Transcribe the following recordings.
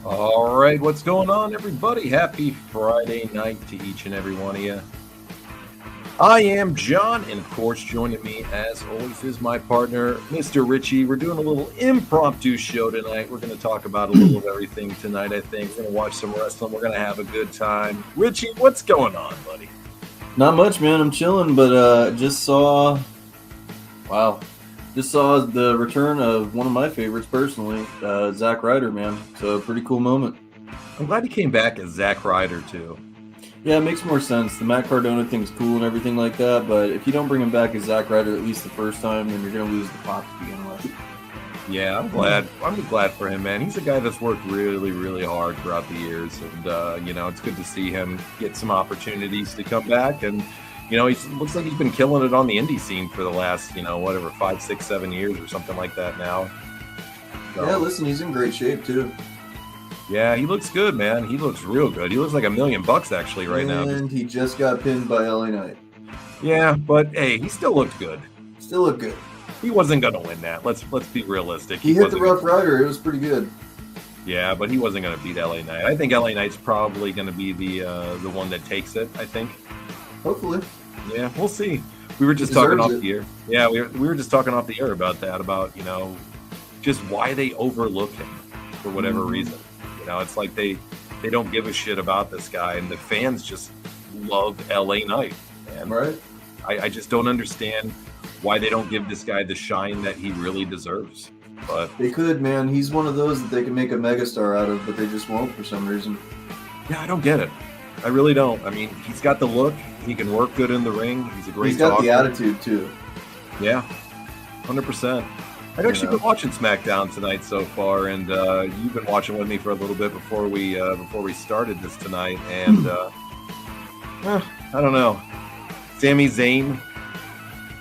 All right, what's going on, everybody? Happy Friday night to each and every one of you. I am John, and of course, joining me, as always, is my partner, Mr. Richie. We're doing a little impromptu show tonight. We're going to talk about a little of everything tonight, I think. We're going to watch some wrestling. We're going to have a good time. Richie, what's going on, buddy? Not much, man. I'm chilling, but just saw the return of one of my favorites personally, Zack Ryder, man. So pretty cool moment. I'm glad he came back as Zack Ryder, too. Yeah, it makes more sense. The Matt Cardona thing's cool and everything like that, but if you don't bring him back as Zack Ryder at least the first time, then you're going to lose the pop to begin with. Yeah, I'm glad for him, man. He's a guy that's worked really, really hard throughout the years, and it's good to see him get some opportunities to come back. And he looks like he's been killing it on the indie scene for the last 5, 6, 7 years or something like that now. So, yeah, listen, he's in great shape too. Yeah, he looks good, man. He looks real good. He looks like $1 million actually right now. And he just got pinned by LA Knight. Yeah, but hey, he still looked good. Still looked good. He wasn't going to win that. Let's be realistic. He hit the Rough Rider. It was pretty good. Yeah, but he wasn't going to beat LA Knight. I think LA Knight's probably going to be the one that takes it, I think. Hopefully. Yeah, we'll see. We were just talking off the air. Yeah, we were just talking off the air about that, about, just why they overlook him for whatever reason. It's like they don't give a shit about this guy, and the fans just love LA Knight. And right. I just don't understand why they don't give this guy the shine that he really deserves. But they could, man. He's one of those that they can make a megastar out of, but they just won't for some reason. Yeah, I don't get it. I really don't. I mean, he's got the look. He can work good in the ring. He's a great He's got talker. the attitude, too. Yeah, 100%. I've actually been watching SmackDown tonight so far, and you've been watching with me for a little bit before we started this tonight. And I don't know. Sami Zayn,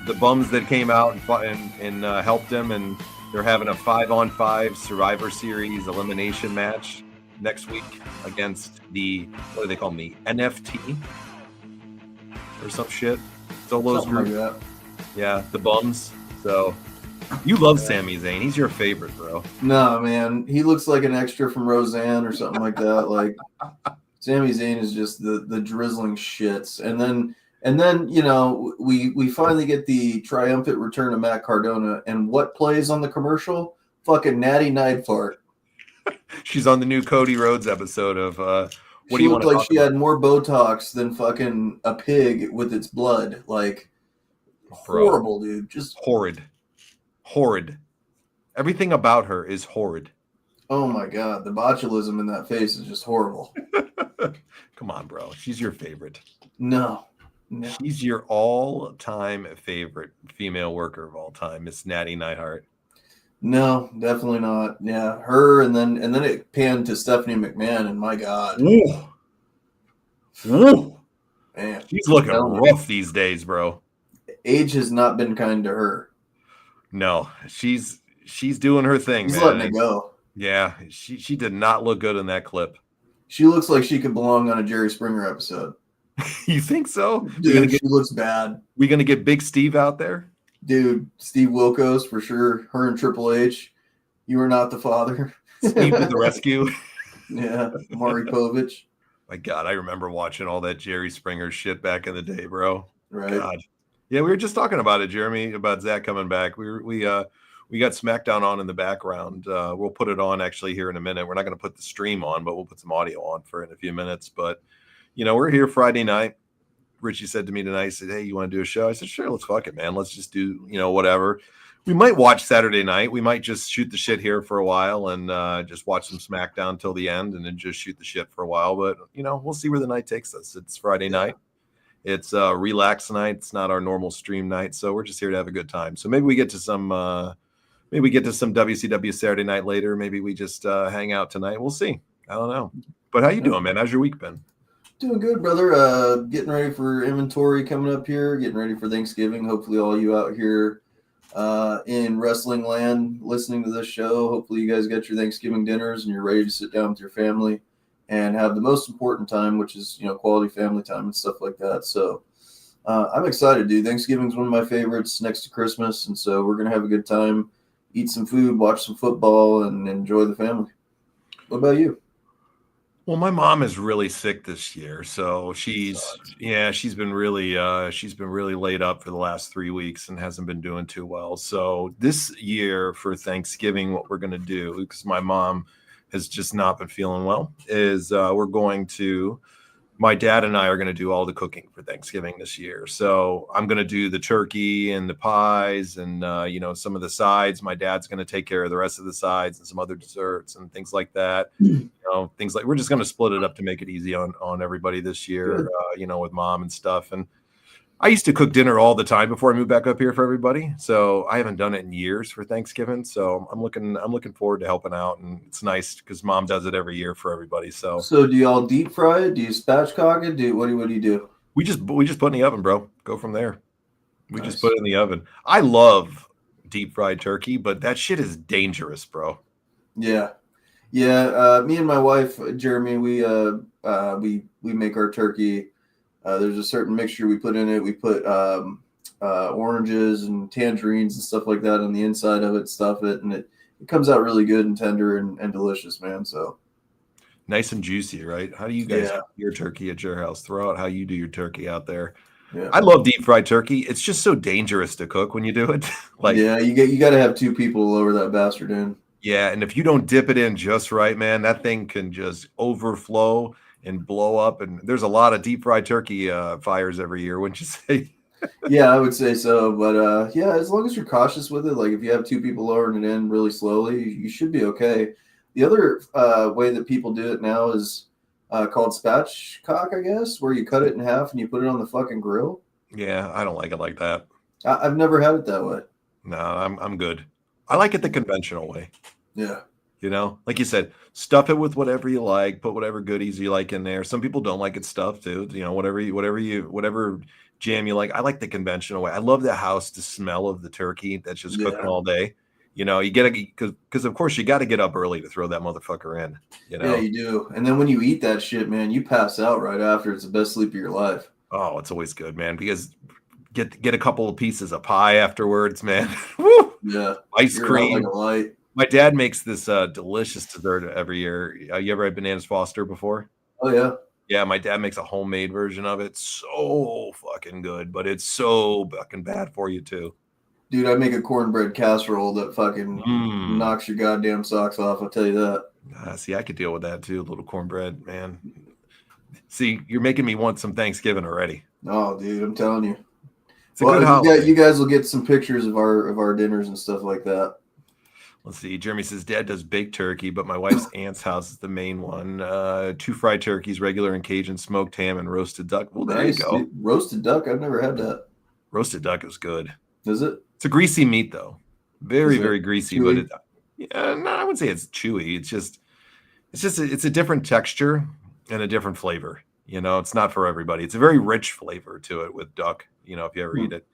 the bums that came out and helped him, and they're having a 5-on-5 Survivor Series elimination match next week against the, what do they call me, NFT or some shit. Solo's group. Like that. Yeah, the bums. So you love Sami Zayn. He's your favorite, bro. No, man. He looks like an extra from Roseanne or something like that. Like Sami Zayn is just the drizzling shits. And then we finally get the triumphant return of Matt Cardona, and what plays on the commercial? Fucking Natty Night Fart. She's on the new Cody Rhodes episode of what do you want to talk about? She had more Botox than fucking a pig with its blood. Like, horrible, dude. Just horrid. Everything about her is horrid. Oh my god, the botulism in that face is just horrible. Come on, bro. She's your favorite. No. She's your all-time favorite female worker of all time, Miss Natty Neidhart. No, definitely not. Yeah, her, and then it panned to Stephanie McMahon, and my god. Ooh. Man, she's looking rough these days, bro. Age has not been kind to her. No, she's doing her thing, she's man. Letting it go. Yeah, she did not look good in that clip. She looks like she could belong on a Jerry Springer episode. You think so? Dude, she looks bad. We gonna get Big Steve out there? Dude, Steve Wilkos for sure. Her and Triple H. You are not the father. Steve to the rescue. Yeah, Maury Povich. My God, I remember watching all that Jerry Springer shit back in the day, bro. Right. God. Yeah, we were just talking about it, Jeremy, about Zach coming back. We got SmackDown on in the background. We'll put it on actually here in a minute. We're not going to put the stream on, but we'll put some audio on for in a few minutes. But we're here Friday night. Richie said to me tonight, he said, "Hey, you want to do a show?" I said, "Sure, let's fuck it, man. Let's just do, whatever." We might watch Saturday night. We might just shoot the shit here for a while and just watch some SmackDown till the end and then just shoot the shit for a while. But, we'll see where the night takes us. It's Friday night. It's a relax night. It's not our normal stream night. So we're just here to have a good time. So maybe we get to some WCW Saturday Night later. Maybe we just hang out tonight. We'll see. I don't know. But how you doing, man? How's your week been? Doing good, brother. Getting ready for inventory coming up here. Getting ready for Thanksgiving. Hopefully all you out here in wrestling land listening to this show, hopefully you guys got your Thanksgiving dinners and you're ready to sit down with your family and have the most important time, which is, quality family time and stuff like that. So I'm excited, dude. Thanksgiving's one of my favorites next to Christmas. And so we're going to have a good time, eat some food, watch some football, and enjoy the family. What about you? Well, my mom is really sick this year, so she's been really laid up for the last 3 weeks and hasn't been doing too well. So this year for Thanksgiving, what we're gonna do, because my mom has just not been feeling well, is my dad and I are going to do all the cooking for Thanksgiving this year. So I'm going to do the turkey and the pies and, some of the sides. My dad's going to take care of the rest of the sides and some other desserts and things like that. Things like we're just going to split it up to make it easy on everybody this year, with mom and stuff. And I used to cook dinner all the time before I moved back up here for everybody. So I haven't done it in years for Thanksgiving. So I'm looking forward to helping out, and it's nice because mom does it every year for everybody. So do y'all deep fry it? Do you spatchcock it? What do you do? We just put it in the oven, bro. Go from there. We Nice. just put it in the oven. I love deep fried turkey, but that shit is dangerous, bro. Yeah. Me and my wife, Jeremy, we make our turkey. There's a certain mixture we put in it. We put oranges and tangerines and stuff like that on the inside of it, stuff it, and it comes out really good and tender and delicious, man. So nice and juicy, right? How do you guys do your turkey at your house? Throw out how you do your turkey out there. Yeah. I love deep fried turkey. It's just so dangerous to cook when you do it. You got to have two people to lower that bastard in. Yeah, and if you don't dip it in just right, man, that thing can just overflow and blow up. And there's a lot of deep fried turkey fires every year, wouldn't you say? Yeah, I would say so. But as long as you're cautious with it, like if you have two people lowering it in really slowly, you should be okay. The other way that people do it now is called spatchcock, I guess, where you cut it in half and you put it on the fucking grill. Yeah, I don't like it like that. I've never had it that way. No, I'm good. I like it the conventional way. Yeah. Like you said, stuff it with whatever you like, put whatever goodies you like in there. Some people don't like it stuffed too. Whatever jam you like. I like the conventional way. I love the smell of the turkey that's just cooking all day. You get it because of course you got to get up early to throw that motherfucker in. Yeah, you do. And then when you eat that shit, man, you pass out right after. It's the best sleep of your life. Oh, it's always good, man. Because get a couple of pieces of pie afterwards, man. Woo! Yeah, ice cream. Like a light. My dad makes this delicious dessert every year. You ever had Bananas Foster before? Oh, yeah. Yeah, my dad makes a homemade version of it. So fucking good, but it's so fucking bad for you, too. Dude, I make a cornbread casserole that fucking knocks your goddamn socks off. I'll tell you that. See, I could deal with that, too. A little cornbread, man. See, you're making me want some Thanksgiving already. Oh, dude, I'm telling you. It's a good holiday. You guys will get some pictures of our dinners and stuff like that. Let's see. Jeremy says Dad does baked turkey, but my wife's aunt's house is the main one. 2 fried turkeys, regular and Cajun, smoked ham, and roasted duck. Well, there you go. Dude. Roasted duck. I've never had that. Roasted duck is good. Is it? It's a greasy meat though. Very, very greasy. Chewy? But I wouldn't say it's chewy. It's a different texture and a different flavor. It's not for everybody. It's a very rich flavor to it with duck. If you ever eat it,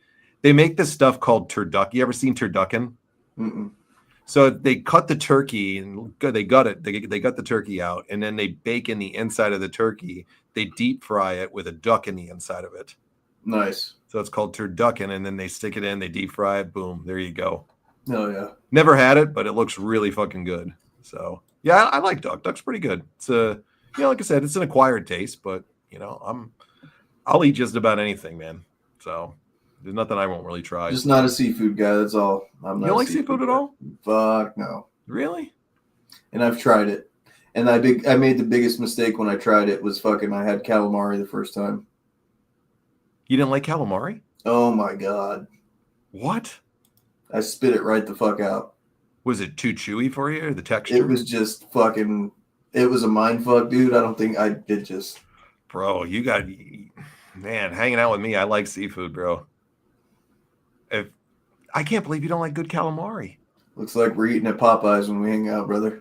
they make this stuff called turducken. You ever seen turducken? Mm-mm. So they cut the turkey and they gut it. They gut the turkey out, and then they bake in the inside of the turkey. They deep fry it with a duck in the inside of it. Nice. So it's called turducken, and then they stick it in. They deep fry it. Boom, there you go. Oh yeah. Never had it, but it looks really fucking good. So yeah, I like duck. Duck's pretty good. It's like I said, it's an acquired taste, but I'll eat just about anything, man. So. There's nothing I won't really try. Just not a seafood guy. That's all. I'm not. You don't like seafood at all? Fuck no. Really? And I've tried it, and I made the biggest mistake when I tried it was I had calamari the first time. You didn't like calamari? Oh my god. What? I spit it right the fuck out. Was it too chewy for you? Or the texture? It was just fucking. It was a mind fuck, dude. I don't think I did just. Bro, hanging out with me. I like seafood, bro. I can't believe you don't like good calamari. Looks like we're eating at Popeyes when we hang out, brother.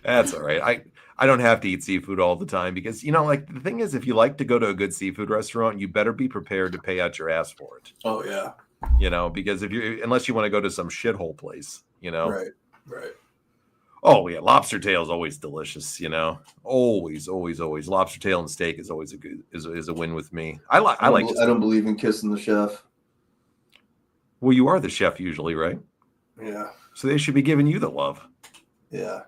That's all right. I don't have to eat seafood all the time because, the thing is, if you like to go to a good seafood restaurant, you better be prepared to pay out your ass for it. Oh, yeah. Because unless you want to go to some shithole place, Right. Oh, yeah. Lobster tail is always delicious, Always, always, always. Lobster tail and steak is always is a win with me. I don't believe in kissing the chef. Well, you are the chef usually, right? Yeah. So they should be giving you the love. Yeah.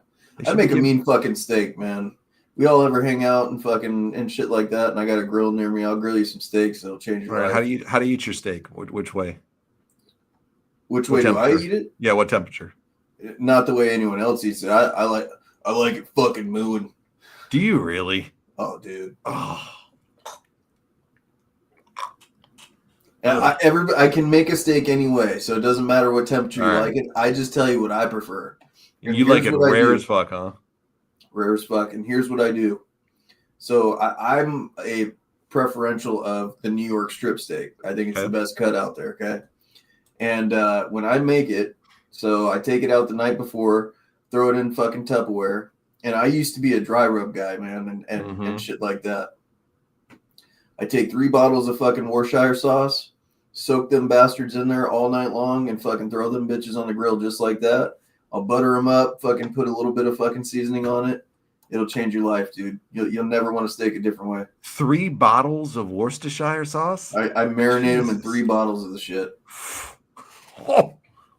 I make a mean fucking steak, man. We all ever hang out and fucking and shit like that, and I got a grill near me. I'll grill you some steaks. It'll change your life. How do you eat your steak? Which way? Which way do I eat it? Yeah, what temperature? Not the way anyone else eats it. I like it fucking mooing. Do you really? Oh, dude. Oh. I can make a steak anyway, so it doesn't matter what temperature you like it. I just tell you what I prefer. And you like it rare as fuck, huh? Rare as fuck. And here's what I do. So I'm a preferential of the New York strip steak. I think it's the best cut out there, okay? And when I make it, so I take it out the night before, throw it in fucking Tupperware. And I used to be a dry rub guy, man, and shit like that. I take 3 bottles of fucking Worcestershire sauce, soak them bastards in there all night long, and fucking throw them bitches on the grill just like that. I'll butter them up, fucking put a little bit of fucking seasoning on it. It'll change your life, dude. You'll never want to steak a different way. 3 bottles of Worcestershire sauce? I marinate them in 3 bottles of the shit. Oh,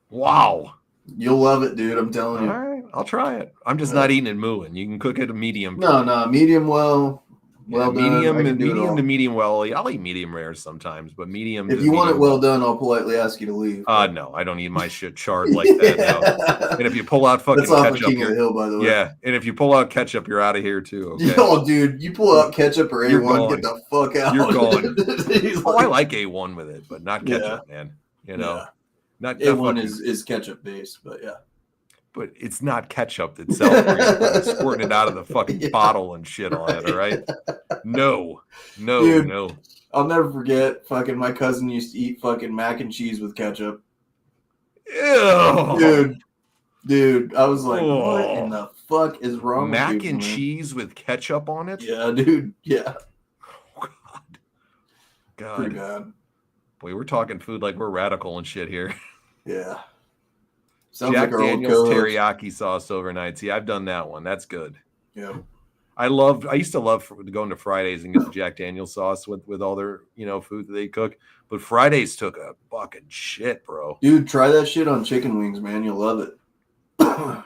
wow. You'll love it, dude. I'm telling you. All right, I'll try it. I'm just not eating it mooing. You can cook it a medium. No, medium well done. Medium to medium well. I'll eat medium rare sometimes, but medium. If you want it well done, I'll politely ask you to leave. No, I don't eat my shit charred like that. No. And if you pull out fucking ketchup, King of the Hill, by the way. Yeah, and if you pull out ketchup, you're out of here too. Okay? Oh, dude, you pull out ketchup or A1, get the fuck out. You're gone. I like A1 with it, but not ketchup, man. You know. Yeah. Not A1 is ketchup based, but yeah. But it's not ketchup itself. You're squirting it out of the fucking bottle and shit on it, all right? No. Dude, no. I'll never forget fucking my cousin used to eat fucking mac and cheese with ketchup. Ew. Dude, I was like, what in the fuck is wrong with you? Mac and cheese with ketchup on it? Yeah, dude. Yeah. Oh, God. Pretty bad. Boy, we're talking food like we're radical and shit here. Yeah. Sounds Jack like Daniel's teriyaki sauce overnight. See, I've done that one. That's good. Yeah. I used to love going to Fridays and get the Jack Daniel's sauce with all their, food that they cook. But Fridays took a fucking shit, bro. Dude, try that shit on chicken wings, man. You'll love it.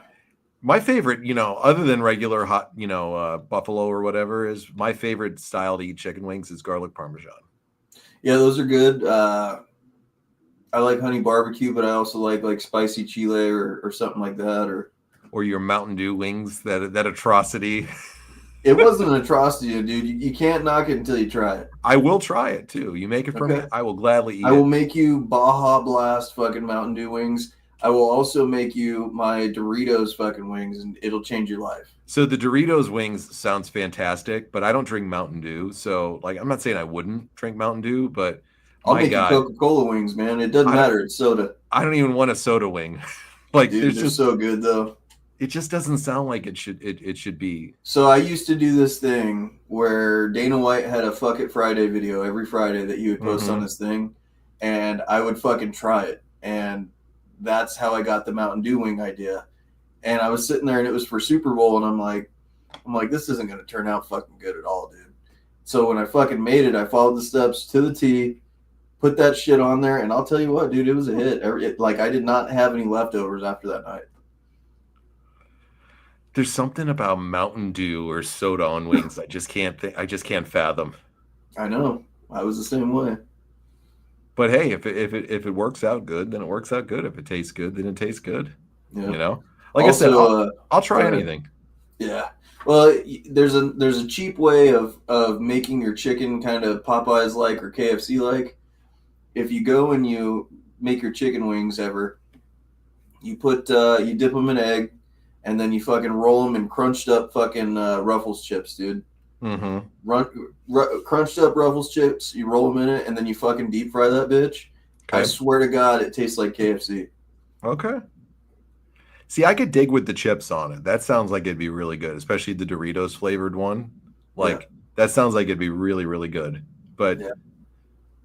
My favorite, other than regular hot, buffalo or whatever, is my favorite style to eat chicken wings is garlic parmesan. Yeah, those are good. I like honey barbecue, but I also like spicy chile or something like that, or your Mountain Dew wings. That atrocity. It wasn't an atrocity, dude. You can't knock it until you try it. I will try it too. You make it for me, I will gladly eat it. I will make you Baja Blast fucking Mountain Dew wings. I will also make you my Doritos fucking wings, and it'll change your life. So the Doritos wings sounds fantastic, but I don't drink Mountain Dew. So I'm not saying I wouldn't drink Mountain Dew, but I'll make you Coca-Cola wings, man. It doesn't matter. It's soda. I don't even want a soda wing. Dude, they're so good though. It just doesn't sound like it should be. So I used to do this thing where Dana White had a Fuck It Friday video every Friday that you would post on this thing, and I would fucking try it. And that's how I got the Mountain Dew wing idea. And I was sitting there, and it was for Super Bowl, and I'm like, this isn't going to turn out fucking good at all, dude. So when I fucking made it, I followed the steps to the T, put that shit on there, and I'll tell you what, dude, it was a hit. I did not have any leftovers after that night. There's something about Mountain Dew or soda on wings I just can't fathom. I know. I was the same way. But hey, if it works out good, then it works out good. If it tastes good, then it tastes good. Yeah. Like also, I said, I'll try anything. Yeah. Well, there's a cheap way of making your chicken kind of Popeyes like or KFC like. If you go and you make your chicken wings you dip them in egg, and then you fucking roll them in crunched up fucking Ruffles chips, dude. Crunched up Ruffles chips, you roll them in it, and then you fucking deep fry that bitch. Okay. I swear to God, it tastes like KFC. Okay. See, I could dig with the chips on it. That sounds like it'd be really good, especially the Doritos flavored one. That sounds like it'd be really, really good. But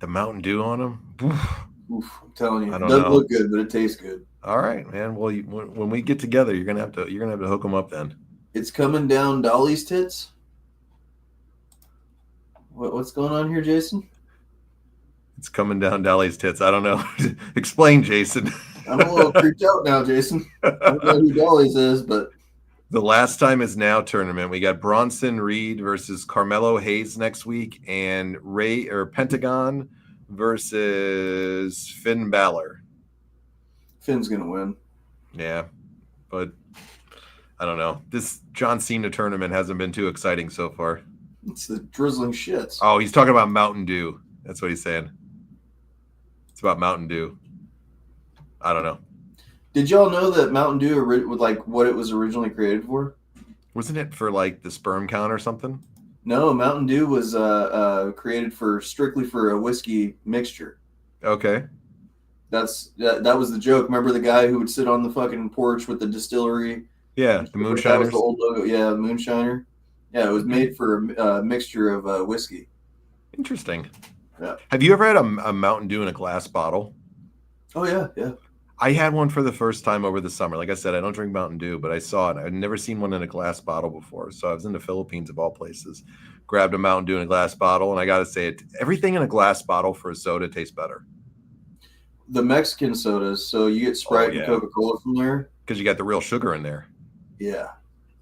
the Mountain Dew on them, oof, I'm telling you, it doesn't look good, but it tastes good. All right, man. Well, when we get together, you're gonna have to hook them up then. It's coming down Dolly's tits. What's going on here, Jason? It's coming down Dolly's tits. I don't know. Explain, Jason. I'm a little creeped out now, Jason. I don't know who Dolly's is, but The Last Time Is Now tournament. We got Bronson Reed versus Carmelo Hayes next week, and Pentagon versus Finn Balor. Finn's gonna win. Yeah, but I don't know. This John Cena tournament hasn't been too exciting so far. It's the drizzling shits. Oh, he's talking about Mountain Dew. That's what he's saying. It's about Mountain Dew. I don't know. Did y'all know that Mountain Dew was like what it was originally created for? Wasn't it for like the sperm count or something? No, Mountain Dew was created strictly for a whiskey mixture. Okay. That was the joke. Remember the guy who would sit on the fucking porch with the distillery? Yeah, the moonshiners. That was the old logo. Yeah, the moonshiner. Yeah, it was made for a mixture of whiskey. Interesting. Yeah. Have you ever had a Mountain Dew in a glass bottle? Oh, yeah, yeah. I had one for the first time over the summer. Like I said, I don't drink Mountain Dew, but I saw it. I'd never seen one in a glass bottle before. So I was in the Philippines, of all places, grabbed a Mountain Dew in a glass bottle, and I got to say, everything in a glass bottle for a soda tastes better. The Mexican sodas, so you get Sprite and Coca-Cola from there? Because you got the real sugar in there. Yeah.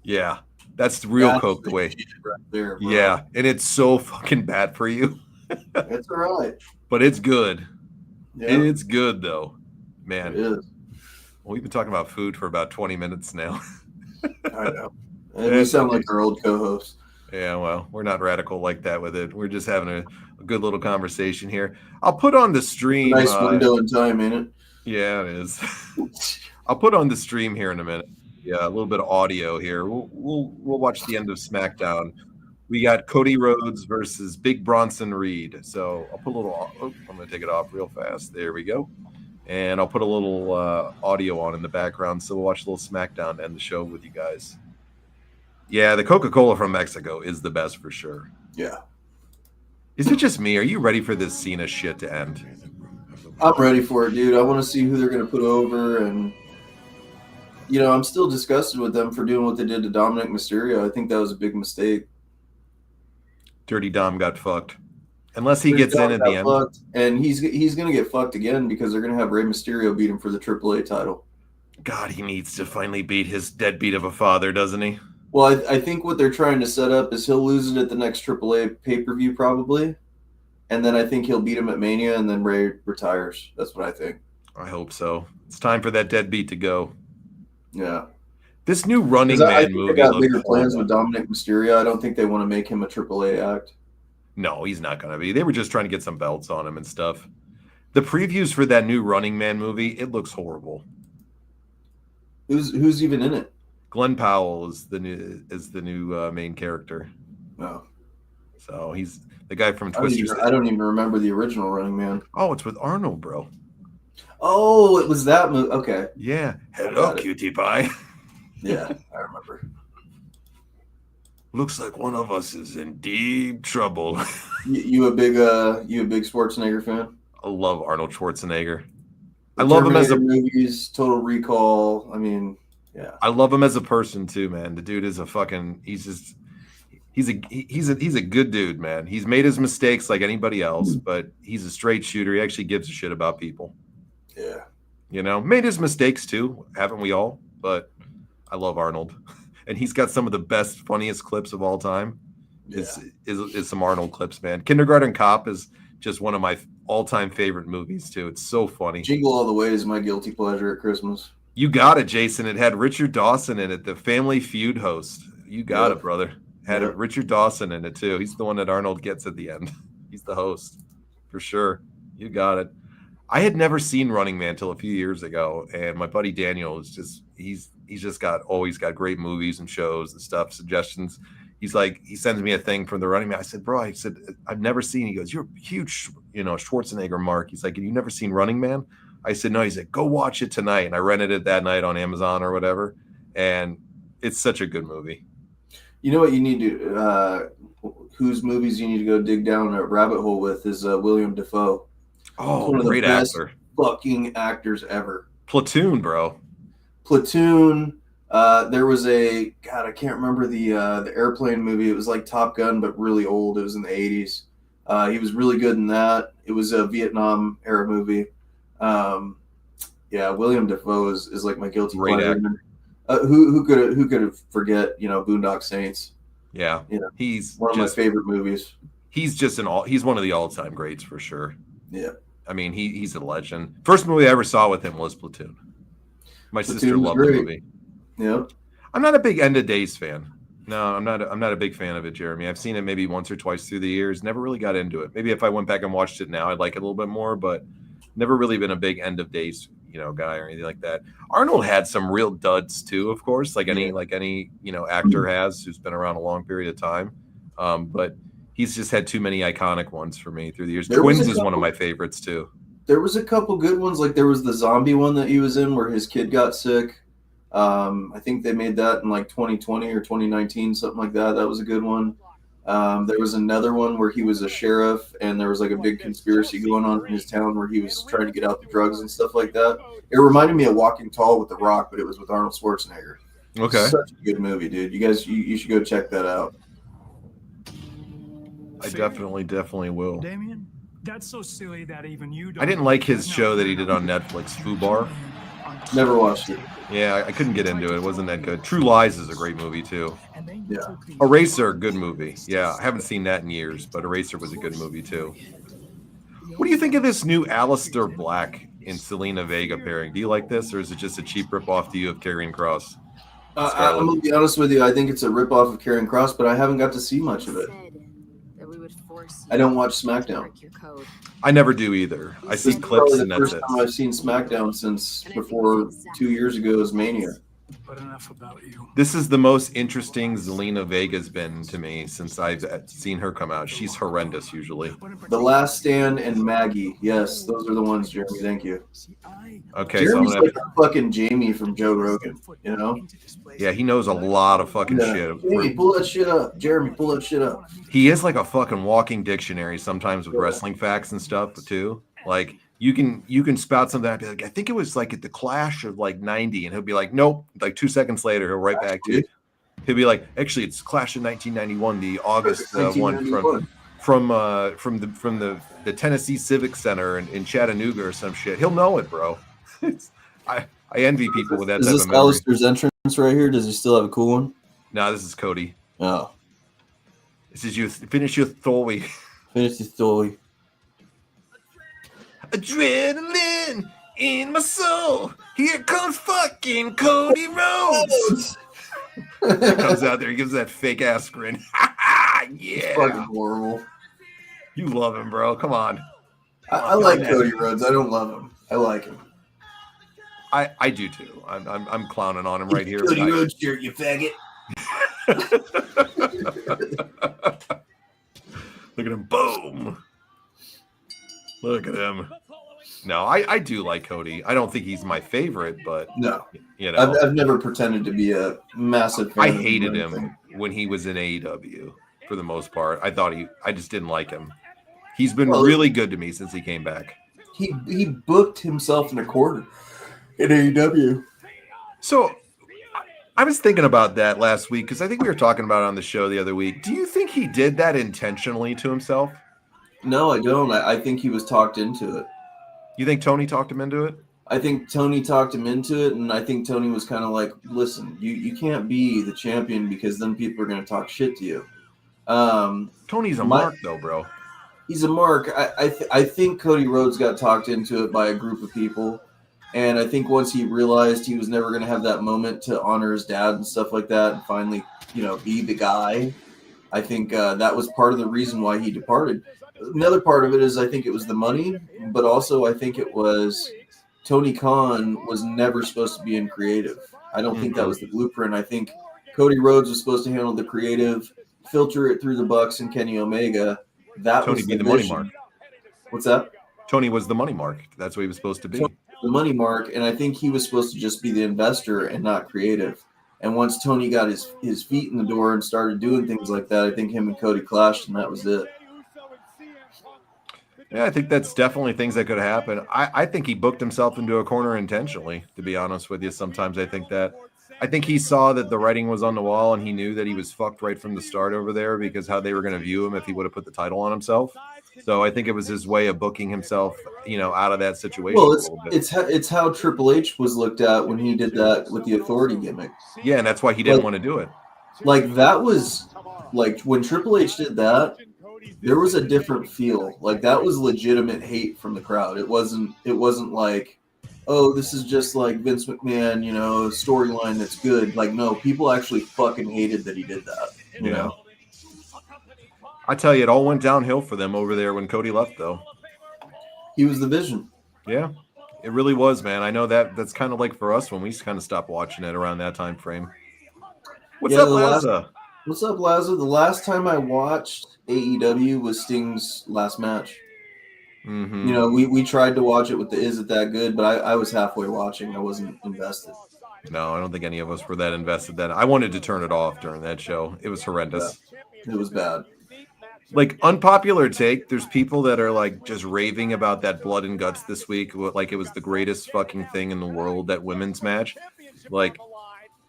Yeah. That's the real Coke the way. Right there, bro. Yeah, and it's so fucking bad for you. It's all right. But it's good. Yeah. It's good, though. Man. It is. Well, we've been talking about food for about 20 minutes now. I know. And we sound like our old co-hosts. Yeah, well, we're not radical like that with it. We're just having a good little conversation here. I'll put on the stream. Nice window in time, ain't it? Yeah, it is. I'll put on the stream here in a minute. Yeah, a little bit of audio here. We'll watch the end of SmackDown. We got Cody Rhodes versus Big Bronson Reed. So I'll put a little. Oh, I'm going to take it off real fast. There we go. And I'll put a little audio on in the background. So we'll watch a little SmackDown to end the show with you guys. Yeah, the Coca-Cola from Mexico is the best for sure. Yeah. Is it just me? Are you ready for this Cena shit to end? I'm ready for it, dude. I want to see who they're going to put over. And, you know, I'm still disgusted with them for doing what they did to Dominic Mysterio. I think that was a big mistake. Dirty Dom got fucked. Unless he gets in at the end. Fucked, and he's going to get fucked again because they're going to have Rey Mysterio beat him for the AAA title. God, he needs to finally beat his deadbeat of a father, doesn't he? Well, I think what they're trying to set up is he'll lose it at the next AAA pay-per-view probably. And then I think he'll beat him at Mania and then Rey retires. That's what I think. I hope so. It's time for that deadbeat to go. Yeah. This new Running Man movie. They got bigger plans with Dominic Mysterio. I don't think they want to make him a AAA act. No, he's not going to be. They were just trying to get some belts on him and stuff. The previews for that new Running Man movie, it looks horrible. Who's even in it? Glenn Powell is the new main character. Oh. So he's the guy from Twister. I don't even remember the original Running Man. Oh, it's with Arnold, bro. Oh, it was that movie. Okay. Yeah. Hello, cutie pie. Yeah, I remember. Looks like one of us is in deep trouble. You a big Schwarzenegger fan? I love Arnold Schwarzenegger. I love him as movies, Total Recall. I mean, yeah. I love him as a person too, man. The dude is a fucking. He's a good dude, man. He's made his mistakes like anybody else, but he's a straight shooter. He actually gives a shit about people. Yeah. You know, made his mistakes too, haven't we all? But I love Arnold. And he's got some of the best, funniest clips of all time. Is some Arnold clips, man. Kindergarten Cop is just one of my all-time favorite movies, too. It's so funny. Jingle All the Way is my guilty pleasure at Christmas. You got it, Jason. It had Richard Dawson in it, the Family Feud host. You got it, brother. Had Richard Dawson in it, too. He's the one that Arnold gets at the end. He's the host, for sure. You got it. I had never seen Running Man until a few years ago, and my buddy Daniel is just he's just always got great movies and shows and stuff, suggestions. He's like, he sends me a thing from the Running Man. I said, bro, I've never seen. He goes, you're a huge, Schwarzenegger mark. He's like, have you never seen Running Man? I said, no. He's like, go watch it tonight. And I rented it that night on Amazon or whatever. And it's such a good movie. You know what you need to, whose movies you need to go dig down a rabbit hole with is William Dafoe. Oh, one great actor. Fucking actors ever. Platoon, bro. Platoon. There was I can't remember the airplane movie. It was like Top Gun, but really old. It was in the 80s. He was really good in that. It was a Vietnam era movie. William Dafoe is like my guilty pleasure. Who could have forget, Boondock Saints? Yeah, he's one of my favorite movies. He's he's one of the all-time greats for sure. Yeah. I mean, he's a legend. First movie I ever saw with him was Platoon. My sister loved the movie. Yeah. I'm not a big End of Days fan. No, I'm not a big fan of it, Jeremy. I've seen it maybe once or twice through the years. Never really got into it. Maybe if I went back and watched it now, I'd like it a little bit more, but never really been a big End of Days, guy or anything like that. Arnold had some real duds too, of course, like any actor has who's been around a long period of time. But he's just had too many iconic ones for me through the years. Twins is one of my favorites too. There was a couple good ones. Like there was the zombie one that he was in where his kid got sick. I think they made that in like 2020 or 2019, something like that. That was a good one. There was another one where he was a sheriff and there was like a big conspiracy going on in his town where he was trying to get out the drugs and stuff like that. It reminded me of Walking Tall with The Rock, but it was with Arnold Schwarzenegger. Okay. Such a good movie, dude. You guys, you should go check that out. I definitely will. Damien, that's so silly that even you don't. I didn't like his show that he did on Netflix, Fubar. Never watched it. Yeah, I couldn't get into it. It wasn't that good. True Lies is a great movie too. Yeah. Eraser, good movie. Yeah, I haven't seen that in years, but Eraser was a good movie too. What do you think of this new Aleister Black and Selena Vega pairing? Do you like this, or is it just a cheap ripoff to you of Karrion Kross? I'm gonna be honest with you. I think it's a ripoff of Karrion Kross, but I haven't got to see much of it. I don't watch SmackDown. I never do either. I see clips and that's it. First time I've seen SmackDown since before 2 years ago's Mania. But enough about you. This is the most interesting Zelina Vega's been to me since I've seen her come out. She's horrendous usually. The Last Stand and Maggie. Yes, those are the ones, Jeremy. Thank you. Okay, Jeremy's like fucking Jamie from Joe Rogan, Yeah, he knows a lot of fucking shit. Jamie, pull that shit up. Jeremy, pull that shit up. He is like a fucking walking dictionary sometimes with wrestling facts and stuff too. Like you can spout something and be like, I think it was like at the Clash of like 90, and he'll be like, nope. Like 2 seconds later, he'll right back to it. He'll be like, actually, it's Clash of 1991, the August one from the Tennessee Civic Center in Chattanooga or some shit. He'll know it, bro. I envy people with that. Is this Aleister's entrance right here? Does he still have a cool one? No, this is Cody. Oh, this is you. Finish your story. Finish your story. Adrenaline in my soul. Here comes fucking Cody Rhodes. He comes out there. He gives that fake ass grin. Yeah. It's fucking horrible. You love him, bro. Come on. I like Cody Rhodes. I don't love him. I like him. I do too. I'm clowning on him right here. Cody Rhodes shirt, you faggot. Look at him. Boom. Look at him. No, I do like Cody. I don't think he's my favorite, but no, I've never pretended to be a massive fan. I hated him when he was in AEW for the most part. I just didn't like him. He's been really good to me since he came back. He booked himself in a corner in AEW. So I was thinking about that last week because I think we were talking about it on the show the other week. Do you think he did that intentionally to himself? No, I don't. I think he was talked into it. You think Tony talked him into it? I think Tony talked him into it, and I think Tony was kind of like, listen, you can't be the champion because then people are going to talk shit to you. Tony's a mark, though, bro. He's a mark. I think Cody Rhodes got talked into it by a group of people, and I think once he realized he was never going to have that moment to honor his dad and stuff like that and finally, be the guy, I think that was part of the reason why he departed. Another part of it is I think it was the money, but also I think it was Tony Khan was never supposed to be in creative. I don't think that was the blueprint. I think Cody Rhodes was supposed to handle the creative, filter it through the Bucks and Kenny Omega. That Tony was be the money mark. What's that? Tony was the money mark. That's what he was supposed to be. The money mark, and I think he was supposed to just be the investor and not creative. And once Tony got his feet in the door and started doing things like that, I think him and Cody clashed, and that was it. Yeah, I think that's definitely things that could happen. I think he booked himself into a corner intentionally, to be honest with you. Sometimes I think that. I think he saw that the writing was on the wall, and he knew that he was fucked right from the start over there because how they were going to view him if he would have put the title on himself. So I think it was his way of booking himself, out of that situation Well, a little bit. it's how Triple H was looked at when he did that with the Authority gimmick. Yeah, and that's why he didn't want to do it. Like that was like when Triple H did that, there was a different feel. Like that was legitimate hate from the crowd. It wasn't like, oh, this is just like Vince McMahon, storyline that's good. Like, no, people actually fucking hated that he did that. You know? I tell you, it all went downhill for them over there when Cody left, though. He was the vision. Yeah, it really was, man. I know that's kind of like for us when we kind of stopped watching it around that time frame. What's up, Laza? What's up, Laza? The last time I watched AEW was Sting's last match. Mm-hmm. We tried to watch it with the Is It That Good, but I was halfway watching. I wasn't invested. No, I don't think any of us were that invested then. I wanted to turn it off during that show. It was horrendous. Yeah, it was bad. Like, unpopular take, there's people that are like just raving about that blood and guts this week, like it was the greatest fucking thing in the world, that women's match. Like,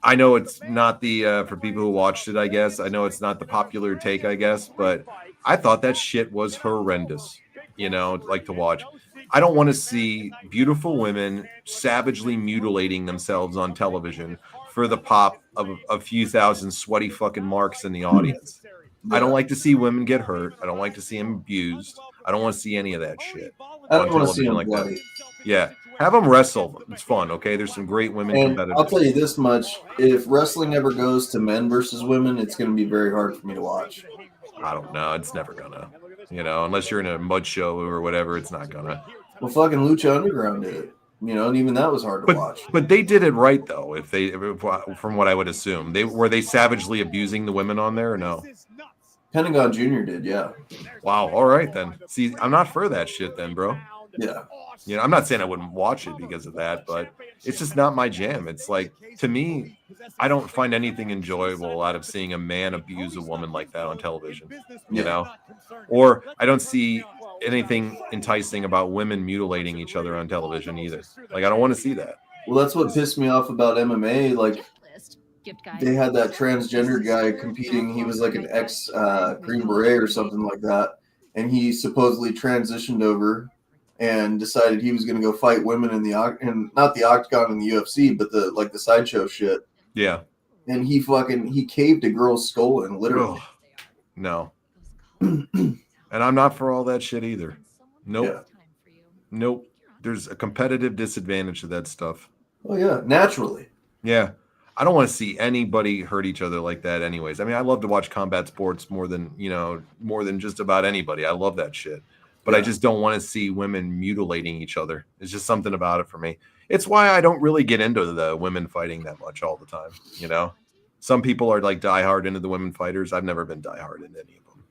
I know it's not the for people who watched it, I guess. I know it's not the popular take, I guess, but I thought that shit was horrendous, like to watch. I don't want to see beautiful women savagely mutilating themselves on television for the pop of a few thousand sweaty fucking marks in the audience. I don't like to see women get hurt. I don't like to see them abused. I don't want to see any of that shit. I don't want to see them like bloody. that. Yeah. Have them wrestle. It's fun, okay? There's some great women competitors. I'll tell you this much. If wrestling ever goes to men versus women, it's going to be very hard for me to watch. I don't know. It's never going to. Unless you're in a mud show or whatever, it's not going to. Well, fucking Lucha Underground did it. And even that was hard to watch. But they did it right, though, from what I would assume. Were they savagely abusing the women on there or no? Pentagon Jr. did, yeah. Wow. All right, then. See, I'm not for that shit then, bro. Yeah. I'm not saying I wouldn't watch it because of that, but it's just not my jam. It's like, to me, I don't find anything enjoyable out of seeing a man abuse a woman like that on television, Or I don't see anything enticing about women mutilating each other on television either. Like, I don't want to see that. Well, that's what pissed me off about MMA. Like, they had that transgender guy competing. He was like an ex Green Beret or something like that. And he supposedly transitioned over and decided he was going to go fight women in not the octagon in the UFC, but the sideshow shit. Yeah. And he caved a girl's skull in, literally. Ugh. No. And I'm not for all that shit either. Nope. Yeah. Nope. There's a competitive disadvantage to that stuff. Oh yeah, naturally. Yeah. I don't want to see anybody hurt each other like that anyways. I mean, I love to watch combat sports more than just about anybody. I love that shit. But I just don't want to see women mutilating each other. It's just something about it for me. It's why I don't really get into the women fighting that much all the time, Some people are like diehard into the women fighters. I've never been diehard into any of them.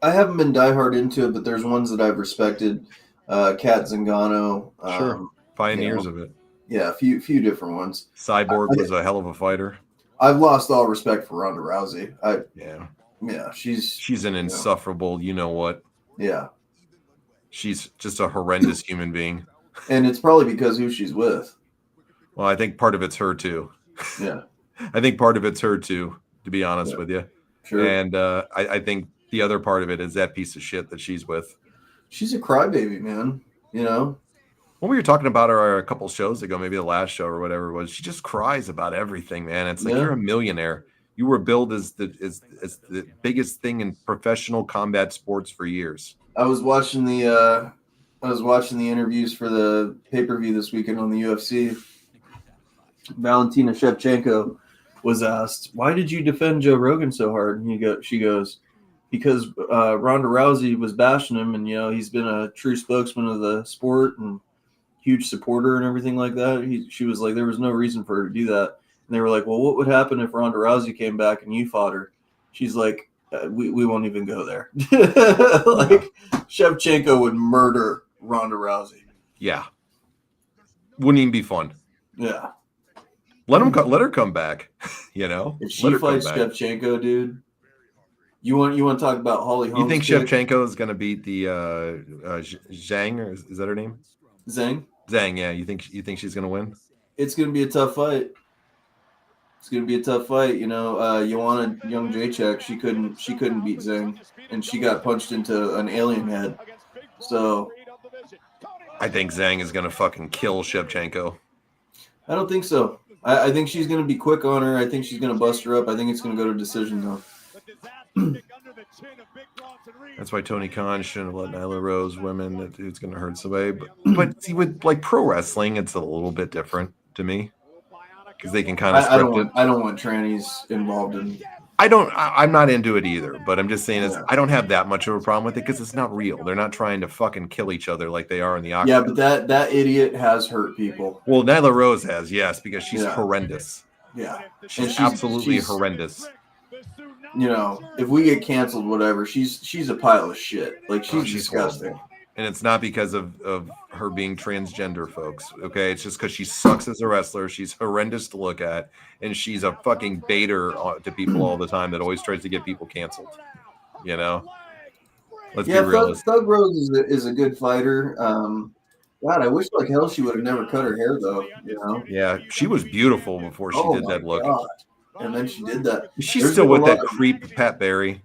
I haven't been diehard into it, but there's ones that I've respected. Kat Zingano. Sure. Pioneers of it. Yeah, a few different ones. Cyborg was a hell of a fighter. I've lost all respect for Ronda Rousey. Yeah, she's an insufferable, what? Yeah. She's just a horrendous human being. And it's probably because who she's with. Well, I think part of it's her too. Yeah. I think part of it's her too, to be honest with you. Sure. And I think the other part of it is that piece of shit that she's with. She's a crybaby, man. When we were talking about her a couple shows ago, maybe the last show or whatever it was, she just cries about everything, man. It's like, you're a millionaire. You were billed as the biggest thing in professional combat sports for years. I was watching the interviews for the pay-per-view this weekend on the UFC. Valentina Shevchenko was asked, "Why did you defend Joe Rogan so hard?" And she goes, "Because Ronda Rousey was bashing him, and he's been a true spokesman of the sport and huge supporter and everything like that." She was like, there was no reason for her to do that. And they were like, "Well, what would happen if Ronda Rousey came back and you fought her?" She's like, we won't even go there. Like, Shevchenko would murder Ronda Rousey. Yeah. Wouldn't even be fun. Yeah. Let her come back. If she fights Shevchenko, dude, you want to talk about Holly Holmes? You think Shevchenko is going to beat the Zhang, or is that her name? Zhang. Yeah. You think she's going to win? It's going to be a tough fight. It's gonna be a tough fight. You know, you wanted young Jacek. She couldn't beat Zhang, and she got punched into an alien head. So I think Zhang is gonna fucking kill Shevchenko. I don't think so. I think she's gonna be quick on her. I think she's gonna bust her up. I think it's gonna go to decision though. That's why Tony Khan shouldn't have let Nyla Rose women. It's going to hurt somebody. But see, with like pro wrestling, it's a little bit different to me because they can kind of script it. I don't want trannies involved in. I'm not into it either. But I'm just saying, I don't have that much of a problem with it because it's not real. They're not trying to fucking kill each other like they are in the octagon. Yeah, but that idiot has hurt people. Well, Nyla Rose has, yes, because she's horrendous. Yeah, she's absolutely horrendous. You know, if we get canceled, whatever, she's a pile of shit. Like she's disgusting. Horrible. And it's not because of her being transgender, folks. Okay, it's just because she sucks as a wrestler. She's horrendous to look at, and she's a fucking baiter to people all the time that always tries to get people canceled. You know, let's be realistic. Thug Rose is a good fighter. God, I wish like hell she would have never cut her hair though. You know. Yeah, she was beautiful before she did that look. God. And then she did that. She's still with that creep, Pat Barry.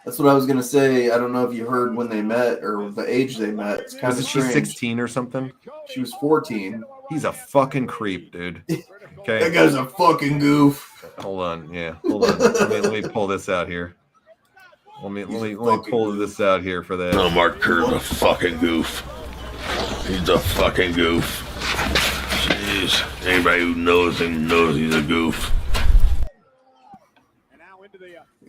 That's what I was gonna say. I don't know if you heard when they met or the age they met. It's kind of strange. She 16 or something? She was 14. He's a fucking creep, dude. Okay, that guy's a fucking goof. Hold on, let me pull this out here. Let me pull this out here for that. No, Mark Kerr's a fucking goof. He's a fucking goof. Jeez, anybody who knows him knows he's a goof.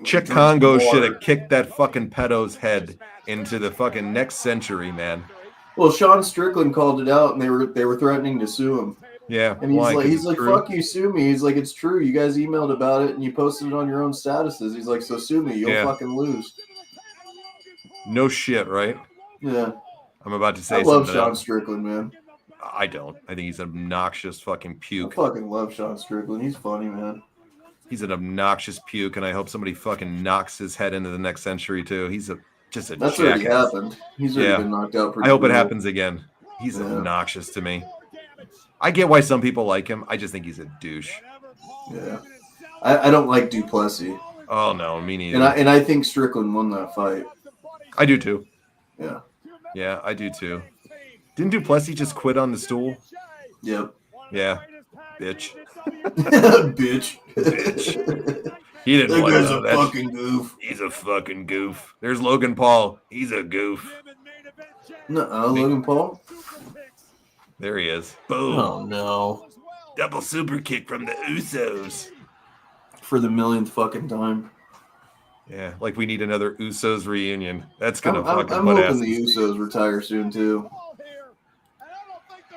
Chick Congo should have kicked that fucking pedo's head into the fucking next century, man. Well, Sean Strickland called it out, and they were threatening to sue him. Yeah, and he's like, fuck you, sue me. He's like, it's true. You guys emailed about it, and you posted it on your own statuses. He's like, so sue me. You'll fucking lose. No shit, right? Yeah. I'm about to say I love Sean Strickland, man. I don't. I think he's an obnoxious fucking puke. I fucking love Sean Strickland. He's funny, man. He's an obnoxious puke, and I hope somebody fucking knocks his head into the next century too. He's just a That's jackass. already happened. He's already been knocked out. I hope it happens again. He's obnoxious to me. I get why some people like him. I just think he's a douche. Yeah, I don't like Duplessis. Oh no, me neither. And I think Strickland won that fight. I do too. Yeah, I do too. Didn't Duplessis just quit on the stool? Yep. Yeah, bitch. Bitch. He didn't want that. That guy's a fucking goof. He's a fucking goof. There's Logan Paul. He's a goof. No, Logan Paul. There he is. Boom. Oh no. Double super kick from the Usos. For the millionth fucking time. Yeah, like we need another Usos reunion. That's gonna fucking I'm put hoping asses. the Usos retire soon too.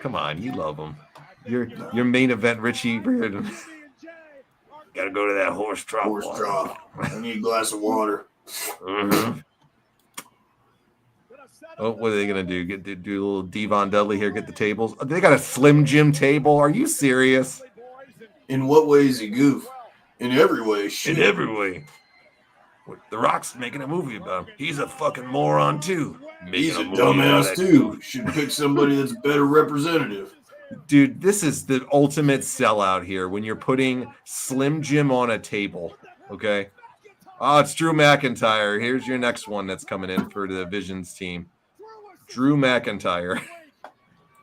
Come on, you love them. Your main event, Richie Riordan. Gotta go to that horse trough. Horse trough. I need a glass of water. Mm-hmm. Oh, what are they gonna do? Do a little Devon Dudley here? Get the tables? They got a Slim Jim table. Are you serious? In what way is he goof? In every way. Shit. In every way. The Rock's making a movie about him. He's a fucking moron too. He's a dumbass too. Should pick somebody that's a better representative. Dude, this is the ultimate sellout here when you're putting Slim Jim on a table. Okay. Oh, it's Drew McIntyre. Here's your next one that's coming in for the Visions team. Drew McIntyre.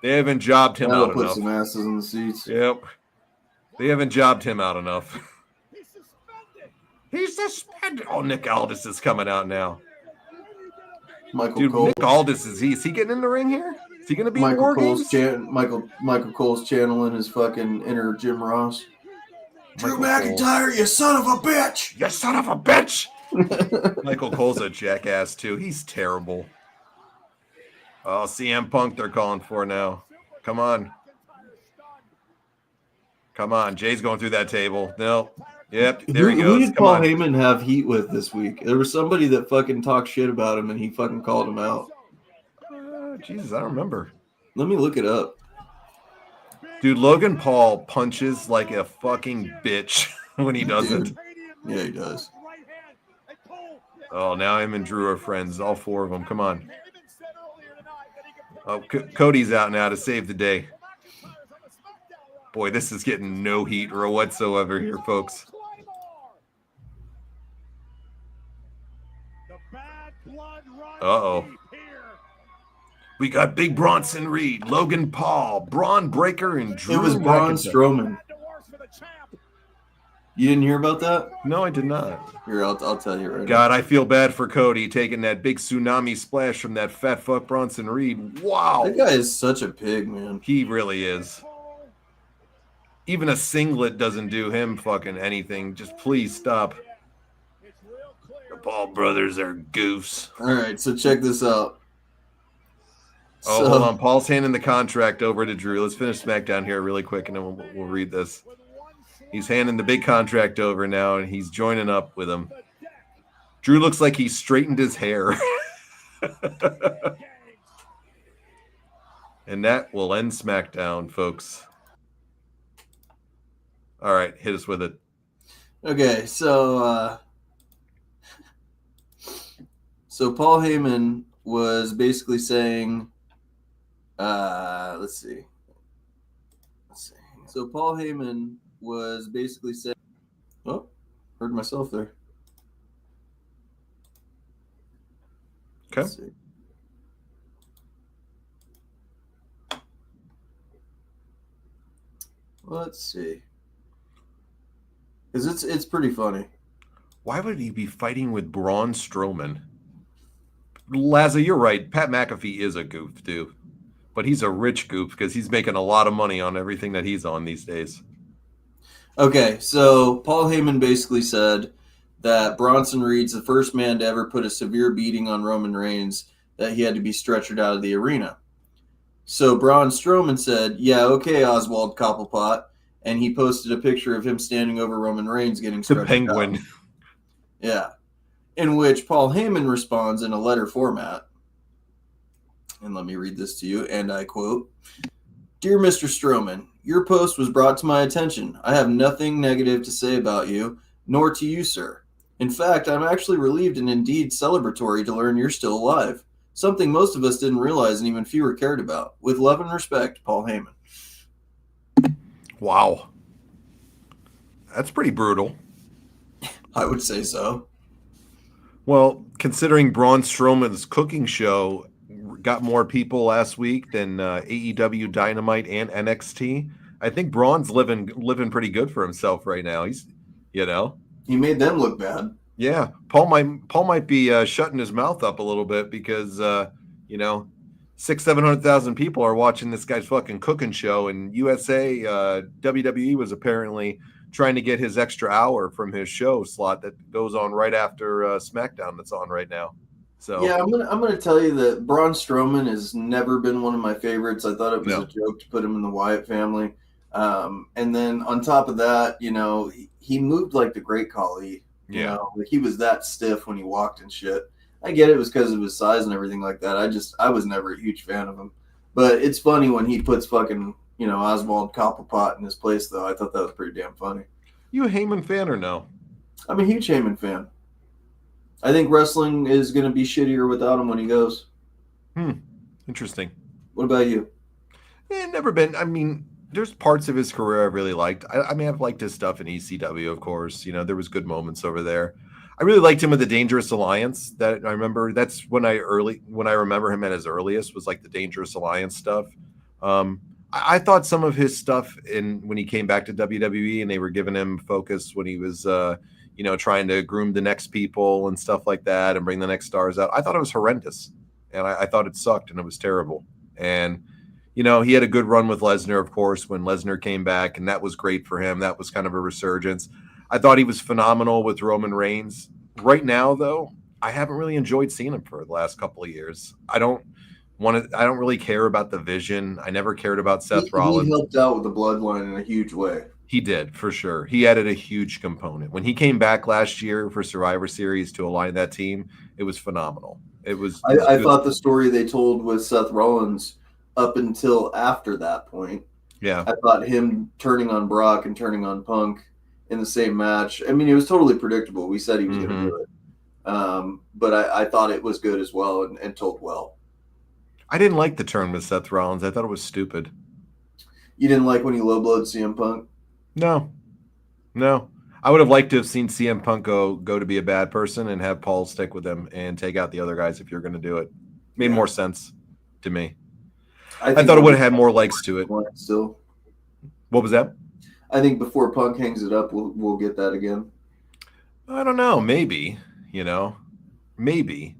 They haven't jobbed him out enough. Put some asses in the seats. Yep. They haven't jobbed him out enough. He's suspended. Oh, Nick Aldis is coming out now. Michael Cole. Nick Aldis is he getting in the ring here? Is he going to be in War Games? Michael Cole's channeling his fucking inner Jim Ross. Drew McIntyre, you son of a bitch! You son of a bitch! Michael Cole's a jackass too. He's terrible. Oh, CM Punk they're calling for now. Come on. Come on. Jay's going through that table. No. Yep, there he goes. Who did Paul Heyman have heat with this week? There was somebody that fucking talked shit about him and he fucking called him out. Jesus, I don't remember. Let me look it up. Dude, Logan Paul punches like a fucking bitch when he does it. Yeah, he does. Oh, now him and Drew are friends. All four of them. Come on. Oh, Cody's out now to save the day. Boy, this is getting no heat or whatsoever here, folks. Uh-oh. We got Big Bronson Reed, Logan Paul, Braun Breaker, and Drew It was Braun McIntyre. Strowman. You didn't hear about that? No, I did not. Here, I'll tell you right God, I feel bad for Cody taking that big tsunami splash from that fat fuck Bronson Reed. Wow. That guy is such a pig, man. He really is. Even a singlet doesn't do him fucking anything. Just please stop. The Paul brothers are goofs. All right, so check this out. Oh, hold on. Paul's handing the contract over to Drew. Let's finish SmackDown here really quick, and then we'll read this. He's handing the big contract over now, and he's joining up with him. Drew looks like he straightened his hair. And that will end SmackDown, folks. All right, hit us with it. Okay, so Paul Heyman was basically saying, let's see. So Paul Heyman was basically saying, oh, heard myself there. Okay. Let's see. Because it's pretty funny. Why would he be fighting with Braun Strowman? Lazza, you're right. Pat McAfee is a goof, too. But he's a rich goof because he's making a lot of money on everything that he's on these days. Okay, so Paul Heyman basically said that Bronson Reed's the first man to ever put a severe beating on Roman Reigns, that he had to be stretchered out of the arena. So Braun Strowman said, yeah, okay, Oswald Cobblepot. And he posted a picture of him standing over Roman Reigns getting stretchered out. The Penguin. Yeah. In which Paul Heyman responds in a letter format. And let me read this to you, and I quote, "Dear Mr. Strowman, your post was brought to my attention. I have nothing negative to say about you, nor to you, sir. In fact, I'm actually relieved and indeed celebratory to learn you're still alive. Something most of us didn't realize and even fewer cared about. With love and respect, Paul Heyman." Wow. That's pretty brutal. I would say so. Well, considering Braun Strowman's cooking show got more people last week than AEW Dynamite and NXT, I think Braun's living pretty good for himself right now. He's, He made them look bad. Yeah, Paul might be shutting his mouth up a little bit because 700,000 people are watching this guy's fucking cooking show, and USA WWE was apparently trying to get his extra hour from his show slot that goes on right after SmackDown that's on right now. So yeah, I'm gonna tell you that Braun Strowman has never been one of my favorites. I thought it was a joke to put him in the Wyatt family. And then on top of that, he moved like the Great Khali. Like he was that stiff when he walked and shit. I get it was because of his size and everything like that. I was never a huge fan of him. But it's funny when he puts fucking, Oswald Cobblepot in his place, though. I thought that was pretty damn funny. You a Heyman fan or no? I'm a huge Heyman fan. I think wrestling is going to be shittier without him when he goes. Interesting. What about you? Never been. I mean, there's parts of his career I really liked. I mean, I've liked his stuff in ECW, of course. There was good moments over there. I really liked him with the Dangerous Alliance. That I remember. That's when I remember him at his earliest was like the Dangerous Alliance stuff. I thought some of his stuff when he came back to WWE and they were giving him focus when he was trying to groom the next people and stuff like that and bring the next stars out. I thought it was horrendous, and I thought it sucked and it was terrible. And he had a good run with Lesnar, of course, when Lesnar came back, and that was great for him. That was kind of a resurgence. I thought he was phenomenal with Roman Reigns. Right now, though, I haven't really enjoyed seeing him for the last couple of years. I don't really care about the Vision. I never cared about Seth Rollins. He helped out with the bloodline in a huge way. He did, for sure. He added a huge component. When he came back last year for Survivor Series to align that team, it was phenomenal. I thought the story they told with Seth Rollins up until after that point. Yeah. I thought him turning on Brock and turning on Punk in the same match. I mean, it was totally predictable. We said he was going to do it. But I thought it was good as well and told well. I didn't like the turn with Seth Rollins. I thought it was stupid. You didn't like when he low blowed CM Punk? No. I would have liked to have seen CM Punk go to be a bad person and have Paul stick with him and take out the other guys if you're going to do it. Made more sense to me. I thought it would have had more legs to it. Still. What was that? I think before Punk hangs it up, we'll get that again. I don't know. Maybe. Maybe.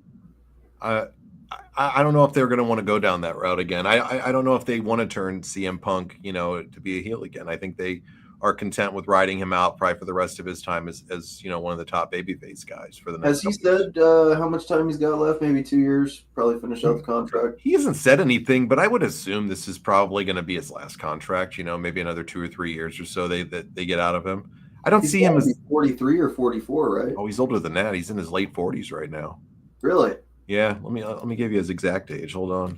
I don't know if they're going to want to go down that route again. I don't know if they want to turn CM Punk, to be a heel again. I think they are content with riding him out probably for the rest of his time as one of the top babyface guys for the next. Has he said how much time he's got left? Maybe 2 years. Probably finish out the contract. He hasn't said anything, but I would assume this is probably going to be his last contract. Maybe another 2 or 3 years or so they get out of him. I don't see him as 43 or 44, right? Oh, he's older than that. He's in his late 40s right now. Really? Yeah. Let me give you his exact age. Hold on.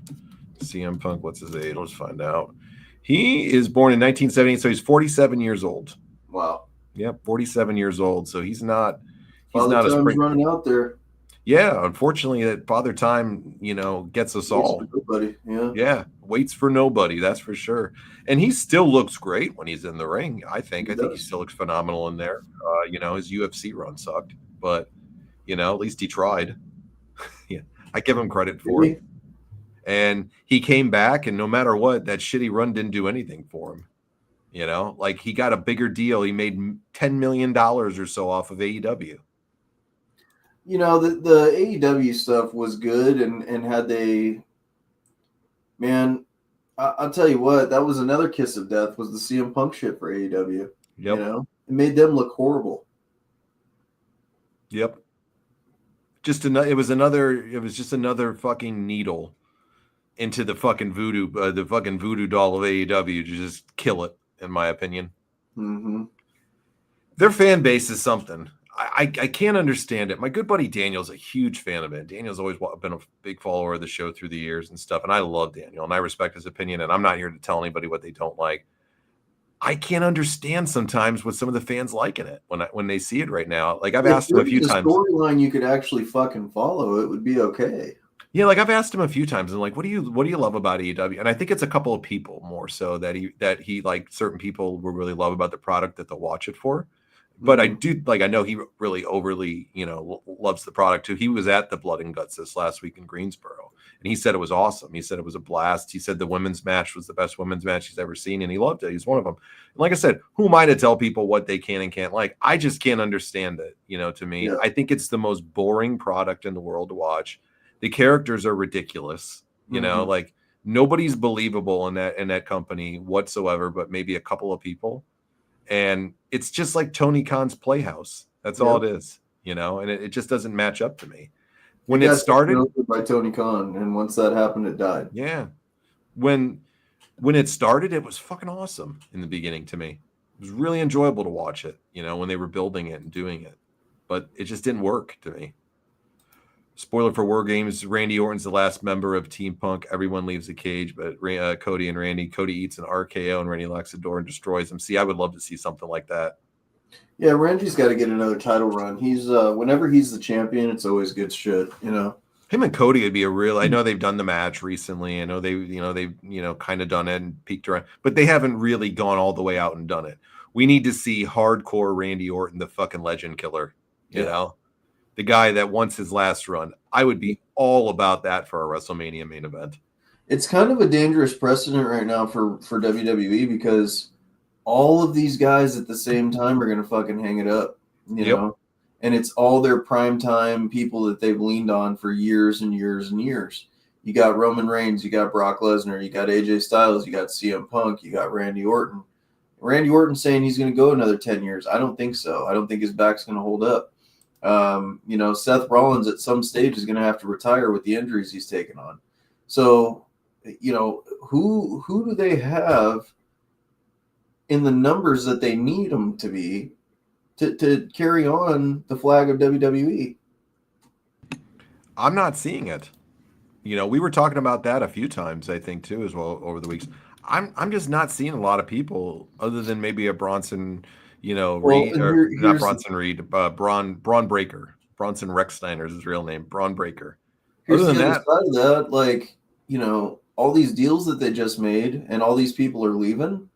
CM Punk, what's his age? Let's find out. He is born in 1970, so he's 47 years old. Wow. Yep, 47 years old. So he's not Father Time's running out there. Yeah, unfortunately, that Father Time, gets us all. Waits for nobody. Yeah, waits for nobody. That's for sure. And he still looks great when he's in the ring. I think he still looks phenomenal in there. His UFC run sucked, but at least he tried. Yeah, I give him credit for it. And he came back, and no matter what, that shitty run didn't do anything for him. He got a bigger deal. He made $10 million or so off of AEW. The AEW stuff was good, and had they, man, I'll tell you what, that was another kiss of death was the CM Punk shit for AEW. Yep. It made them look horrible. Yep. It was just another fucking needle into the fucking voodoo doll of AEW to just kill it, in my opinion. Mm-hmm. Their fan base is something. I can't understand it. My good buddy Daniel's a huge fan of it. Daniel's always been a big follower of the show through the years and stuff, and I love Daniel, and I respect his opinion, and I'm not here to tell anybody what they don't like. I can't understand sometimes what some of the fans like in it when they see it right now. Like I've asked him a few times. Storyline you could actually fucking follow, it would be okay. Yeah, like I've asked him a few times, and like, what do you love about AEW? And I think it's a couple of people more so that he like certain people will really love about the product that they'll watch it for. But I know he really overly, loves the product too. He was at the Blood and Guts this last week in Greensboro, and he said it was awesome. He said it was a blast. He said the women's match was the best women's match he's ever seen, and he loved it. He's one of them. And like I said, who am I to tell people what they can and can't like? I just can't understand it. To me, I think it's the most boring product in the world to watch. The characters are ridiculous. Like nobody's believable in that company whatsoever, but maybe a couple of people. And it's just like Tony Khan's Playhouse. That's all it is, and it just doesn't match up to me. When it started by Tony Khan, and once that happened, it died. Yeah. When it started, it was fucking awesome in the beginning to me. It was really enjoyable to watch it, when they were building it and doing it. But it just didn't work to me. Spoiler for War Games, Randy Orton's the last member of Team Punk. Everyone leaves the cage, but Cody and Randy. Cody eats an RKO, and Randy locks the door and destroys him. See, I would love to see something like that. Yeah, Randy's got to get another title run. He's whenever he's the champion, it's always good shit, Him and Cody would be a real. I know they've done the match recently. I know they've kind of done it and peaked around, but they haven't really gone all the way out and done it. We need to see hardcore Randy Orton, the fucking legend killer, you know? The guy that wants his last run. I would be all about that for a WrestleMania main event. It's kind of a dangerous precedent right now for WWE because all of these guys at the same time are going to fucking hang it up, you know? And it's all their primetime people that they've leaned on for years and years and years. You got Roman Reigns, you got Brock Lesnar, you got AJ Styles, you got CM Punk, you got Randy Orton. Randy Orton saying he's going to go another 10 years. I don't think so. I don't think his back's going to hold up. Seth Rollins at some stage is going to have to retire with the injuries he's taken on. So, who do they have in the numbers that they need them to be to carry on the flag of WWE? I'm not seeing it. We were talking about that a few times, I think, too, as well over the weeks. I'm just not seeing a lot of people other than maybe a Bronson. Reed, or not Bronson Reed, Braun Breaker. Bronson Rechsteiner is his real name, Braun Breaker. Other than that, all these deals that they just made and all these people are leaving,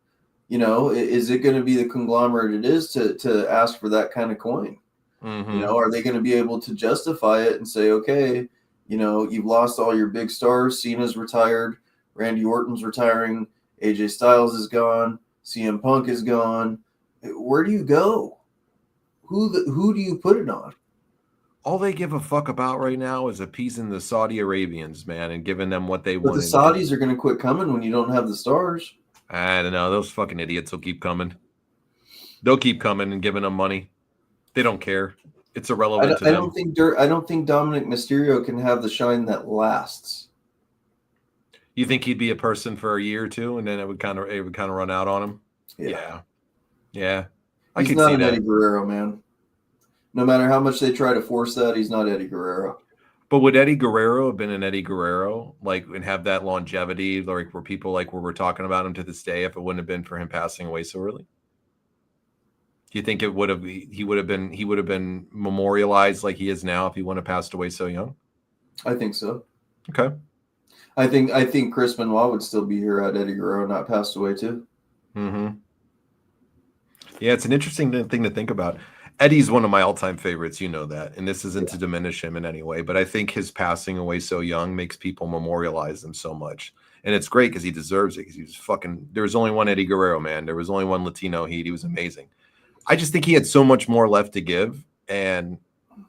Is it going to be the conglomerate it is to ask for that kind of coin? Mm-hmm. Are they going to be able to justify it and say, okay, you've lost all your big stars. Cena's retired. Randy Orton's retiring. AJ Styles is gone. CM Punk is gone. Where do you go? Who do you put it on? All they give a fuck about right now is appeasing the Saudi Arabians, man, and giving them what they But want. the Saudis are going to quit coming when you don't have the stars. I don't know. Those fucking idiots will keep coming. They'll keep coming and giving them money. They don't care. It's irrelevant to them. I don't think Dominic Mysterio can have the shine that lasts. You think he'd be a person for a year or two, and then it would kind of run out on him? Yeah. I He's could not see an that. Eddie Guerrero, man. No matter how much they try to force that, he's not Eddie Guerrero. But would Eddie Guerrero have been an Eddie Guerrero, and have that longevity, where people where we're talking about him to this day, if it wouldn't have been for him passing away so early? Do you think he would have been memorialized like he is now if he wouldn't have passed away so young? I think so. Okay. I think Chris Benoit would still be here had Eddie Guerrero not passed away too. Mm-hmm. Yeah, it's an interesting thing to think about. Eddie's one of my all-time favorites, you know that, and this isn't to diminish him in any way, but I think his passing away so young makes people memorialize him so much, and it's great because he deserves it. Because he was there was only one Eddie Guerrero, man. There was only one Latino Heat. He was amazing. I just think he had so much more left to give, and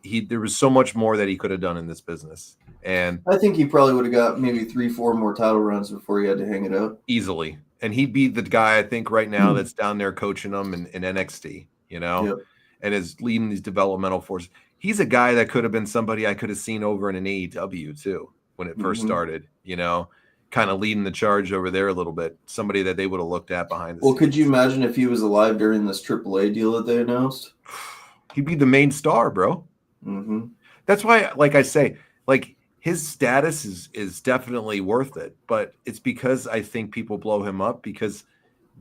there was so much more that he could have done in this business. And I think he probably would have got maybe 3-4 more title runs before he had to hang it up. Easily. And he'd be the guy, I think, right now that's down there coaching them in NXT, Yep. and is leading these developmental forces. He's a guy that could have been somebody I could have seen over in an AEW too when it first started, kind of leading the charge over there a little bit. Somebody that they would have looked at behind the scenes. Could you imagine if he was alive during this AAA deal that they announced? He'd be the main star, bro. Mm-hmm. That's why, like I say, his status is definitely worth it, but it's because I think people blow him up because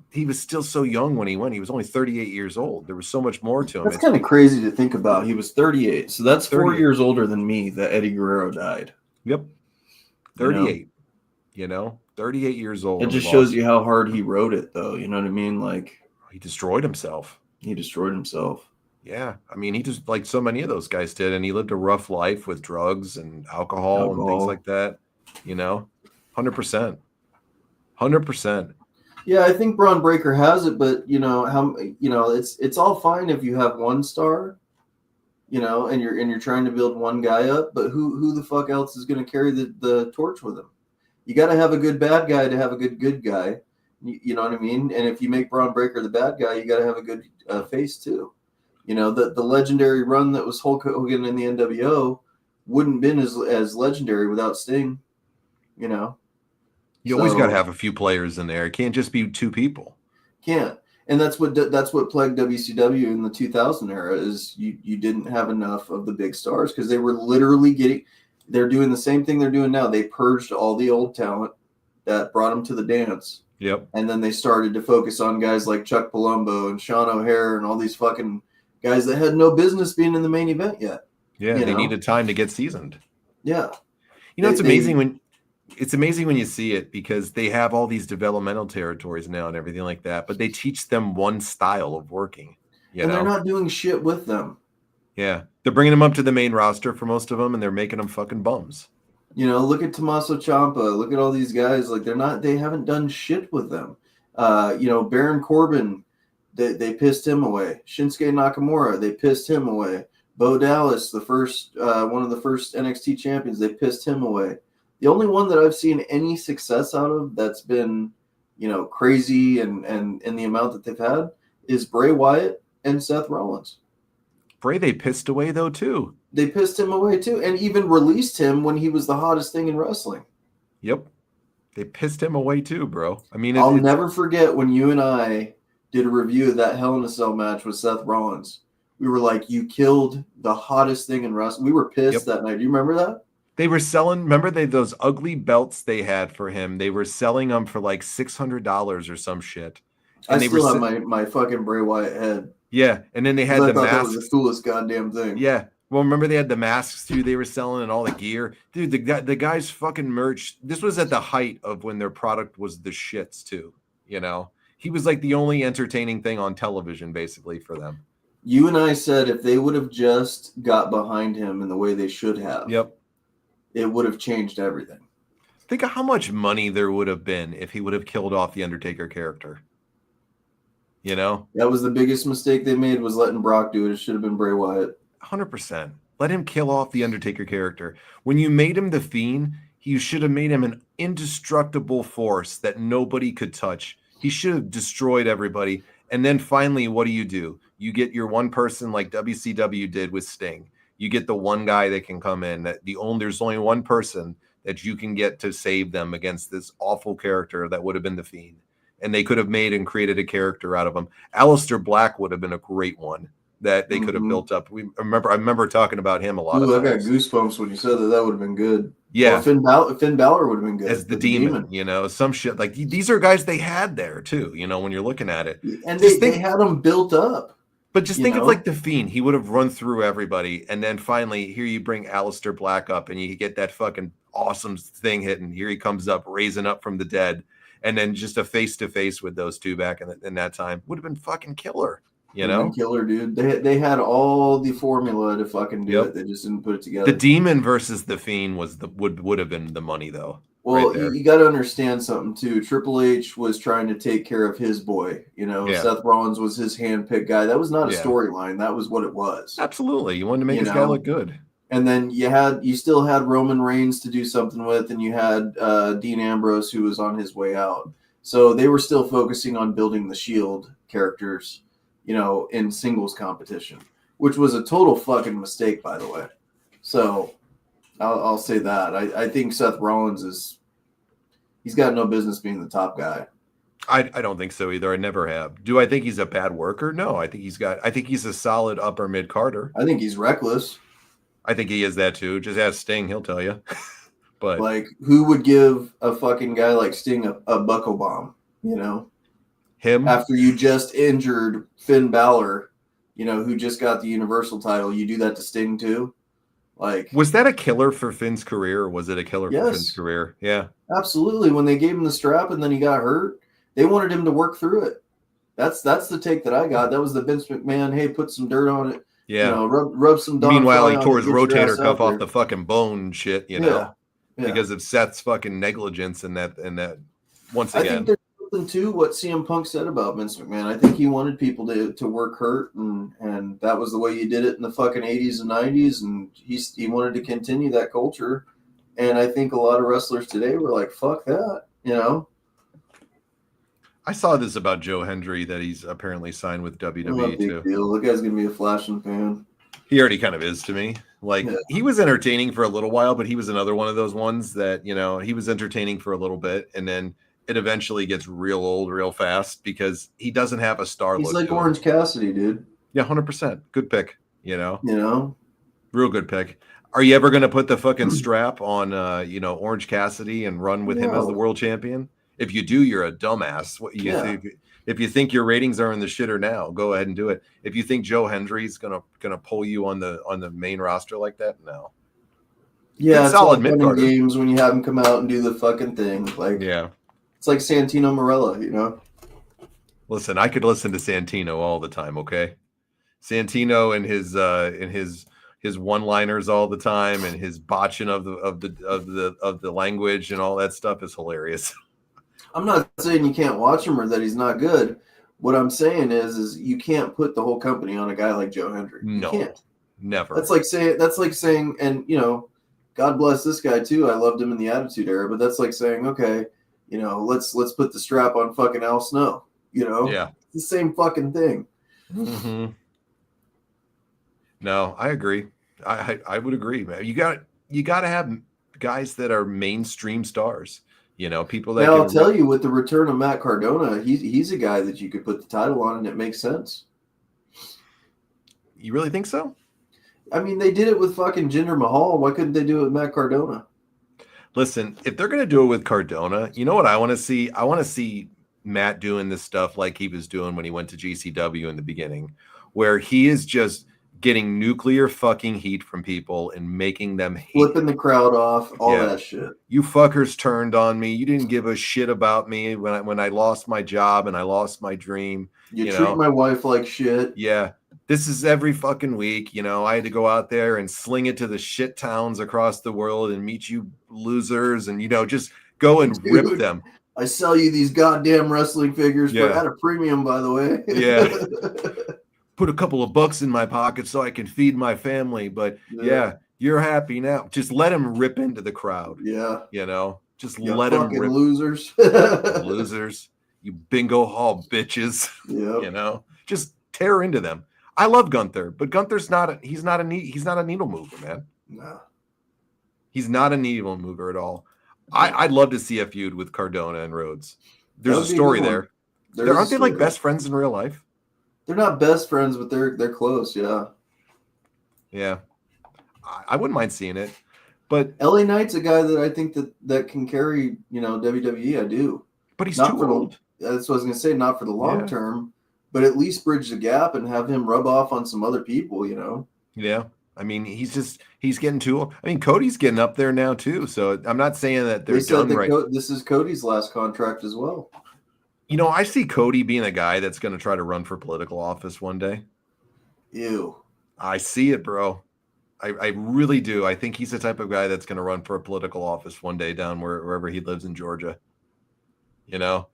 he was still so young when he went. He was only 38 years old. There was so much more to him. That's kind of crazy to think about. He was 38, so that's 4 years older than me that Eddie Guerrero died. Yep, 38. 38 years old. It just shows you how hard he wrote it, though. You know what I mean? He destroyed himself. Yeah, I mean, he just like so many of those guys did, and he lived a rough life with drugs and alcohol. And things like that. 100%. Yeah, I think Braun Breaker has it, but it's all fine if you have one star, and you're trying to build one guy up, but who the fuck else is going to carry the torch with him? You got to have a good bad guy to have a good guy. You know what I mean? And if you make Braun Breaker the bad guy, you got to have a good face too. The legendary run that was Hulk Hogan in the NWO wouldn't been as legendary without Sting. You always got to have a few players in there. It can't just be two people. Can't. And that's what plagued WCW in the 2000 era is you didn't have enough of the big stars because they were literally they're doing the same thing they're doing now. They purged all the old talent that brought them to the dance. Yep. And then they started to focus on guys like Chuck Palumbo and Sean O'Hare and all these fucking guys that had no business being in the main event yet. Yeah, they needed time to get seasoned. Yeah. It's amazing when you see it because they have all these developmental territories now and everything like that, but they teach them one style of working. And they're not doing shit with them. Yeah. They're bringing them up to the main roster for most of them, and they're making them fucking bums. Look at Tommaso Ciampa. Look at all these guys. They haven't done shit with them. Baron Corbin, they pissed him away. Shinsuke Nakamura, they pissed him away. Bo Dallas, one of the first NXT champions, they pissed him away. The only one that I've seen any success out of that's been, crazy and the amount that they've had is Bray Wyatt and Seth Rollins. Bray, they pissed away though too. They pissed him away too, and even released him when he was the hottest thing in wrestling. Yep, they pissed him away too, bro. I mean, I'll never forget when you and I did a review of that Hell in a Cell match with Seth Rollins. We were like, "You killed the hottest thing in wrestling." We were pissed that night. Do you remember that? They were selling. Remember those ugly belts they had for him? They were selling them for like $600 or some shit. And I still have my fucking Bray Wyatt head. Yeah, and then they had the masks. That was the coolest goddamn thing. Yeah. Well, remember they had the masks too they were selling and all the gear? Dude, the guy's fucking merch. This was at the height of when their product was the shits too, he was like the only entertaining thing on television, basically, for them. You and I said if they would have just got behind him in the way they should have, Yep, it would have changed everything. think of how much money there would have been if he would have killed off the Undertaker character. You know, That was the biggest mistake they made, was letting Brock do it. It should have been Bray Wyatt. 100%. Let him kill off the Undertaker character. When you made him the Fiend, you should have made him an indestructible force that nobody could touch. He should have destroyed everybody. And then finally, what do? You get your one person like WCW did with Sting. You get the one guy that can come in. There's only one person that you can get to save them against this awful character that would have been the Fiend. And they could have made and created a character out of him. Aleister Black would have been a great one that they could have built up. I remember talking about him a lot. Ooh, I got goosebumps when you said that. That would have been good. Yeah, Well, Finn Balor would have been good as the demon. You know, some shit like these are guys they had there too. You know, when you're looking at it, and they had them built up. But just think of like the Fiend. He would have run through everybody, and then finally here you bring Aleister Black up, and you get that fucking awesome thing hitting. Here he comes up, raising up from the dead, and then just a face to face with those two back in that time would have been fucking killer. You know, killer, dude. They had all the formula to fucking do it. They just didn't put it together. The Demon versus the Fiend would have been the money though. Well, right, you got to understand something too. Triple H was trying to take care of his boy. You know, Seth Rollins was his handpicked guy. That was not a storyline. That was what it was. Absolutely, you wanted to make this guy look good. And then you still had Roman Reigns to do something with, and you had Dean Ambrose who was on his way out. So they were still focusing on building the Shield characters, you know, in singles competition, which was a total fucking mistake, by the way. So I'll say that. I think Seth Rollins he's got no business being the top guy. I don't think so either. I never have. Do I think he's a bad worker? No, I think he's a solid upper mid Carter. I think he's reckless. I think he is that too. Just ask Sting, he'll tell you. But like, who would give a fucking guy like Sting a buckle bomb, you know? Him? After you just injured Finn Balor, you know, who just got the Universal title, you do that to Sting too? Like, was that a killer for Finn's career, or was it a killer for Finn's career? Yeah. Absolutely. When they gave him the strap and then he got hurt, they wanted him to work through it. That's the take that I got. That was the Vince McMahon, hey, put some dirt on it. Yeah. You know, rub some Don Meanwhile, Fry he on tore it, his get your rotator ass cuff out off there. the fucking bone and shit, you know, Yeah. because of Seth's fucking negligence and that once again. I think there's something to what CM Punk said about Vince McMahon. I think he wanted people to work hurt, and that was the way you did it in the fucking 80s and 90s, and he wanted to continue that culture. And I think a lot of wrestlers today were like, fuck that, you know? I saw this about Joe Hendry that he's apparently signed with WWE too. Deal. The guy's gonna be a flashing fan. He already kind of is to me. Like, he was entertaining for a little while, but he was another one of those ones that, you know, he was entertaining for a little bit, and then it eventually gets real old real fast because he doesn't have a star look. He's like Orange Cassidy, dude. Yeah, 100%. Good pick, you know? You know? Real good pick. Are you ever going to put the fucking strap on, Orange Cassidy and run with him as the world champion? If you do, you're a dumbass. If you think your ratings are in the shitter now, go ahead and do it. If you think Joe Hendry's gonna pull you on the main roster like that, no. Yeah, it's solid all mid fun Carter. and games when you have him come out and do the fucking thing. Like, it's like Santino Marella, you know. Listen, I could listen to Santino all the time. Okay, Santino and his one-liners all the time and his botching of the language and all that stuff is hilarious. I'm not saying you can't watch him or that he's not good. What I'm saying is you can't put the whole company on a guy like Joe Hendry. No, you can't. Never. That's like saying, and you know, God bless this guy too. I loved him in the Attitude Era, but that's like saying, okay, you know, let's put the strap on fucking Al Snow. You know, it's the same fucking thing. Mm-hmm. No, I agree. I would agree, man. You got to have guys that are mainstream stars. You know, people that. Now I'll tell you, with the return of Matt Cardona, he's a guy that you could put the title on, and it makes sense. You really think so? I mean, they did it with fucking Jinder Mahal. Why couldn't they do it with Matt Cardona? Listen, if they're going to do it with Cardona, you know what I want to see? I want to see Matt doing this stuff like he was doing when he went to GCW in the beginning, where he is just getting nuclear fucking heat from people and making them hate Flipping the crowd off, all Yeah. that shit. You fuckers turned on me. You didn't give a shit about me when I lost my job and I lost my dream. You You treat know? my wife like shit. Yeah. This is every fucking week. You know, I had to go out there and sling it to the shit towns across the world and meet you losers and, you know, just go and rip Dude. them. I sell you these goddamn wrestling figures Yeah. at a premium, by the way. Yeah. Put a couple of bucks in my pocket so I can feed my family. But yeah, you're happy now. Just let him rip into the crowd. Yeah. You know, just You let him fucking rip. losers. Losers. You bingo hall bitches. Yep. You know, just tear into them. I love Gunther, but Gunther's he's not a needle mover, man. No. He's not a needle mover at all. I'd love to see a feud with Cardona and Rhodes. There's That a would be a story good one. there. There is a Aren't they like story. best friends in real life? They're not best friends, but they're close. Yeah. Yeah. I wouldn't mind seeing it. But LA Knight's a guy that I think that can carry, WWE. I do. But he's Not too for the- old. That's what I was gonna say. Not for the long Yeah. term, but at least bridge the gap and have him rub off on some other people. Yeah. I mean, he's getting too old. I mean, Cody's getting up there now too. So I'm not saying that they're They said done that right. this is Cody's last contract as well. You know, I see Cody being a guy that's going to try to run for political office one day. Ew. I see it, bro. I really do. I think he's the type of guy that's going to run for a political office one day down wherever he lives in Georgia. You know,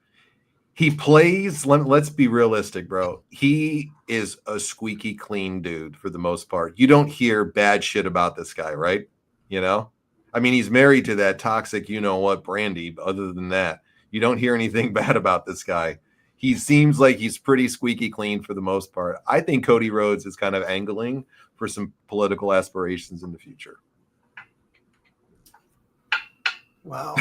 he plays. Let's be realistic, bro. He is a squeaky clean dude for the most part. You don't hear bad shit about this guy, right? You know, I mean, he's married to that toxic, you know what, Brandy. But other than that, you don't hear anything bad about this guy. He seems like he's pretty squeaky clean for the most part. I think Cody Rhodes is kind of angling for some political aspirations in the future. Wow.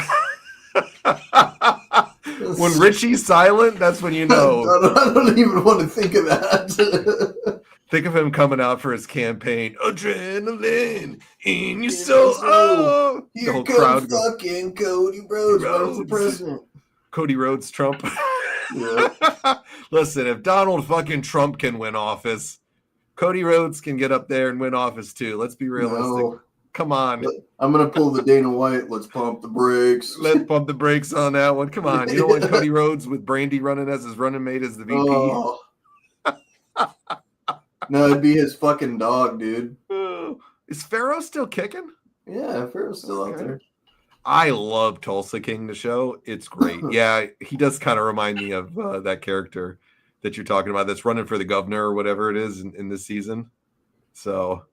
When Richie's silent, that's when you know. I don't even want to think of that. Think of him coming out for his campaign. Adrenaline in your soul. Oh, the Here whole comes crowd goes, fucking Cody Rhodes running for Rhodes. president. Cody Rhodes, Trump. Yeah. Listen, if Donald fucking Trump can win office, Cody Rhodes can get up there and win office too. Let's be realistic. No. Come on. I'm gonna pull the Dana White. Let's pump the brakes. Let's pump the brakes on that one. Come on. You don't want Cody Rhodes with Brandy running as his running mate as the VP. Oh. No, it'd be his fucking dog, dude. Is Pharaoh still kicking? Yeah, Pharaoh's still out Okay. there. I love Tulsa King, the show. It's great. Yeah, he does kind of remind me of that character that you're talking about that's running for the governor or whatever it is in this season. So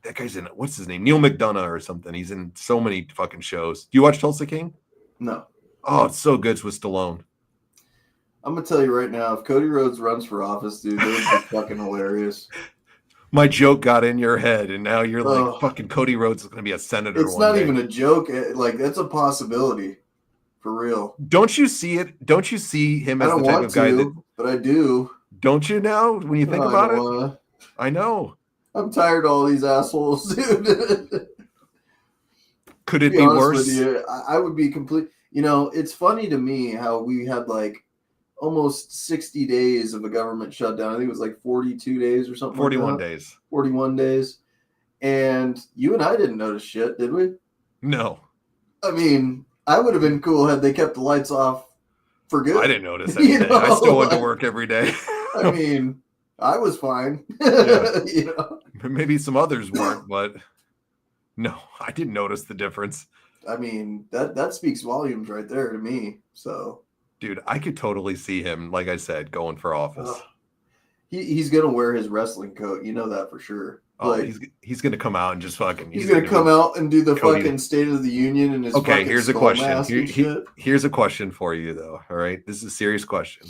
that guy's in, what's his name? Neil McDonough or something. He's in so many fucking shows. Do you watch Tulsa King? No. Oh, it's so good. It's with Stallone. I'm gonna tell you right now, if Cody Rhodes runs for office, dude, that would be fucking hilarious. My joke got in your head, and now you're like, Oh. fucking Cody Rhodes is going to be a senator. It's one not day. even a joke. Like, that's a possibility. For real. Don't you see it? Don't you see him I as the don't type want of guy to, that? but I do. Don't you now? When you think No, I about don't it, wanna. I know. I'm tired of all these assholes, dude. Could it To be honest worse? with you, I would be complete. It's funny to me how we had like almost 60 days of a government shutdown. I think it was like 42 days or something. 41 like that. days. 41 days. And you and I didn't notice shit, did we? No, I mean, I would have been cool had they kept the lights off for good. I didn't notice You anything. I still went to like- work every day. I mean, I was fine. Yeah. Maybe some others weren't, but no, I didn't notice the difference. I mean, that speaks volumes right there to me. So, Dude, I could totally see him, like I said, going for office. he's gonna wear his wrestling coat. You know that for sure. Oh, Like, he's gonna come out and just fucking. he's gonna come out and do the Cody. fucking State of the Union and his Okay, fucking here's a skull question. mask and shit. Here's a question for you, though. All right, this is a serious question.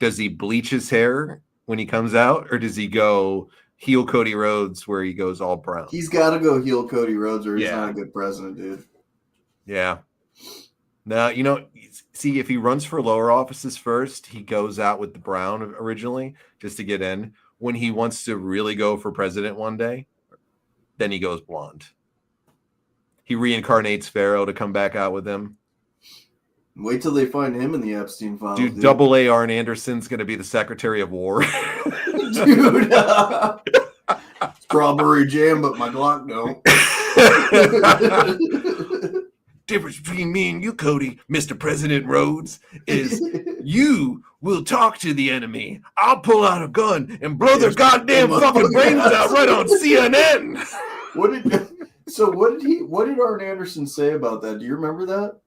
Does he bleach his hair when he comes out, or does he go heel Cody Rhodes where he goes all brown? He's got to go heel Cody Rhodes, or he's Yeah. not a good president, dude. Yeah. Now, see, if he runs for lower offices first, he goes out with the brown originally just to get in. When he wants to really go for president one day, then he goes blonde. He reincarnates Pharaoh to come back out with him. Wait till they find him in the Epstein files, Dude, double A Arn Anderson's going to be the Secretary of War. dude. Strawberry jam, but my Glock don't. Difference between me and you, Cody, Mr. President Rhodes, is you will talk to the enemy. I'll pull out a gun and blow their goddamn fucking brains out right on CNN. What did Arn Anderson say about that? Do you remember that?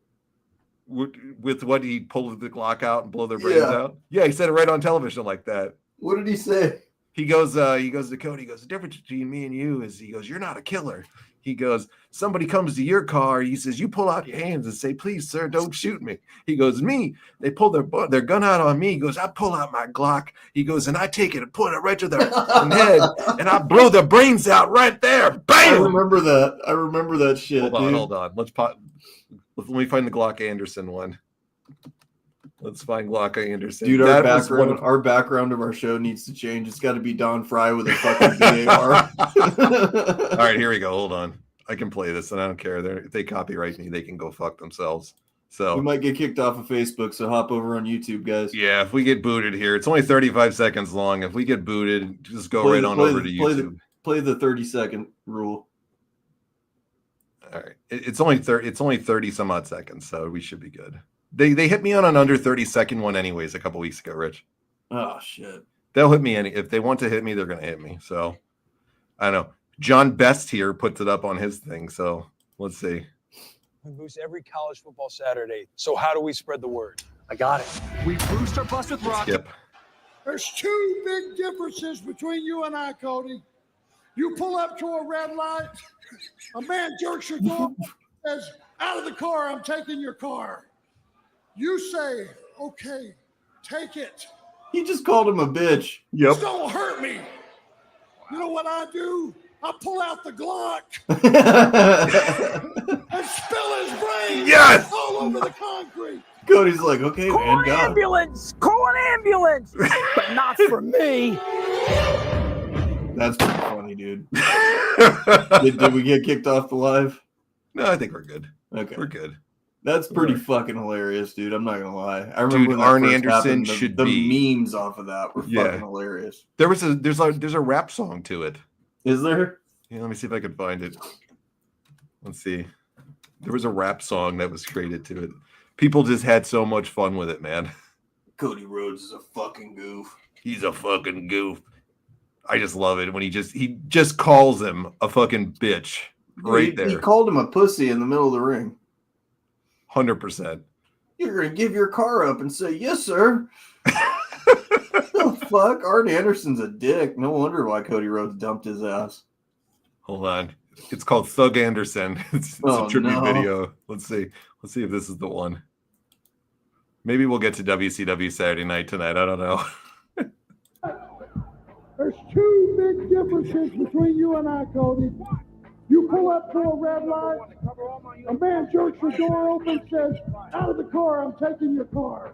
With what he pulled the Glock out and blow their brains out? Yeah, he said it right on television like that. What did he say? He goes to Cody, he goes, the difference between me and you is, he goes, you're not a killer. He goes, somebody comes to your car. He says, you pull out your hands and say, please, sir, don't shoot me. He goes, me, they pull their gun out on me. He goes, I pull out my Glock. He goes, and I take it and put it right to their head, and I blow their brains out right there. Bam! I remember that shit. Hold on. Let me find the Glock Anderson one. Let's find Glock Anderson. Dude, our background of our show needs to change. It's got to be Don Fry with a fucking BAR. All right, here we go. Hold on. I can play this, and I don't care. If they copyright me, they can go fuck themselves. So we might get kicked off of Facebook, so hop over on YouTube, guys. Yeah, if we get booted here, it's only 35 seconds long. If we get booted, just go over to YouTube. Play the 30-second rule. All right, it's only 30 some odd seconds, so we should be good. They hit me on an under 30-second one anyways a couple weeks ago, Rich. Oh shit. They'll hit me if they want to hit me, they're gonna hit me. So I don't know. John Best here puts it up on his thing, so let's see. We boost every college football Saturday. So how do we spread the word? I got it. We boost our bus with rock. Skip. There's two big differences between you and I, Cody. You pull up to a red light, a man jerks your door, says, out of the car, I'm taking your car. You say, okay, take it. He just called him a bitch. Yep. Just don't hurt me. You know what I do? I pull out the Glock and spill his brains all over the concrete. Cody's like, okay, Call man, an go. ambulance! Call an ambulance! But not for me. That's pretty funny, dude. Did we get kicked off the live? No, I think we're good. Okay. We're good. That's pretty fucking hilarious, dude. I'm not gonna lie. I remember when that Arn first Anderson happened, should the be memes off of that were fucking hilarious. There's a rap song to it. Is there? Yeah, let me see if I can find it. Let's see. There was a rap song that was created to it. People just had so much fun with it, man. Cody Rhodes is a fucking goof. He's a fucking goof. I just love it when he just calls him a fucking bitch there. He called him a pussy in the middle of the ring. 100%. You're gonna give your car up and say, yes, sir. Oh fuck. Arn Anderson's a dick. No wonder why Cody Rhodes dumped his ass. Hold on. It's called Thug Anderson. It's a tribute video. Let's see if this is the one. Maybe we'll get to WCW Saturday Night tonight. I don't know. There's two big differences between you and I, Cody. You pull up to a red light, a man jerks your door open, says, out of the car, I'm taking your car.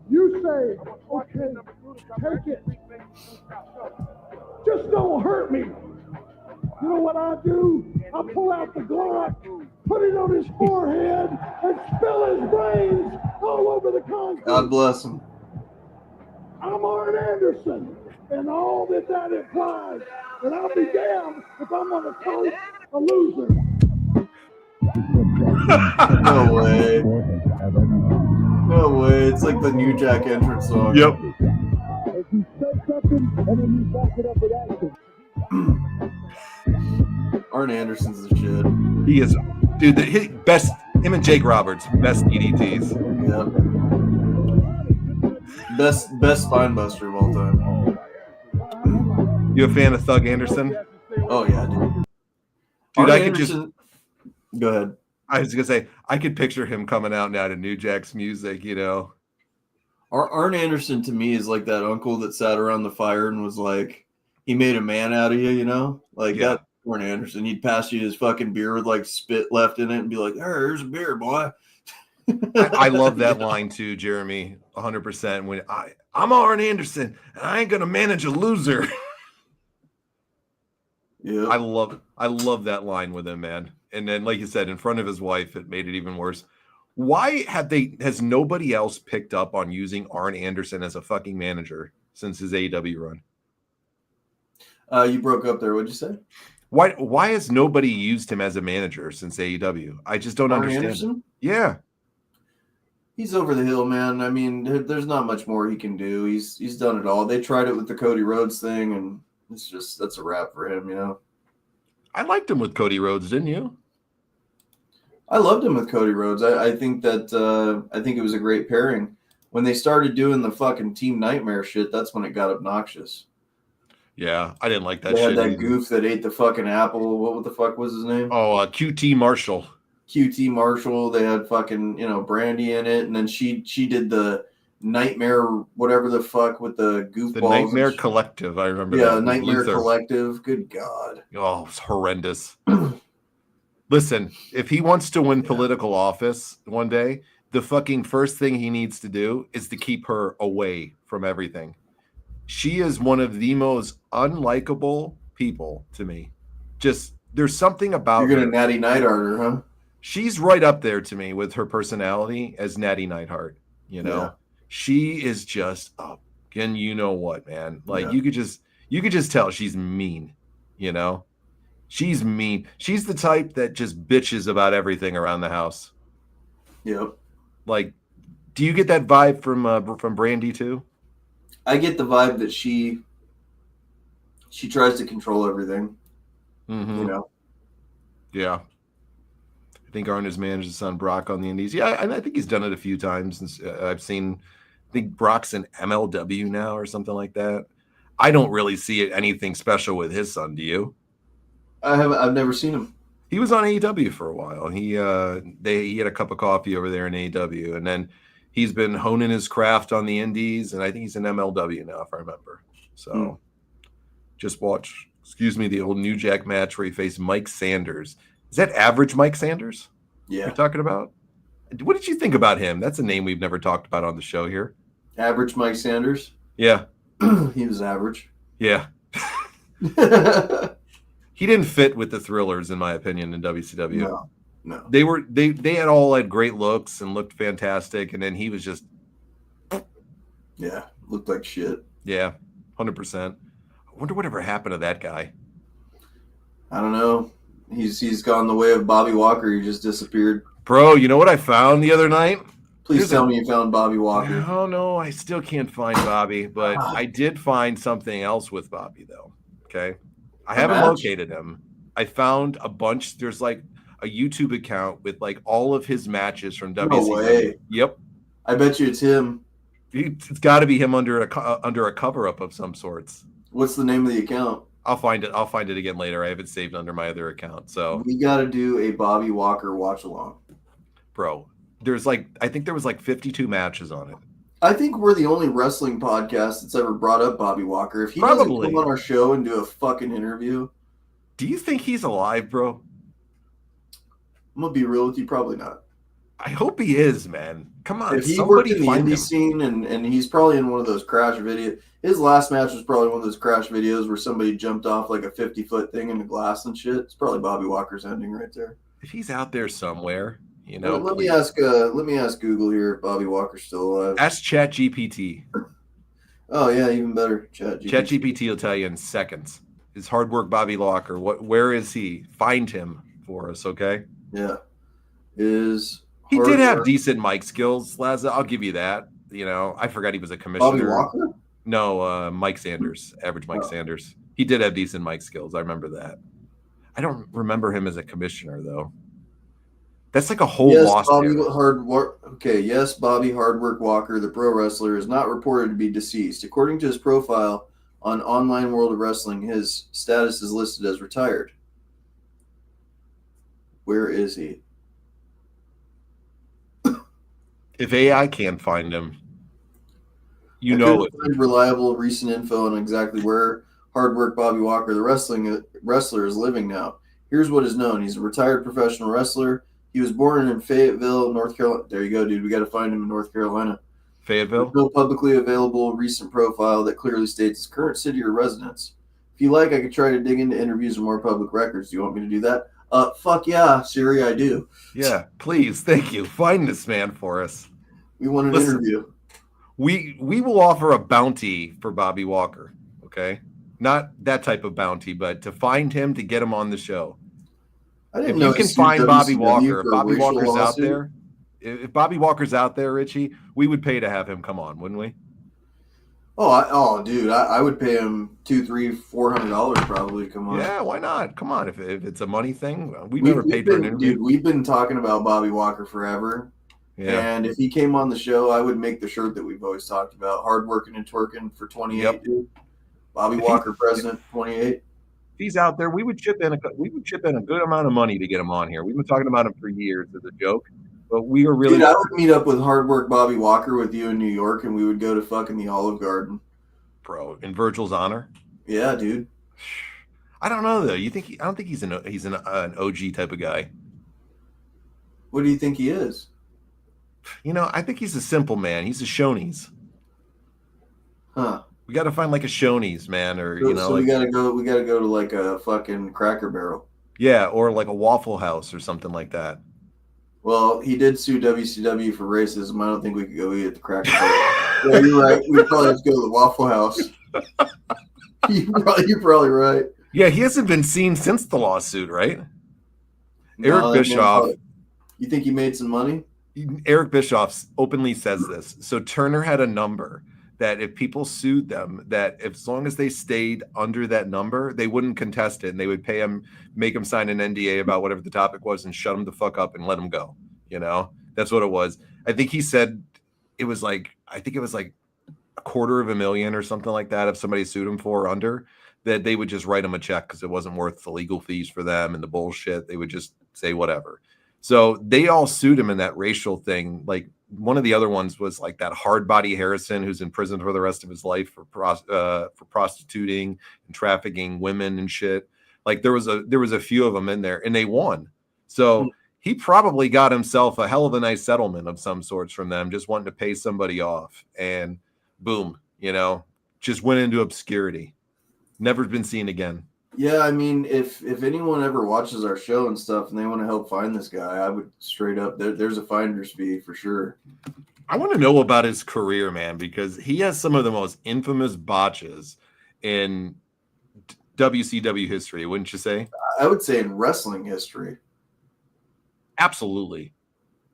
You say, okay, take it. Just don't hurt me. You know what I do? I pull out the Glock, put it on his forehead, and spill his brains all over the concrete. God bless him. I'm Arn Anderson, and all that implies. And I'll be damned if I'm going to coach a loser. No way. No way. It's like the New Jack entrance song. Yep. If you say something, and then you back it up with action. Arn Anderson's the shit. He is, dude. Him and Jake Roberts, best DDTs. Yep. Best spine buster of all time. You a fan of Thug Anderson? Oh yeah, dude. Dude, Go ahead. I was gonna say I could picture him coming out now to New Jack's music. You know, Arn Anderson to me is like that uncle that sat around the fire and was like, he made a man out of you. You know, like that. Arn Anderson. He'd pass you his fucking beer with like spit left in it and be like, "Here's a beer, boy." I love that line too, Jeremy. 100%. When I'm Arn Anderson, and I ain't gonna manage a loser. Yeah, I love that line with him, man. And then, like you said, in front of his wife, it made it even worse. Why has nobody else picked up on using Arn Anderson as a fucking manager since his AEW run? You broke up there. What'd you say? Why has nobody used him as a manager since AEW? I just don't Arn understand. Anderson? Yeah. He's over the hill, man. I mean, there's not much more he can do. He's done it all. They tried it with the Cody Rhodes thing, and that's a wrap for him, you know. I liked him with Cody Rhodes, didn't you? I loved him with Cody Rhodes. I think it was a great pairing. When they started doing the fucking Team Nightmare shit, that's when it got obnoxious. Yeah, I didn't like that They shit. had that either. goof that ate the fucking apple. What the fuck was his name? Oh, QT Marshall. QT Marshall. They had fucking, Brandy in it, and then she did the Nightmare, whatever the fuck, with the goofballs. The Nightmare Collective. I remember. Yeah, that. Nightmare Luther. Collective. Good God. Oh, it's horrendous. Listen, if he wants to win political office one day, the fucking first thing he needs to do is to keep her away from everything. She is one of the most unlikable people to me. Just there's something about You're gonna her. Natty Neidhart her, huh? She's right up there to me with her personality as Natty Neidhart. Yeah. She is just up. And you know what, man? Like Yeah. you could just tell she's mean. She's mean. She's the type that just bitches about everything around the house. Yep. Like, do you get that vibe from Brandy too? I get the vibe that she tries to control everything. Mm-hmm. Yeah. I think Arn has managed his son Brock on the Indies. Yeah, and I think he's done it a few times. I've seen, I think Brock's in MLW now or something like that. I don't really see anything special with his son. Do you? I've never seen him. He was on AEW for a while. He had a cup of coffee over there in AEW, and then he's been honing his craft on the Indies, and I think he's in MLW now, if I remember. So, just watch. Excuse me, the old New Jack match where he faced Mike Sanders. Is that average Mike Sanders? Yeah. You're talking about? What did you think about him? That's a name we've never talked about on the show here. Average Mike Sanders. Yeah. He was average. Yeah. He didn't fit with the Thrillers, in my opinion, in WCW. No. They had all had great looks and looked fantastic, and then he was just looked like shit. Yeah, 100%. I wonder whatever happened to that guy. I don't know. He's gone the way of Bobby Walker. He just disappeared. Bro, you know what I found the other night? Please tell me you found Bobby Walker. Oh, no, I still can't find Bobby, but I did find something else with Bobby, though. Okay? I haven't located him. I found a bunch. There's like a YouTube account with like all of his matches from WCW. No way. Yep. I bet you it's him. It's got to be him under a cover-up of some sorts. What's the name of the account? I'll find it again later. I have it saved under my other account. So we got to do a Bobby Walker watch along. Bro, I think there was like 52 matches on it. I think we're the only wrestling podcast that's ever brought up Bobby Walker. If he doesn't come on our show and do a fucking interview. Do you think he's alive, bro? I'm going to be real with you. Probably not. I hope he is, man. Come on. If he worked in the indie scene and he's probably in one of those crash videos. His last match was probably one of those crash videos where somebody jumped off like a 50-foot thing into glass and shit. It's probably Bobby Walker's ending right there. If he's out there somewhere, Let me ask Google here if Bobby Walker's still alive. Ask ChatGPT. Oh yeah, even better. ChatGPT will tell you in seconds. His hard work, Bobby Walker. Where is he? Find him for us, okay? Yeah. He did have decent mic skills, Laza. I'll give you that. I forgot he was a commissioner. Bobby Walker? No, Mike Sanders, average Mike Sanders. He did have decent mic skills. I remember that. I don't remember him as a commissioner, though. That's like a whole lost era. Yes, Bobby Hardwork Walker, the pro wrestler, is not reported to be deceased. According to his profile on Online World of Wrestling, his status is listed as retired. Where is he? If AI can't find him, I couldn't find reliable recent info on exactly where Hardwork Bobby Walker, the wrestler, is living now. Here's what is known. He's a retired professional wrestler. He was born in Fayetteville, North Carolina. There you go, dude. We got to find him in North Carolina. Fayetteville? There's no publicly available recent profile that clearly states his current city or residence. If you like, I could try to dig into interviews and more public records. Do you want me to do that? Fuck yeah, Siri, I do. Yeah, please. Thank you. Find this man for us. We want an interview. We will offer a bounty for Bobby Walker, okay? not that type of bounty, but to find him, to get him on the show. I didn't If know you he can sued find Bobby WCW Walker, if for a Bobby racial Walker's out lawsuit. there, if Bobby Walker's out there, Richie, we would pay to have him come on, wouldn't we? Dude, I would pay him $200, $300, $400 probably. Come on. Yeah, why not? Come on, if it's a money thing, we've never paid for an interview. Dude, we've been talking about Bobby Walker forever. Yeah. And if he came on the show, I would make the shirt that we've always talked about: hard working and twerking for 28. Yep. Dude. Bobby Walker, president, 28. If he's out there, we would chip in a good amount of money to get him on here. We've been talking about him for years as a joke, but we are really. Dude, I would meet up with hard work Bobby Walker with you in New York, and we would go to fucking the Olive Garden. Bro, in Virgil's honor. Yeah, dude. I don't know though. I don't think he's an OG type of guy. What do you think he is? I think he's a simple man. He's a Shoney's. Huh. We got to find like a Shoney's, man, or So we gotta go to like a fucking Cracker Barrel. Yeah, or like a Waffle House or something like that. Well, he did sue WCW for racism. I don't think we could go eat at the Cracker Barrel. Yeah, you're right. We'd probably have to go to the Waffle House. You're probably right. Yeah, he hasn't been seen since the lawsuit, right? No, Eric Bischoff. You think he made some money? Eric Bischoff openly says this. So Turner had a number that if people sued them, that as long as they stayed under that number, they wouldn't contest it, and they would pay him, make him sign an NDA about whatever the topic was, and shut him the fuck up and let him go. That's what it was. I think he said it was like $250,000 or something like that. If somebody sued him for under, that they would just write him a check because it wasn't worth the legal fees for them and the bullshit. They would just say whatever. So they all sued him in that racial thing. Like one of the other ones was like that hard body Harrison, who's in prison for the rest of his life for prostituting and trafficking women and shit. Like there was a few of them in there, and they won. So he probably got himself a hell of a nice settlement of some sorts from them, just wanting to pay somebody off, and boom, just went into obscurity. Never been seen again. Yeah, I mean, if anyone ever watches our show and stuff and they want to help find this guy, I would straight up, there's a finder's fee for sure. I want to know about his career, man, because he has some of the most infamous botches in WCW history, wouldn't you say? I would say in wrestling history. Absolutely.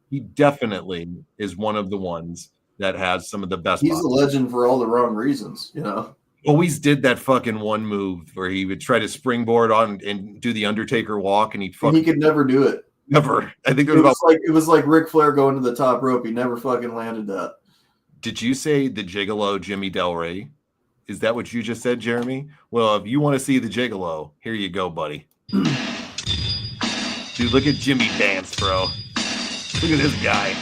He definitely is one of the ones that has some of the best He's botches. a legend for all the wrong reasons, Always did that fucking one move where he would try to springboard on and do the Undertaker walk, and he could never do it. Never. I think it was like Ric Flair going to the top rope. He never fucking landed that. Did you say the Gigolo Jimmy Del Rey? Is that what you just said, Jeremy? Well, if you want to see the Gigolo, here you go, buddy. Dude, look at Jimmy dance, bro. Look at this guy.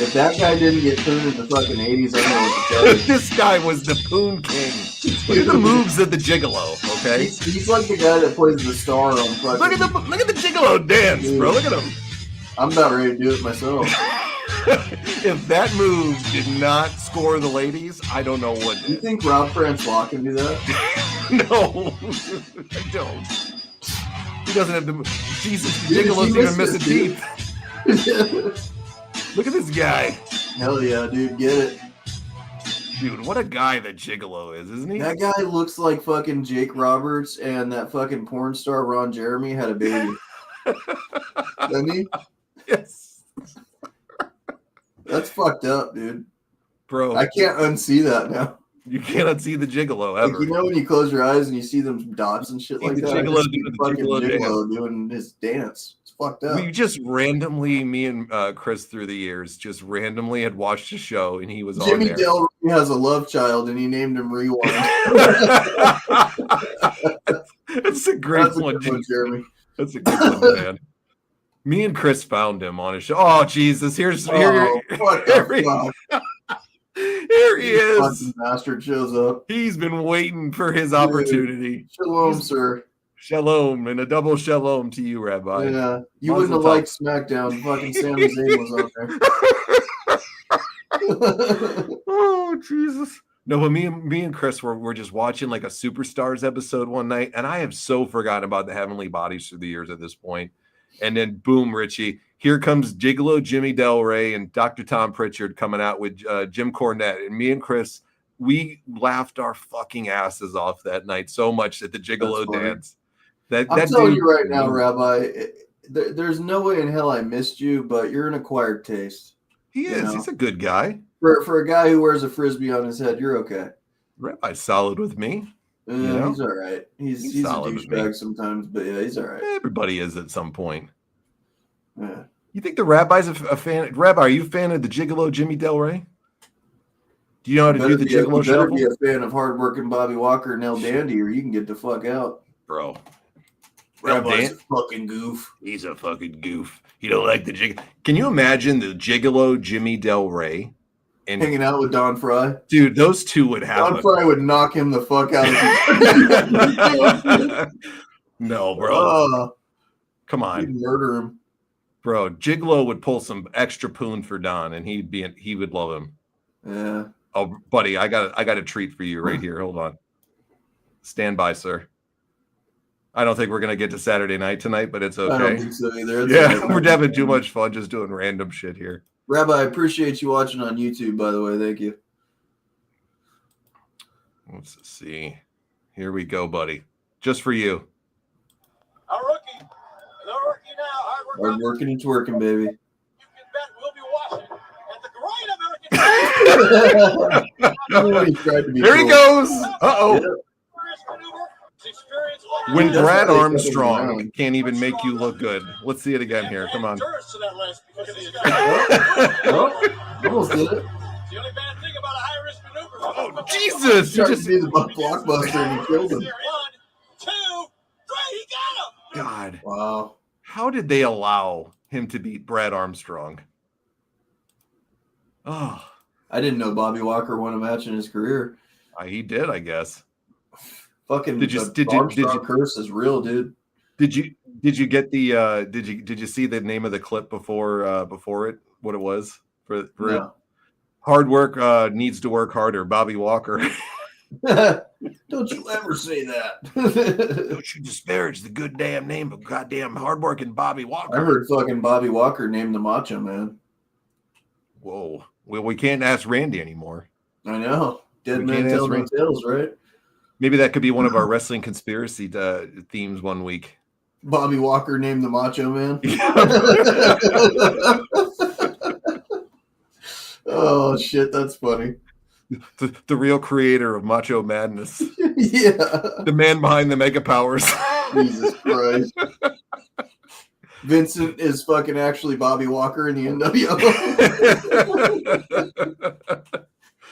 If that guy didn't get turned in the fucking 80s, I don't know what to tell you. This guy was the Poon King. Look at the moves of the Gigolo, okay? He's like the guy that plays the Starr on fucking... Look at the Gigolo dance, dude. Bro. Look at him. I'm about ready to do it myself. If that move did not score the ladies, I don't know what. You think Rob Francois can do that? No, I don't. He doesn't have the... Jesus, Gigolo's even miss a deep. Look at this guy. Hell yeah, dude. Get it. Dude, what a guy that Gigolo is, isn't he? That guy looks like fucking Jake Roberts and that fucking porn star Ron Jeremy had a baby. Doesn't he? Yes. That's fucked up, dude. Bro. I can't unsee that now. You cannot see the Gigolo ever. Like, when you close your eyes and you see them dots and shit like that. Gigolo doing his dance. It's fucked up. We just randomly, me and Chris through the years, just randomly had watched a show and he was on there. Jimmy Del Rey has a love child and he named him Rewind. That's a great one, Jeremy. That's a good one, man. Me and Chris found him on a show. Oh, Jesus. Here he is. Fucking bastard shows up. He's been waiting for his opportunity. Shalom, sir. Shalom, and a double shalom to you, Rabbi. Yeah, you wouldn't have liked SmackDown. Fucking Sami Zayn was on there. Oh, Jesus. No, but me and Chris were just watching like a Superstars episode one night, and I have so forgotten about the Heavenly Bodies through the years at this point. And then, boom, Richie, here comes Gigolo Jimmy Del Rey and Dr. Tom Pritchard coming out with Jim Cornette. And me and Chris we laughed our fucking asses off that night so much at the Gigolo dance. I'm that telling dude, you right now, Rabbi, there's no way in hell I missed you, but you're an acquired taste. he is. know? He's a good guy. For a guy who wears a frisbee on his head, you're okay. Rabbi's solid with me. He's all right. He's a solid with me. douchebag sometimes, but yeah, he's all right. Everybody is at some point. Yeah. You think the Rabbi's a fan? Rabbi, are you a fan of the Gigolo Jimmy Del Rey? Do you know how to do the Gigolo You better shuffle? be a fan of hardworking Bobby Walker and El Dandy, or you can get the fuck out. Bro. Rabbi's a fucking goof. He's a fucking goof. You don't like the Gigolo. Can you imagine the Gigolo Jimmy Del Rey? And Hanging out with Don Fry. dude, those two would have Don Fry would knock him the fuck out of him. No, bro. Come He'd on. murder him. Bro, Gigolo would pull some extra poon for Don and he would love him. Yeah. Oh, buddy, I got a treat for you right here. Hold on. Stand by, sir. I don't think we're gonna get to Saturday night tonight, but it's okay. I don't think so either. We're having too much fun just doing random shit here. Rabbi, I appreciate you watching on YouTube, by the way. Thank you. Let's see. Here we go, buddy. Just for you. A rookie. The rookie now. Hard working and twerking, baby. You can bet we'll be watching at the Great American. Here he goes. Uh-oh. When Brad Armstrong can't even make you look good. Let's see it again here. Come on. Almost did it. The only bad thing about a high-risk maneuver. Oh, Jesus. Tried to be the blockbuster and he killed him. 1, 2, 3, he got him. God. Wow. How did they allow him to beat Brad Armstrong? Oh. I didn't know Bobby Walker won a match in his career. He did, I guess. Fucking Did you curse is real, dude. Did you get the did you see the name of the clip before it, what it was for No. it? Hard work needs to work harder, Bobby Walker. Don't you ever say that. Don't you disparage the good damn name of goddamn hardworking Bobby Walker. I heard fucking Bobby Walker named the Macho Man. Whoa. Well, we can't ask Randy anymore. I know. Dead We man can't tell ask no Randy. tales, right? Maybe that could be one of our wrestling conspiracy themes one week. Bobby Walker named the Macho Man. Oh shit, that's funny. The real creator of Macho Madness. Yeah. The man behind the Mega Powers. Jesus Christ. Vincent is fucking actually Bobby Walker in the NWO.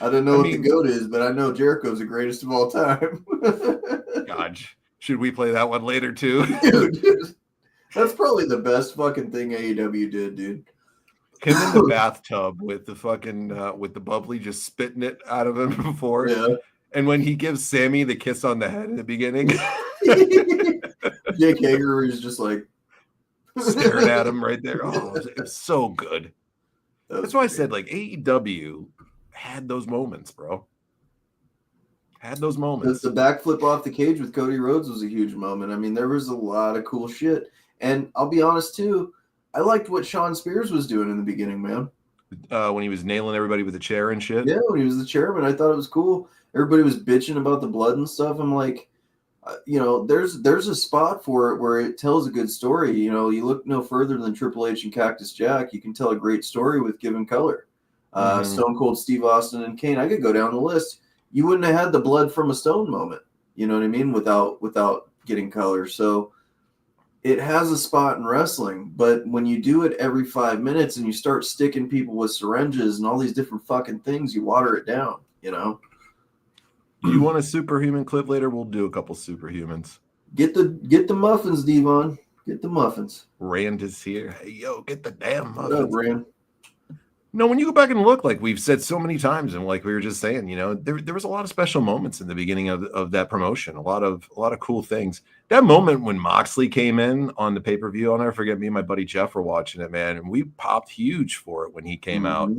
I don't know what the GOAT is, but I know Jericho's the greatest of all time. God, should we play that one later too? Dude, that's probably the best fucking thing AEW did, dude. Him in the bathtub with the fucking with the bubbly just spitting it out of him before. Yeah. And when he gives Sammy the kiss on the head in the beginning, Jake Hager is just like staring at him right there. Oh, it's so good. That's why I said like AEW had those moments, bro. Had those moments. The backflip off the cage with Cody Rhodes was a huge moment. I mean, there was a lot of cool shit. And I'll be honest too, I liked what Sean Spears was doing in the beginning, man. When he was nailing everybody with a chair and shit. Yeah, when he was the chairman, I thought it was cool. Everybody was bitching about the blood and stuff. I'm like, there's a spot for it where it tells a good story. You know, you look no further than Triple H and Cactus Jack. You can tell a great story with given color. Stone Cold Steve Austin and Kane. I could go down the list. You wouldn't have had the blood from a stone moment. You know what I mean? Without getting color. So it has a spot in wrestling, but when you do it every 5 minutes and you start sticking people with syringes and all these different fucking things, you water it down, you know? You want a superhuman clip later? We'll do a couple superhumans. Get the muffins, Devon. Get the muffins. Rand is here. Hey, yo, get the damn What muffins. up, Rand? No, when you go back and look, like we've said so many times, and like we were just saying, there was a lot of special moments in the beginning of that promotion. A lot of cool things. That moment when Moxley came in on the pay-per-view, I'll never forget. Me and my buddy Jeff were watching it, man, and we popped huge for it when he came out.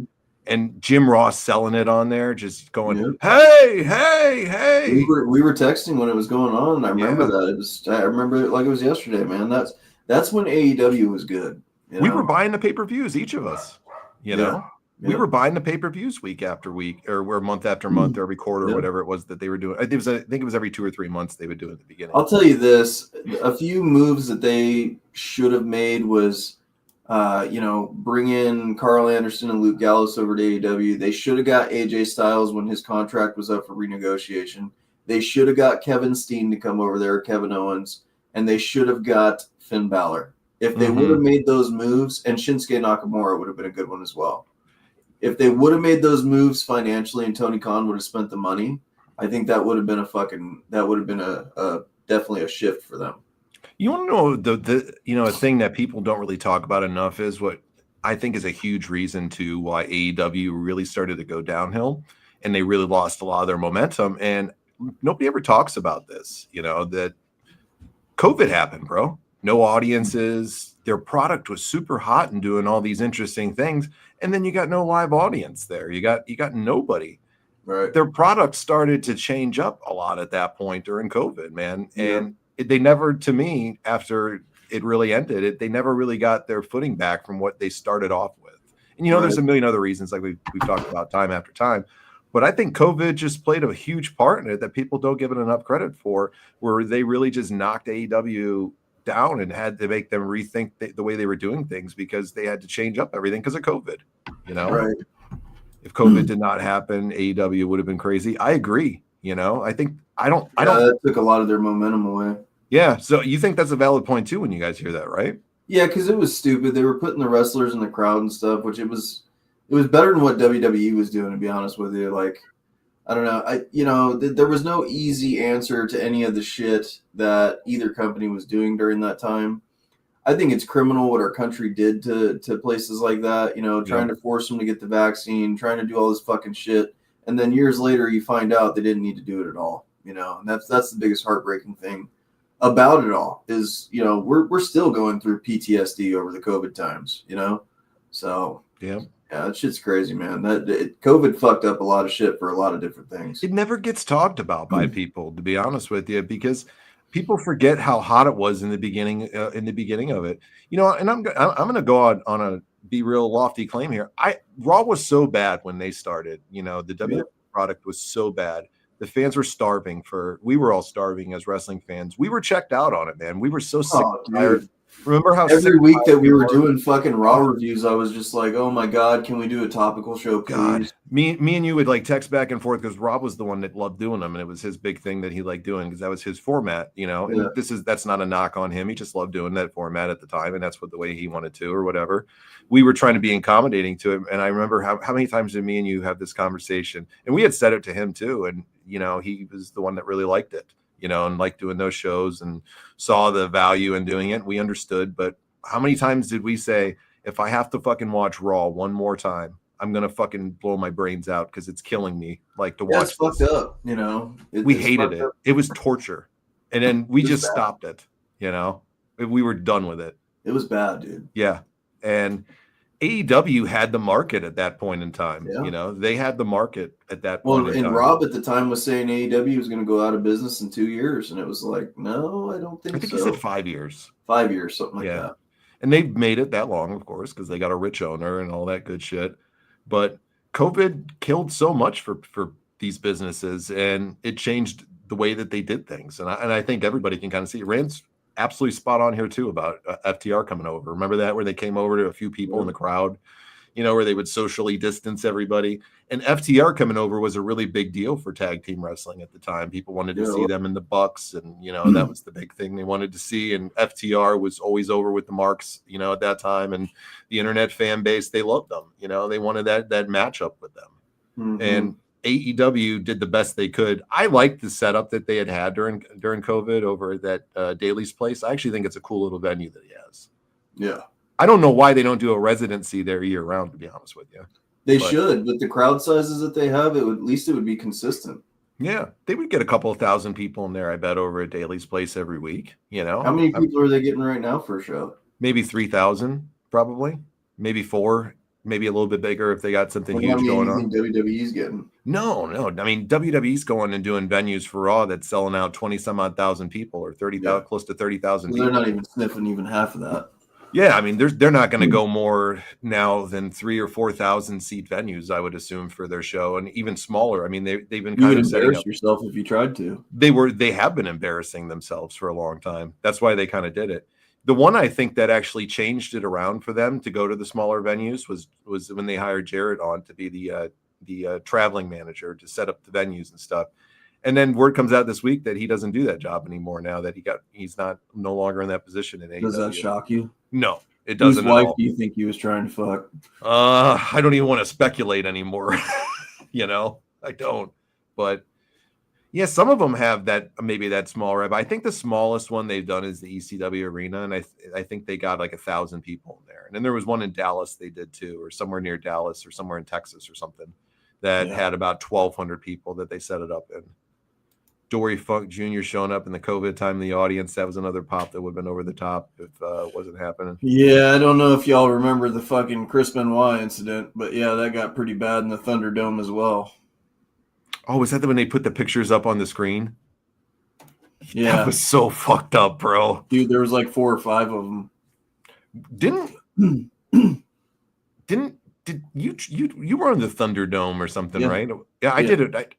And Jim Ross selling it on there, just going, hey, hey, hey. We were texting when it was going on, and I remember that. I remember it like it was yesterday, man. That's when AEW was good. We were buying the pay-per-views, each of us. You know, We were buying the pay-per-views week after week, or we're month after month, or every quarter, or whatever it was that they were doing. I think it was every 2 or 3 months they would do it at the beginning. I'll tell you this: a few moves that they should have made was, bring in Carl Anderson and Luke Gallows over to AEW. They should have got AJ Styles when his contract was up for renegotiation. They should have got Kevin Steen to come over there, Kevin Owens, and they should have got Finn Balor. If they would have made those moves, and Shinsuke Nakamura would have been a good one as well. If they would have made those moves financially and Tony Khan would have spent the money, I think that would have been definitely a shift for them. You want to know a thing that people don't really talk about enough is what I think is a huge reason to why AEW really started to go downhill and they really lost a lot of their momentum. And nobody ever talks about this, that COVID happened, bro. No audiences. Their product was super hot and doing all these interesting things. And then you got no live audience there. You got nobody. Right. Their product started to change up a lot at that point during COVID, man. And they never, to me, after it really ended, they never really got their footing back from what they started off with. And, there's a million other reasons like we've talked about time after time. But I think COVID just played a huge part in it that people don't give it enough credit for, where they really just knocked AEW down and had to make them rethink the way they were doing things because they had to change up everything because of COVID, Right. If COVID did not happen, AEW would have been crazy. I agree. I think that took a lot of their momentum away. Yeah. So you think that's a valid point too when you guys hear that, right? Yeah, because it was stupid. They were putting the wrestlers in the crowd and stuff, which it was better than what WWE was doing, to be honest with you. Like, I don't know. There was no easy answer to any of the shit that either company was doing during that time. I think it's criminal what our country did to places like that, trying to force them to get the vaccine, trying to do all this fucking shit. And then years later, you find out they didn't need to do it at all, and that's the biggest heartbreaking thing about it all is, we're still going through PTSD over the COVID times, so yeah, that shit's crazy, man. COVID fucked up a lot of shit for a lot of different things. It never gets talked about by people, to be honest with you, because people forget how hot it was in the beginning of it, and I'm going to go on a be real lofty claim here. Raw was so bad when they started, the WWE product was so bad. The fans were starving we were all starving as wrestling fans. We were checked out on it, man. We were so sick and tired. Remember how every week that we were doing fucking Raw reviews, I was just like, oh my God, can we do a topical show, please? God. Me and you would like text back and forth because Rob was the one that loved doing them, and it was his big thing that he liked doing because that was his format, And that's not a knock on him. He just loved doing that format at the time, and that's the way he wanted to, or whatever. We were trying to be accommodating to him, and I remember how many times did me and you have this conversation, and we had said it to him too, and he was the one that really liked it. And liked doing those shows and saw the value in doing it. We understood, but how many times did we say, if I have to fucking watch Raw one more time, I'm going to fucking blow my brains out because it's killing me to watch. It's fucked up, we hated it. It was torture. And then we just stopped it, we were done with it. It was bad, dude. Yeah. And AEW had the market at that point in time. Yeah. They had the market at that point in time. And Rob at the time was saying AEW was going to go out of business in 2 years. And it was like, no, I don't think so. I think he said 5 years. 5 years, something like that. And they've made it that long, of course, because they got a rich owner and all that good shit. But COVID killed so much for these businesses, and it changed the way that they did things. And I think everybody can kind of see it. Rand's absolutely spot on here too about FTR coming over. Remember that, where they came over to a few people in the crowd, where they would socially distance everybody. And FTR coming over was a really big deal for tag team wrestling at the time. People wanted to see them in the Bucks, and that was the big thing they wanted to see. And FTR was always over with the marks, at that time. And the internet fan base, they loved them. They wanted that matchup with them. Mm-hmm. And AEW did the best they could. I liked the setup that they had during COVID over at that Daly's place. I actually think it's a cool little venue that he has. Yeah. I don't know why they don't do a residency there year round, to be honest with you. They should, but the crowd sizes that they have, at least it would be consistent. Yeah, they would get a couple of thousand people in there, I bet, over at Daly's place every week. How many people are they getting right now for a show? Maybe 3,000, probably. Maybe 4. Maybe a little bit bigger if they got something huge going on. WWE's getting? No. I mean, WWE's going and doing venues for Raw that's selling out 20 some odd thousand people, or 30,000, close to 30,000 people. They're not even sniffing even half of that. Yeah, I mean, they're not going to go more now than 3,000 or 4,000 seat venues, I would assume, for their show, and even smaller. I mean, they've been You kind would of setting embarrass up. yourself if you tried to. They have been embarrassing themselves for a long time. That's why they kind of did it. The one I think that actually changed it around for them to go to the smaller venues was when they hired Jared on to be the traveling manager to set up the venues and stuff. And then word comes out this week that he doesn't do that job anymore now that he's no longer in that position in AEW. Does that shock you? No, it Whose doesn't at wife all. do you think he was trying to fuck? I don't even want to speculate anymore. I don't. But yeah, some of them have that, maybe that small rep. I think the smallest one they've done is the ECW arena, and I think they got like 1,000 people in there. And then there was one in Dallas they did too, or somewhere near Dallas, or somewhere in Texas or something that had about 1,200 people that they set it up in. Dory Funk Jr. showing up in the COVID time in the audience. That was another pop that would have been over the top if it wasn't happening. Yeah, I don't know if y'all remember the fucking Chris Benoit incident, but yeah, that got pretty bad in the Thunderdome as well. Oh, was that when they put the pictures up on the screen? Yeah. That was so fucked up, bro. Dude, there was like 4 or 5 of them. Did you were on the Thunderdome or something, right? Yeah, I did it.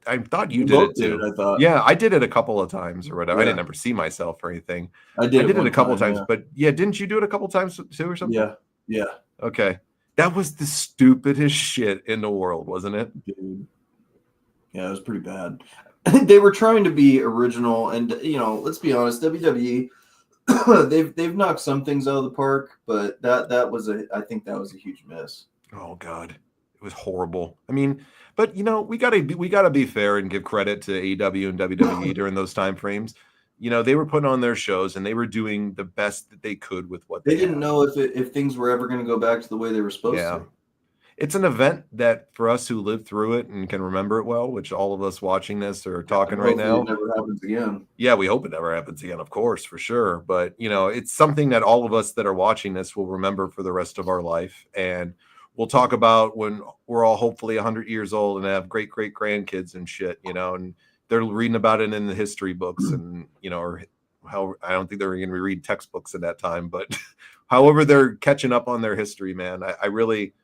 I thought you did it too. I thought. Yeah, I did it a couple of times or whatever. Yeah. I didn't ever see myself or anything. I did it a couple of times, yeah. but yeah, didn't you do it a couple of times too or something? Yeah. Okay. That was the stupidest shit in the world, wasn't it? Dude. Yeah, it was pretty bad. They were trying to be original, and let's be honest, WWE they've knocked some things out of the park, but I think that was a huge miss. Oh God, it was horrible. I mean, but we gotta be fair and give credit to AEW and WWE during those time frames. They were putting on their shows and they were doing the best that they could with what they didn't know if things were ever going to go back to the way they were supposed to. It's an event that for us who lived through it and can remember it well, which all of us watching this are talking right now. It never happens again. Yeah, we hope it never happens again, of course, for sure. But it's something that all of us that are watching this will remember for the rest of our life. And we'll talk about when we're all hopefully 100 years old and have great grandkids and shit, and they're reading about it in the history books and, or how I don't think they're going to read textbooks at that time, but however they're catching up on their history, man, I really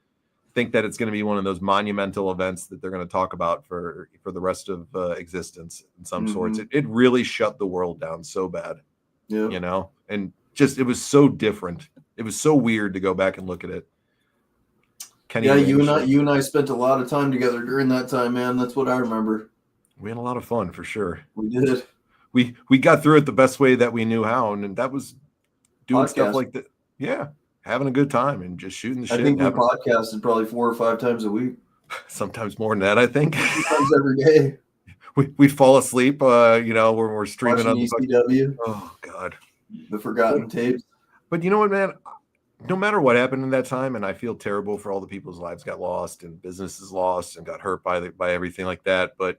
think that it's going to be one of those monumental events that they're going to talk about for the rest of existence in some sorts. It really shut the world down so bad, and just, it was so different. It was so weird to go back and look at it. You and I spent a lot of time together during that time, man. That's what I remember. We had a lot of fun for sure. We did. We got through it the best way that we knew how, and that was doing stuff like that. Yeah, having a good time and just shooting the shit. I think we podcasted probably 4 or 5 times a week. Sometimes more than that, I think. Sometimes every day. We'd fall asleep, when we're streaming on ECW. Oh God, the forgotten tapes. But you know what, man? No matter what happened in that time, and I feel terrible for all the people's lives got lost and businesses lost and got hurt by everything like that. But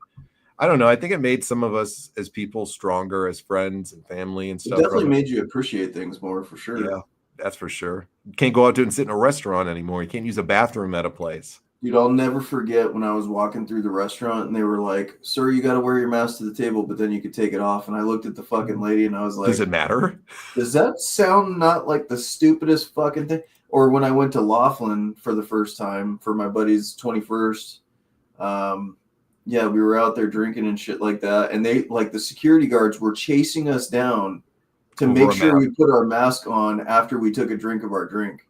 I don't know. I think it made some of us as people stronger, as friends and family and stuff. It definitely made you appreciate things more, for sure. Yeah, that's for sure. You can't go out and sit in a restaurant anymore. You can't use a bathroom at a place. Dude, I'll never forget when I was walking through the restaurant and they were like, "Sir, you got to wear your mask to the table, but then you could take it off." And I looked at the fucking lady and I was like, "Does it matter? Does that sound not like the stupidest fucking thing?" Or when I went to Laughlin for the first time for my buddy's 21st, we were out there drinking and shit like that. And they, like, the security guards were chasing us down to make sure we put our mask on after we took a drink of our drink.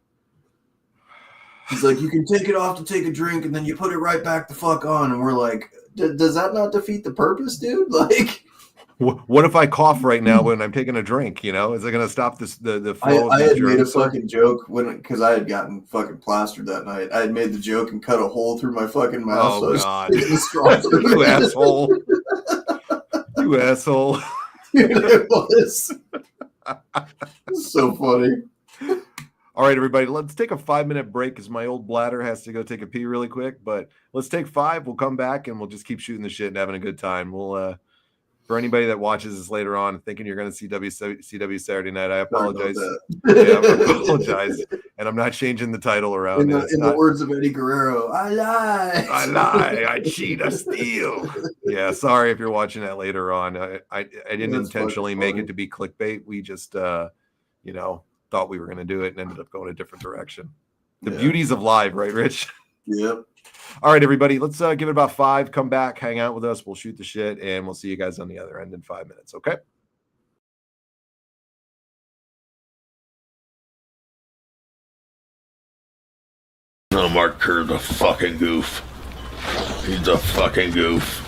He's like, "You can take it off to take a drink, and then you put it right back the fuck on." And we're like, does that not defeat the purpose, dude? Like, what if I cough right now when I'm taking a drink? Is it going to stop the flow? I had made a fucking joke because I had gotten fucking plastered that night. I had made the joke and cut a hole through my fucking mouth. Oh, God. You asshole. You asshole. Dude, it was. So funny. All right, everybody, let's take a 5-minute break because my old bladder has to go take a pee really quick. But let's take 5. We'll come back and we'll just keep shooting the shit and having a good time. We'll, for anybody that watches this later on thinking you're going to see WCW Saturday Night, I apologize. I apologize, and I'm not changing the title around. In the words of Eddie Guerrero, I lie, I cheat, I steal. Yeah, sorry if you're watching that later on. I didn't intentionally make it to be clickbait. We just, thought we were going to do it and ended up going a different direction. The Yeah. beauties of live, right, Rich? Yep. All right, everybody, let's give it about 5. Come back, hang out with us. We'll shoot the shit, and we'll see you guys on the other end in 5 minutes, okay? No, Mark Kerr's a fucking goof. He's a fucking goof.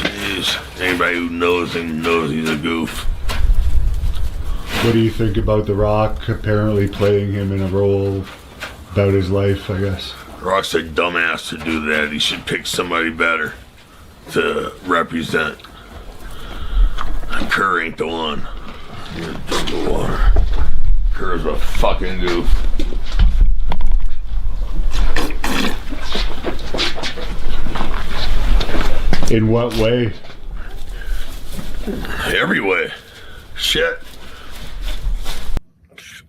Jeez. Anybody who knows him knows he's a goof. What do you think about The Rock apparently playing him in a role about his life, I guess? Rock's a dumbass to do that. He should pick somebody better to represent. Kerr ain't the one. Here's a drink of water. Kerr's a fucking goof. In what way? Every way. Shit.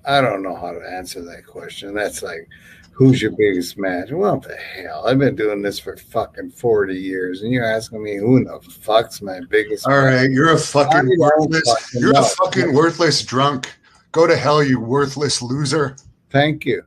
I don't know how to answer that question. That's like, who's your biggest match? What the hell? I've been doing this for fucking 40 years, and you're asking me who in the fuck's my biggest All match? right, you're a fucking worthless. fucking You're know. a fucking worthless drunk. Go to hell, you worthless loser. Thank you.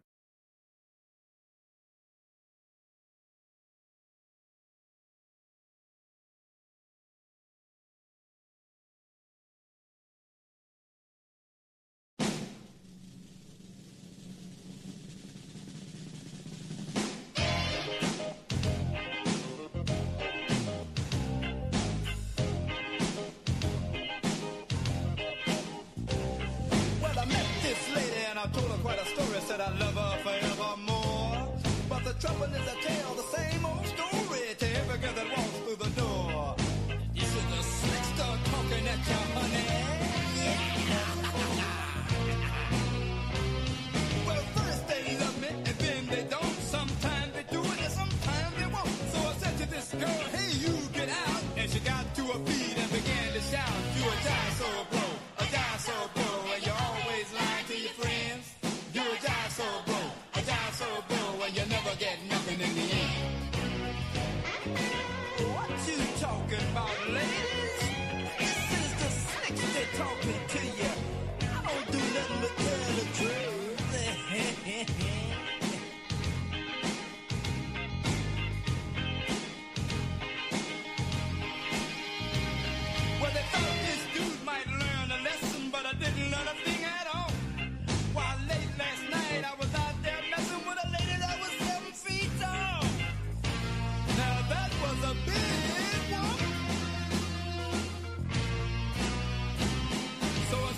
Well, I met this lady and I told her quite a story. Said I love her forevermore. But the trouble is I tell the same old story to every girl that walks through the door. You see the slick start talking at you, honey. Well, first they love me and then they don't. Sometimes they do it and sometimes they won't. So I said to this girl, hey, you get out. And she got to her feet and began to shout. You a die so bro, a die so bro. And you're always lying to your friends. You a die so bro, a die so bro. And you never get nothing in the end. What you talking about, ladies? This is the slicks that talking to you. I don't do nothing but tell the truth. Well, they thought this dude might learn a lesson, but I didn't learn a thing at all. While late last night, I was out there messing with a lady that was 7 feet tall. Now that was a big one. So I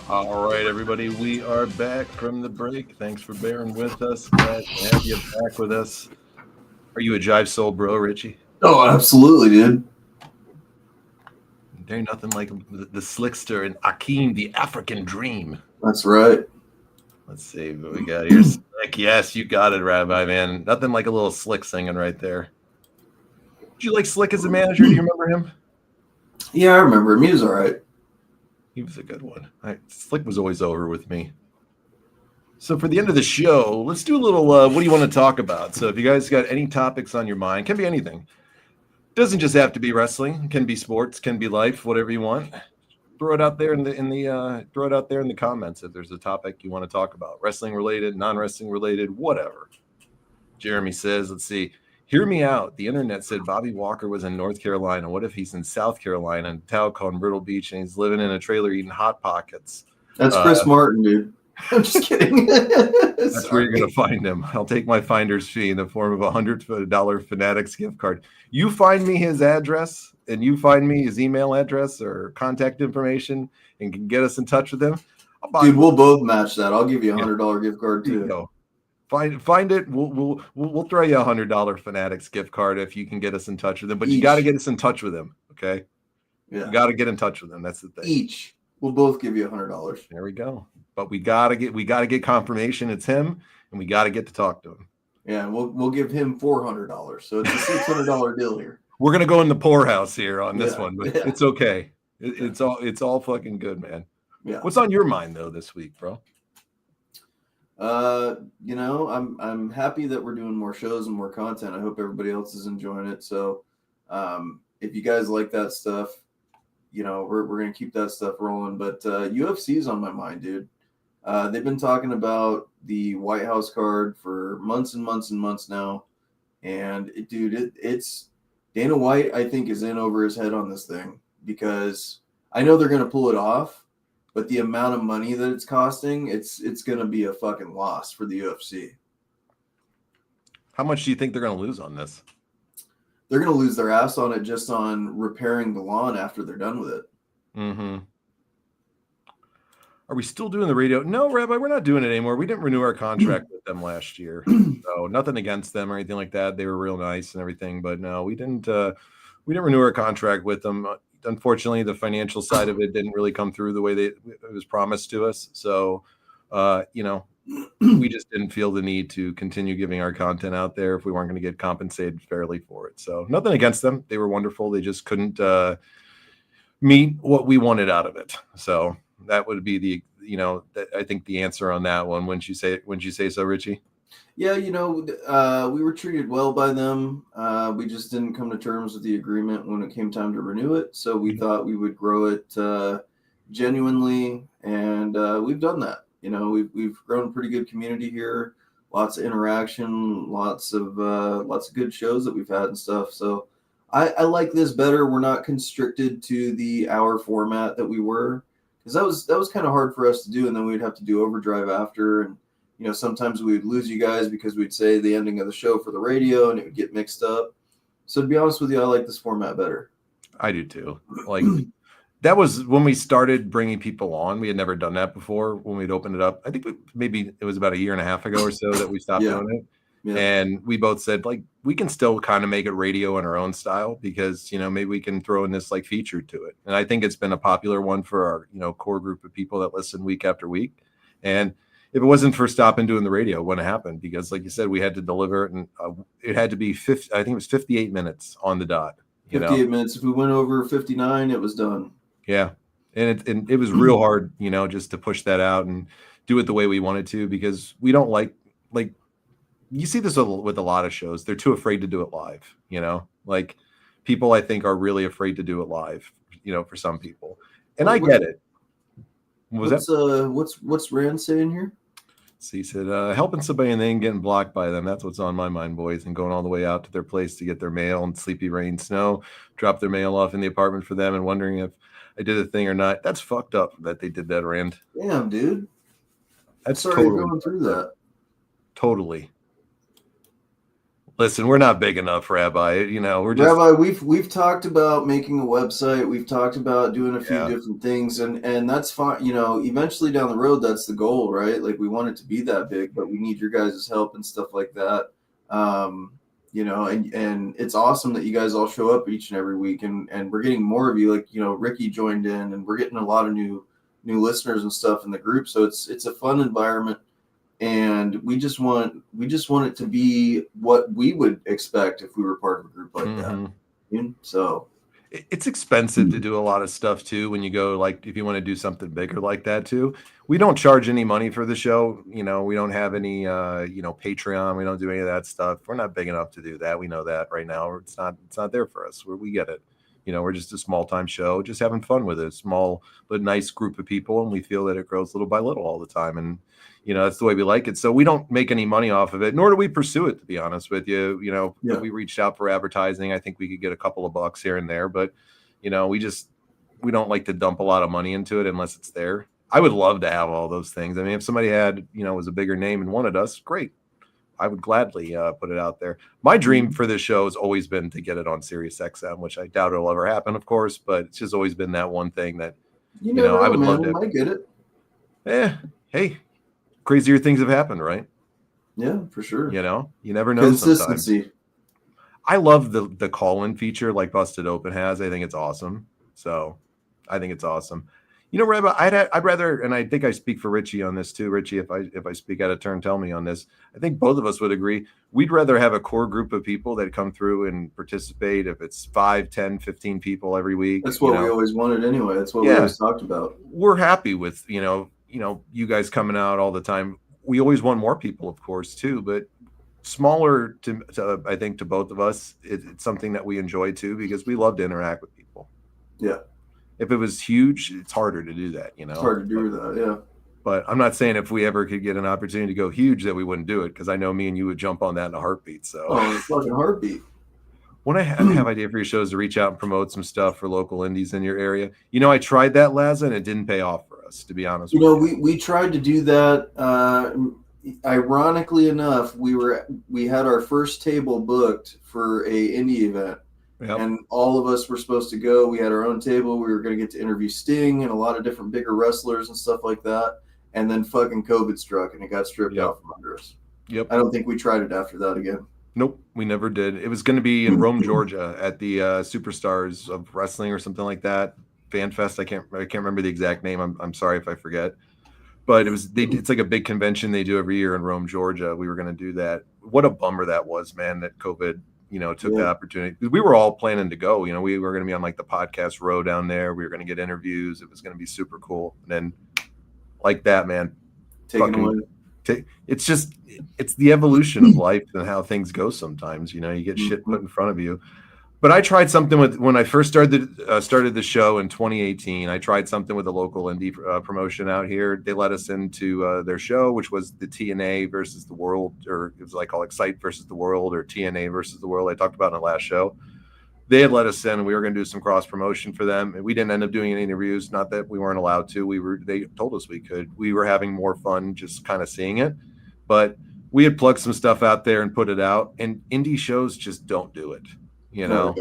All right, everybody, we are back from the break. Thanks for bearing with us. Glad to have you back with us. Are you a jive soul bro, Richie? Oh, absolutely, dude. There ain't nothing like the slickster and Akeem, the African dream. That's right. Let's see what we got here. Slick. Yes, you got it, Rabbi, man. Nothing like a little Slick singing right there. Did you like Slick as a manager? Do you remember him? Yeah, I remember him. He was all right. He was a good one. Slick was always over with me. So for the end of the show, let's do a little what do you want to talk about? So if you guys got any topics on your mind, can be anything. Doesn't just have to be wrestling. It can be sports, can be life, whatever you want. Throw it out there in the comments if there's a topic you want to talk about. Wrestling related, non-wrestling related, whatever. Jeremy says, let's see. Hear me out. The internet said Bobby Walker was in North Carolina. What if he's in South Carolina, in a town called Myrtle Beach, and he's living in a trailer eating Hot Pockets? That's Chris Martin, dude. I'm just kidding. That's where you're going to find him. I'll take my finder's fee in the form of a $100 Fanatics gift card. You find me his address, and you find me his email address or contact information, and can get us in touch with him. Dude, we'll both match that. I'll give you a $100 gift card too. Find it. We'll throw you a $100 Fanatics gift card if you can get us in touch with him. But you got to get us in touch with him, okay? Yeah, you got to get in touch with him. That's the thing. We'll both give you $100. There we go. But we gotta get confirmation it's him, and we got to get to talk to him. Yeah, we'll give him $400. So it's a $600 deal here. We're gonna go in the poorhouse here on this one, but it's okay. It's all fucking good, man. Yeah. What's on your mind though this week, bro? I'm happy that we're doing more shows and more content. I hope everybody else is enjoying it. So if you guys like that stuff, we're gonna keep that stuff rolling. But UFC's on my mind, dude. They've been talking about the White House card for months and months and months now. And it's Dana White, I think, is in over his head on this thing because I know they're going to pull it off, but the amount of money that it's costing, it's going to be a fucking loss for the UFC. How much do you think they're going to lose on this? They're going to lose their ass on it just on repairing the lawn after they're done with it. Mm-hmm. Are we still doing the radio? No, Rabbi, we're not doing it anymore. We didn't renew our contract with them last year. So nothing against them or anything like that. They were real nice and everything, but no, we didn't renew our contract with them. Unfortunately, the financial side of it didn't really come through the way it was promised to us. So, we just didn't feel the need to continue giving our content out there if we weren't going to get compensated fairly for it. So nothing against them. They were wonderful. They just couldn't meet what we wanted out of it. So that would be I think the answer on that one. Wouldn't you say so, Richie? Yeah, we were treated well by them. We just didn't come to terms with the agreement when it came time to renew it. So we thought we would grow it genuinely, and we've done that. We've grown a pretty good community here. Lots of interaction, lots of good shows that we've had and stuff. So I like this better. We're not constricted to the hour format that we were. Because that was kind of hard for us to do, and then we'd have to do overdrive after, and sometimes we would lose you guys because we'd say the ending of the show for the radio, and it would get mixed up. So to be honest with you, I like this format better. I do too. Like that was when we started bringing people on. We had never done that before when we'd opened it up. I think maybe it was about a year and a half ago or so that we stopped doing it. Yeah. And we both said, like, we can still kind of make it radio in our own style because, maybe we can throw in this like feature to it. And I think it's been a popular one for our, core group of people that listen week after week. And if it wasn't for stopping doing the radio, it wouldn't happen because, like you said, we had to deliver it, and it had to be 50. I think it was 58 minutes on the dot. 58 minutes. If we went over 59, it was done. Yeah, and it was real hard, just to push that out and do it the way we wanted to because we don't like. You see this with a lot of shows. They're too afraid to do it live. Like people, I think, are really afraid to do it live. For some people, and I get it. What's Rand saying here? So he said, helping somebody and then getting blocked by them. That's what's on my mind, boys. And going all the way out to their place to get their mail in sleepy rain, snow, drop their mail off in the apartment for them and wondering if I did a thing or not. That's fucked up that they did that, Rand. Damn, dude. That's sorry totally going through that. Totally. Listen, we're not big enough, Rabbi. You know, we're just Rabbi, we've talked about making a website. We've talked about doing a few Yeah. different things, and that's fine. You know, eventually down the road, that's the goal, right? Like we want it to be that big, but we need your guys' help and stuff like that. You know, and it's awesome that you guys all show up each and every week, and we're getting more of you. Like, you know, Ricky joined in, and we're getting a lot of new listeners and stuff in the group. So it's a fun environment. And we just want it to be what we would expect if we were part of a group like that. You know? So it's expensive to do a lot of stuff too. When you go, like, if you want to do something bigger like that too, we don't charge any money for the show. You know, we don't have any, Patreon. We don't do any of that stuff. We're not big enough to do that. We know that right now. It's not there for us. We get it. You know, we're just a small time show, just having fun with it. Small but nice group of people, and we feel that it grows little by little all the time. And you know, that's the way we like it. So we don't make any money off of it, nor do we pursue it, to be honest with you. You know, we reached out for advertising. I think we could get a couple of bucks here and there, but you know, we don't like to dump a lot of money into it unless it's there. I would love to have all those things. I mean, if somebody had, you know, was a bigger name and wanted us, great. I would gladly put it out there. My dream for this show has always been to get it on Sirius XM, which I doubt it'll ever happen, of course, but it's just always been that one thing that, you know, I would love to. to. I get it. Yeah. Hey, crazier things have happened, right? Yeah, for sure. You know, you never know. Consistency. Sometimes. I love the call-in feature like Busted Open has. I think it's awesome. So I think it's awesome. You know, Rabbi, I'd rather, and I think I speak for Richie on this too. Richie, if I speak out of turn, tell me on this. I think both of us would agree. We'd rather have a core group of people that come through and participate. If it's 5, 10, 15 people every week. That's what we always wanted anyway. That's what we always talked about. We're happy with, you know, you guys coming out all the time. We always want more people, of course, too, but smaller to I think to both of us, it's something that we enjoy too, because we love to interact with people. Yeah. If it was huge, it's harder to do that, you know. It's hard to do that, yeah. But I'm not saying if we ever could get an opportunity to go huge that we wouldn't do it, because I know me and you would jump on that in a heartbeat. So a fucking heartbeat. When I have idea for your shows to reach out and promote some stuff for local indies in your area, you know, I tried that, Laza, and it didn't pay off for us, to be honest with you. We tried to do that. Ironically enough, we had our first table booked for a indie event. Yep. And all of us were supposed to go. We had our own table. We were going to get to interview Sting and a lot of different bigger wrestlers and stuff like that. And then fucking COVID struck and it got stripped out from under us. Yep. I don't think we tried it after that again. Nope, we never did. It was going to be in Rome, Georgia, at the Superstars of Wrestling or something like that. Fan Fest. I can't remember the exact name. I'm sorry if I forget. But it's like a big convention they do every year in Rome, Georgia. We were going to do that. What a bummer that was, man. That COVID, you know, took the opportunity. We were all planning to go. You know, we were going to be on like the podcast row down there. We were going to get interviews. It was going to be super cool. And then, like that, man, it's the evolution of life and how things go. Sometimes, you know, you get shit put in front of you. But I tried something when I first started the show in 2018. I tried something with a local indie promotion out here. They let us into their show, which was the TNA versus the World, or it was like called Excite versus the World, or TNA versus the World. I talked about in the last show. They had let us in, and we were going to do some cross promotion for them, and we didn't end up doing any interviews. Not that we weren't allowed to. They told us we could. We were having more fun just kind of seeing it, but we had plugged some stuff out there and put it out. And indie shows just don't do it. You know,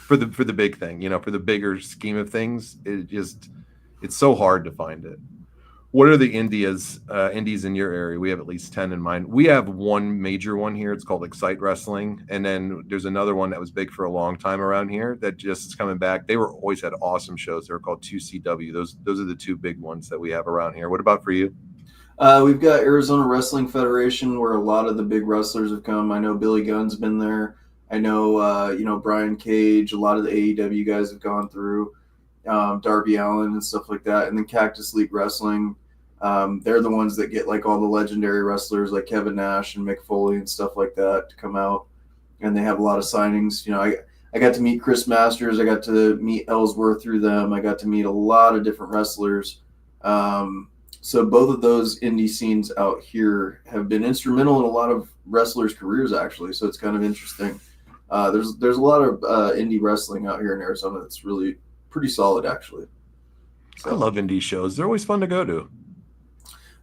for the big thing, you know, for the bigger scheme of things, it's so hard to find it. What are the indies in your area? We have at least 10 in mind. We have one major one here. It's called Excite Wrestling. And then there's another one that was big for a long time around here that just is coming back. They always had awesome shows. They were called 2CW. Those are the two big ones that we have around here. What about for you? We've got Arizona Wrestling Federation, where a lot of the big wrestlers have come. I know Billy Gunn's been there. I know, Brian Cage, a lot of the AEW guys have gone through, Darby Allin and stuff like that. And then Cactus League Wrestling, they're the ones that get like all the legendary wrestlers like Kevin Nash and Mick Foley and stuff like that to come out. And they have a lot of signings. You know, I got to meet Chris Masters. I got to meet Ellsworth through them. I got to meet a lot of different wrestlers. So both of those indie scenes out here have been instrumental in a lot of wrestlers' careers, actually. So it's kind of interesting. There's a lot of indie wrestling out here in Arizona that's really pretty solid, actually. So, I love indie shows. They're always fun to go to.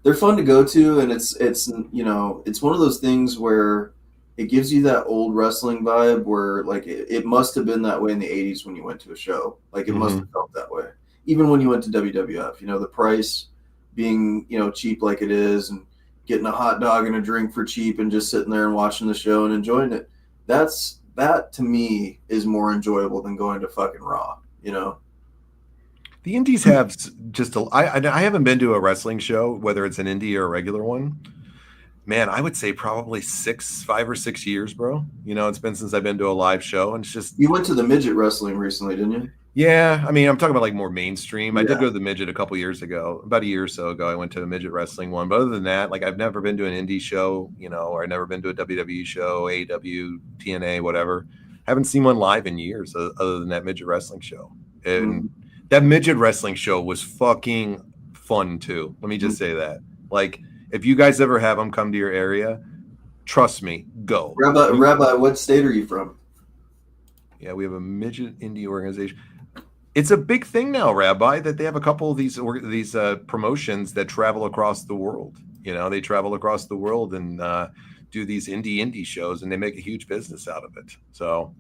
They're fun to go to, and it's one of those things where it gives you that old wrestling vibe where like it must have been that way in the 80s when you went to a show. Like it must have felt that way. Even when you went to WWF, the price being, cheap like it is, and getting a hot dog and a drink for cheap and just sitting there and watching the show and enjoying it. That to me is more enjoyable than going to fucking Raw, The indies have just I haven't been to a wrestling show, whether it's an indie or a regular one. Man, I would say probably 5 or 6 years, bro. It's been since I've been to a live show, and it's just. You went to the midget wrestling recently, didn't you? Yeah, I mean, I'm talking about like more mainstream. I Yeah. did go to the midget a couple years ago, about a year or so ago. I went to a midget wrestling one, but other than that, like I've never been to an indie show, or I've never been to a WWE show, AEW, TNA, whatever. Haven't seen one live in years, other than that midget wrestling show. And that midget wrestling show was fucking fun too. Let me just say that. Like, if you guys ever have them come to your area, trust me, go. Rabbi, what state are you from? Yeah, we have a midget indie organization. It's a big thing now, Rabbi, that they have a couple of these promotions that travel across the world. They travel across the world and do these indie shows, and they make a huge business out of it. So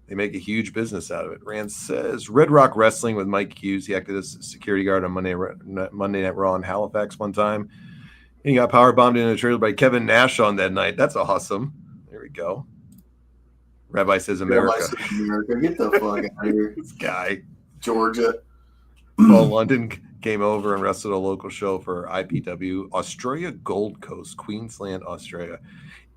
they make a huge business out of it. Rand says Red Rock Wrestling with Mike Hughes. He acted as a security guard on Monday Night Raw in Halifax one time. And he got power bombed in a trailer by Kevin Nash on that night. That's awesome. There we go. Rabbi says America. Rabbi says America. Get the fuck out of here. This guy. Georgia. Paul London came over and wrestled a local show for IPW Australia Gold Coast, Queensland, Australia.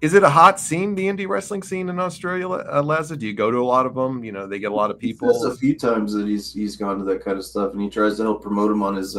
Is it a hot scene, the indie wrestling scene in Australia, Laza? Do you go to a lot of them? They get a lot of people. That's a few times that he's gone to that kind of stuff, and he tries to help promote him on his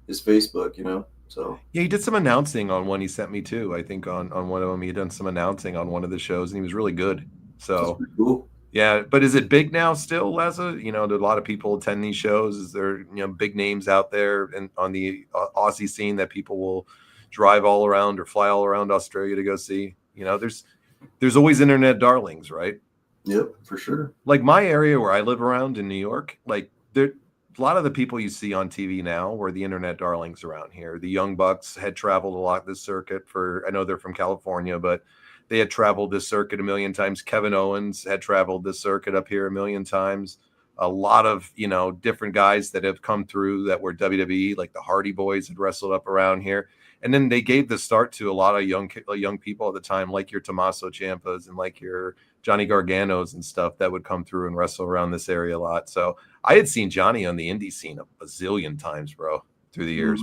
Facebook, So yeah, he did some announcing on one he sent me too. I think on one of them he had done some announcing on one of the shows, and he was really good. So that's pretty cool. Yeah, but is it big now still, Laza? Do a lot of people attend these shows? Is there big names out there and on the Aussie scene that people will drive all around or fly all around Australia to go see? There's always internet darlings, right? Yep, for sure. Like my area where I live around in New York, like a lot of the people you see on TV now were the internet darlings around here. The Young Bucks had traveled a lot this circuit I know they're from California, but they had traveled this circuit a million times. Kevin Owens had traveled this circuit up here a million times. A lot of, different guys that have come through that were WWE, like the Hardy Boys had wrestled up around here. And then they gave the start to a lot of young people at the time, like your Tommaso Ciampas and like your Johnny Garganos and stuff that would come through and wrestle around this area a lot. So I had seen Johnny on the indie scene a bazillion times, bro, through the years.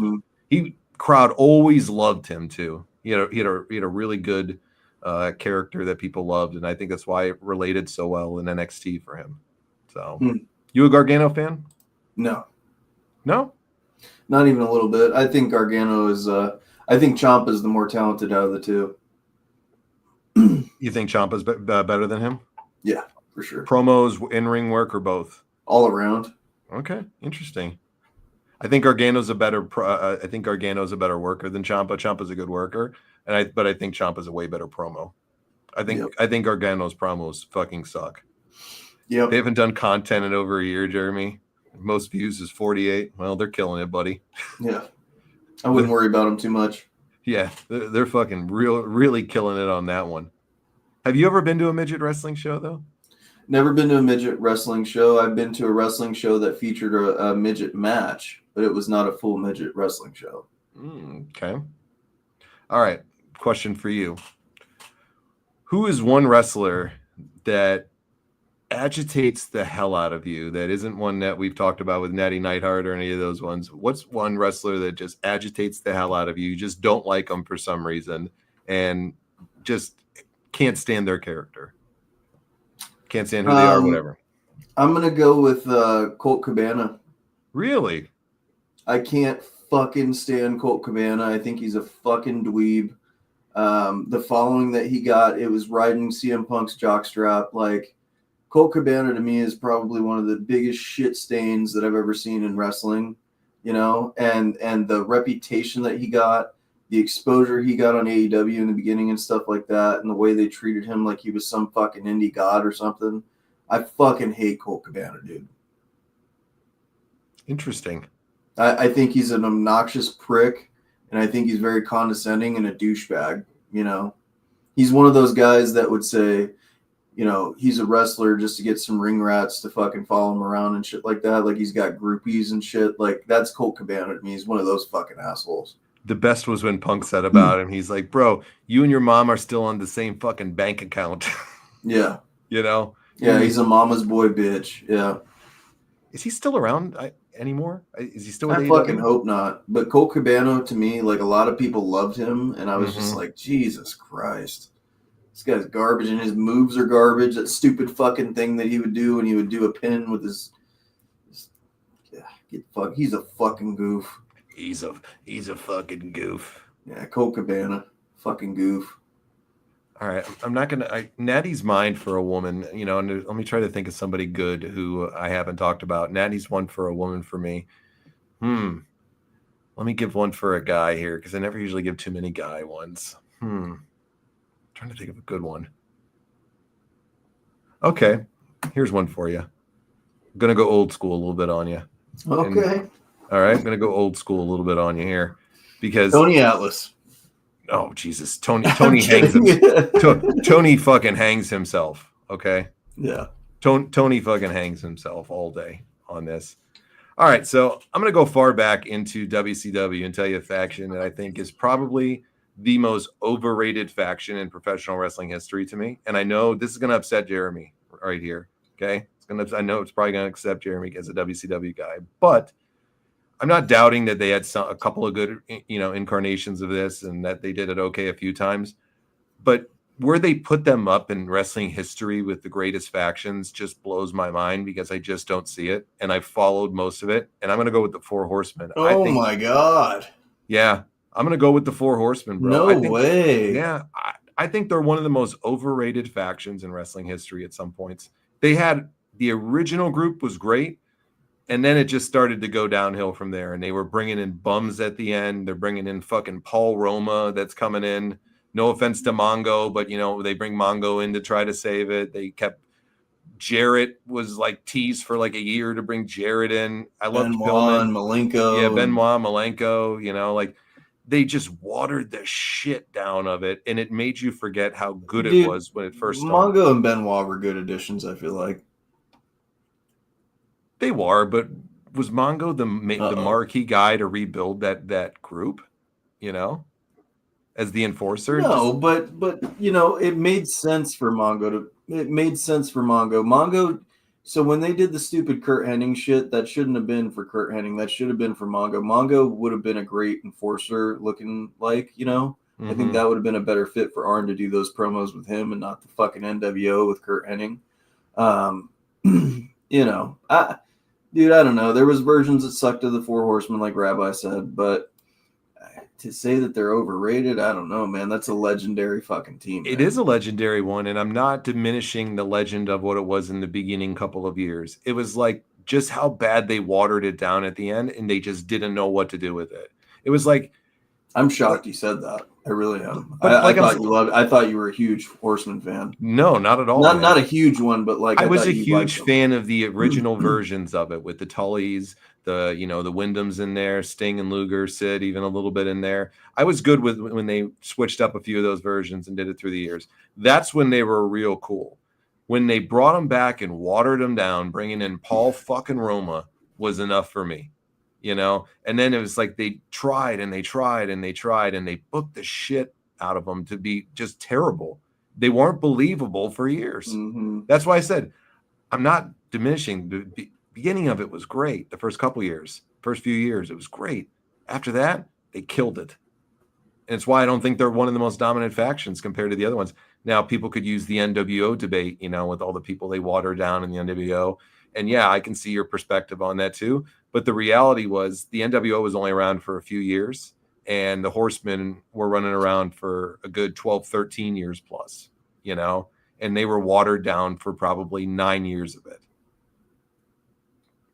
Crowd always loved him too. He had a really good character that people loved, and I think that's why it related so well in NXT for him. So, You a Gargano fan? No, not even a little bit. I think Gargano is. I think Ciampa is the more talented out of the two. You think Ciampa's better than him? Yeah, for sure. Promos, in-ring work, or both? All around. Okay, interesting. I think Gargano's a better. I think Gargano's a better worker than Ciampa. Ciampa's a good worker, but I think Ciampa's a way better promo. I think Gargano's promos fucking suck. Yep. They haven't done content in over a year, Jeremy. Most views is 48. Well, they're killing it, buddy. Yeah, I wouldn't worry about them too much. Yeah, they're fucking really killing it on that one. Have you ever been to a midget wrestling show though? Never been to a midget wrestling show. I've been to a wrestling show that featured a midget match, but it was not a full midget wrestling show. Okay. All right. Question for you. Who is one wrestler that agitates the hell out of you that isn't one that we've talked about with Natty Neidhart or any of those ones? What's one wrestler that just agitates the hell out of you? You just don't like them for some reason and just can't stand their character. Can't stand who they are, whatever. I'm going to go with Colt Cabana. Really? I can't fucking stand Colt Cabana. I think he's a fucking dweeb. The following that he got, it was riding CM Punk's jockstrap. Like, Colt Cabana to me is probably one of the biggest shit stains that I've ever seen in wrestling, and the reputation that he got, the exposure he got on AEW in the beginning and stuff like that, and the way they treated him like he was some fucking indie god or something. I fucking hate Colt Cabana, dude. Interesting. I think he's an obnoxious prick, and I think he's very condescending and a douchebag, he's one of those guys that would say, you know, he's a wrestler just to get some ring rats to fucking follow him around and shit like that. Like he's got groupies and shit. Like that's Colt Cabana to me. He's one of those fucking assholes. The best was when Punk said about him, he's like, bro, you and your mom are still on the same fucking bank account. Yeah. You know? Yeah, he's a mama's boy bitch. Yeah. Is he still around anymore? Is he still with I AEW? fucking hope not. But Colt Cabana, to me, like a lot of people loved him. And I was just like, Jesus Christ. This guy's garbage and his moves are garbage. That stupid fucking thing that he would do when he would do a pin with his he's a fucking goof. He's a fucking goof. Yeah, Colt Cabana. Fucking goof. All right. I'm not gonna Natty's mine for a woman, you know, and let me try to think of somebody good who I haven't talked about. Natty's one for a woman for me. Let me give one for a guy here, because I never usually give too many guy ones. Trying to think of a good one. Okay, here's one for you. I'm gonna go old school a little bit on you. Okay. All right, I'm gonna go old school a little bit on you here, because Tony Atlas. Oh Jesus, Tony hangs Tony fucking hangs himself. Okay. Yeah. Tony fucking hangs himself all day on this. All right, so I'm gonna go far back into WCW and tell you a faction that I think is probably the most overrated faction in professional wrestling history to me. And I know this is going to upset Jeremy right here. Okay. I know it's probably going to upset Jeremy as a WCW guy, but I'm not doubting that they had a couple of good, you know, incarnations of this and that they did it okay a few times, but where they put them up in wrestling history with the greatest factions just blows my mind, because I just don't see it. And I followed most of it, and I'm going to go with the Four Horsemen. Oh my God. Yeah. I'm going to go with the Four Horsemen, bro. No way. Yeah. I think they're one of the most overrated factions in wrestling history at some points. They had the original group was great, and then it just started to go downhill from there. And they were bringing in bums at the end. They're bringing in fucking Paul Roma that's coming in. No offense to Mongo, but, you know, they bring Mongo in to try to save it. They kept Jarrett was like teased for like a year to bring Jarrett in. I loved Benoit, Malenko. Yeah, Benoit, Malenko, you know, like they just watered the shit down of it, and it made you forget how good it was when it first started. Mongo and Benoit were good additions, I feel like. They were, but was Mongo the marquee guy to rebuild that group, you know, as the enforcer? No, but you know, it made sense for Mongo Mongo, so when they did the stupid Kurt Hennig shit, that shouldn't have been for Kurt Hennig. That should have been for Mongo. Mongo would have been a great enforcer looking like, you know. I think that would have been a better fit for Arn to do those promos with him and not the fucking NWO with Kurt Hennig. You know, I don't know. There was versions that sucked of the Four Horsemen, like Rabbi said, but to say that they're overrated, I don't know, man. That's a legendary fucking team. Man. It is a legendary one, and I'm not diminishing the legend of what it was in the beginning couple of years. It was like just how bad they watered it down at the end, and they just didn't know what to do with it. It was like, I'm shocked you said that. I really am. I thought you were a huge Horseman fan. No, not at all. Not a huge one, but like I was a huge fan of the original versions of it, with the Tullys, the Wyndhams in there, Sting and Luger, Sid, even a little bit in there. I was good with when they switched up a few of those versions and did it through the years. That's when they were real cool. When they brought them back and watered them down, bringing in Paul fucking Roma was enough for me. You know, and then it was like they tried and they tried and they tried and they booked the shit out of them to be just terrible. They weren't believable for years. That's why I said I'm not diminishing. The beginning of it was great. The first few years, it was great. After that, they killed it. And it's why I don't think they're one of the most dominant factions compared to the other ones. Now, people could use the NWO debate, you know, with all the people they watered down in the NWO. And yeah, I can see your perspective on that too. But the reality was the NWO was only around for a few years, and the Horsemen were running around for a good 12, 13 years plus, you know, and they were watered down for probably 9 years of it.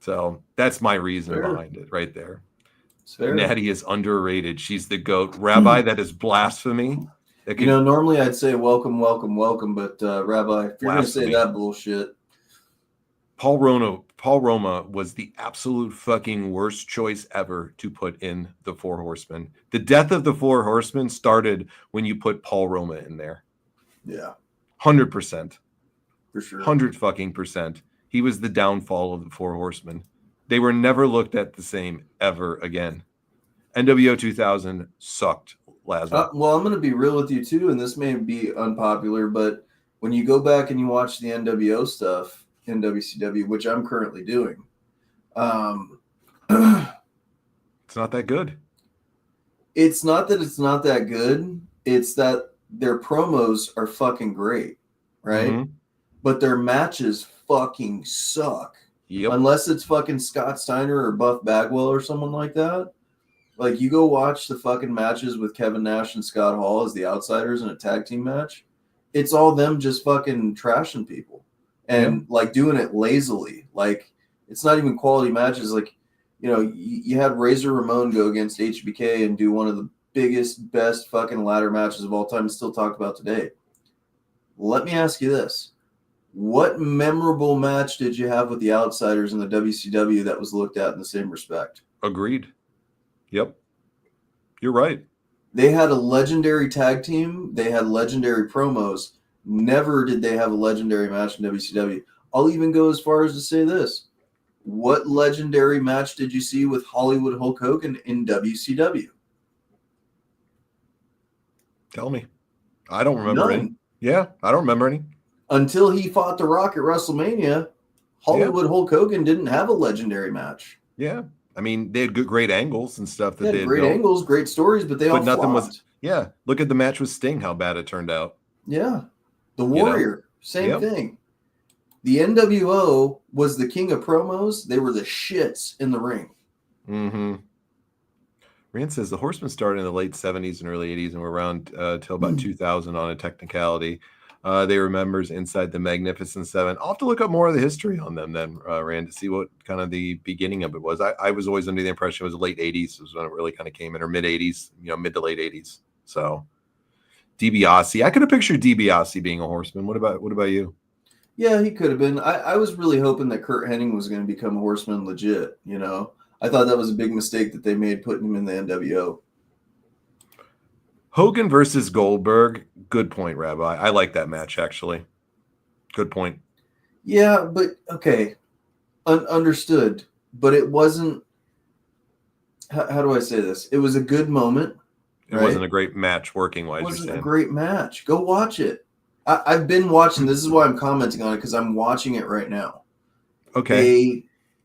So that's my reason behind it right there. Natty is underrated. She's the GOAT. Rabbi, that is blasphemy. You know, normally I'd say welcome, but Rabbi, if you're going to say that bullshit. Paul Roma was the absolute fucking worst choice ever to put in the Four Horsemen. The death of the Four Horsemen started when you put Paul Roma in there. Yeah, 100%. for sure. 100% He was the downfall of the Four Horsemen. They were never looked at the same ever again. NWO 2000 sucked, Laza. Well, I'm going to be real with you too, and this may be unpopular, but when you go back and you watch the NWO stuff in WCW, which I'm currently doing, It's not that good. it's not that it's not that good. It's that their promos are fucking great, right? Mhm. But their matches fucking suck. Yep. Unless it's fucking Scott Steiner or Buff Bagwell or someone like that. Like, you go watch the fucking matches with Kevin Nash and Scott Hall as the outsiders in a tag team match. It's all them just fucking trashing people and like doing it lazily. Like, it's not even quality matches. Like, you know, you had Razor Ramon go against HBK and do one of the biggest, best fucking ladder matches of all time and still talked about today. Let me ask you this. What memorable match did you have with the outsiders in the WCW that was looked at in the same respect? Agreed. Yep. You're right. They had a legendary tag team. They had legendary promos. Never did they have a legendary match in WCW. I'll even go as far as to say this. What legendary match did you see with Hollywood Hulk Hogan in WCW? Tell me. I don't remember any. None. Yeah, I don't remember any. Until he fought The Rock at WrestleMania, Hollywood Hulk Hogan didn't have a legendary match. Yeah. I mean, they had good, great angles and stuff that They they had had great built. angles, great stories, but they all nothing flopped. was. Yeah. Look at the match with Sting, how bad it turned out. Yeah. The You know? Warrior, same Yep. thing. The NWO was the king of promos. They were the shits in the ring. Mm-hmm. Rand says the Horsemen started in the late 70s and early 80s and were around till about 2000 on a technicality. They were members inside the Magnificent Seven. I'll have to look up more of the history on them then, Rand, to see what kind of the beginning of it was. I was always under the impression it was late 80s was when it really kind of came in, or mid 80s, mid to late 80s. So DiBiase, I could have pictured DiBiase being a Horseman. What about you? Yeah, he could have been. I was really hoping that Kurt Hennig was going to become a Horseman legit, I thought that was a big mistake that they made putting him in the NWO. Hogan versus Goldberg. Good point, Rabbi. I like that match, actually. Good point. Yeah, but okay. Understood. But it wasn't, how do I say this? It was a good moment. It wasn't a great match working-wise. It wasn't a great match. Go watch it. I've been watching. This is why I'm commenting on it, because I'm watching it right now. Okay. They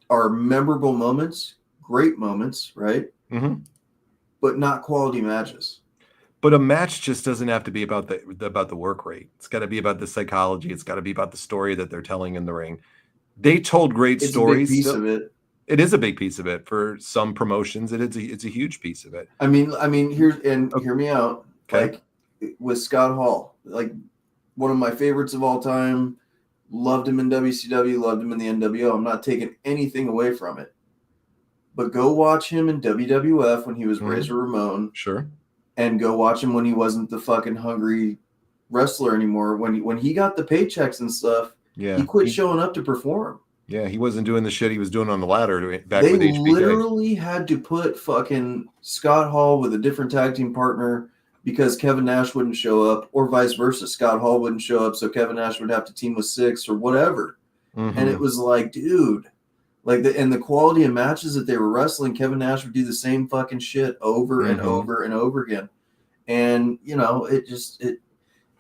are memorable moments, great moments, right? Mm-hmm. But not quality matches. But a match just doesn't have to be about the work rate. It's got to be about the psychology. It's got to be about the story that they're telling in the ring. They told great stories. It's a big piece of it. It is a big piece of it for some promotions. It's a huge piece of it. I mean, hear me out. Okay. Like with Scott Hall, like one of my favorites of all time. Loved him in WCW, loved him in the NWO. I'm not taking anything away from it. But go watch him in WWF when he was Razor Ramon. Sure. And go watch him when he wasn't the fucking hungry wrestler anymore. When he got the paychecks and stuff, yeah, he quit showing up to perform. Yeah, he wasn't doing the shit he was doing on the ladder back They with HBK. literally had to put fucking Scott Hall with a different tag team partner because Kevin Nash wouldn't show up, or vice versa. Scott Hall wouldn't show up, so Kevin Nash would have to team with Six or whatever. Mm-hmm. And it was like, dude, the quality of matches that they were wrestling, Kevin Nash would do the same fucking shit over and over and over again. And,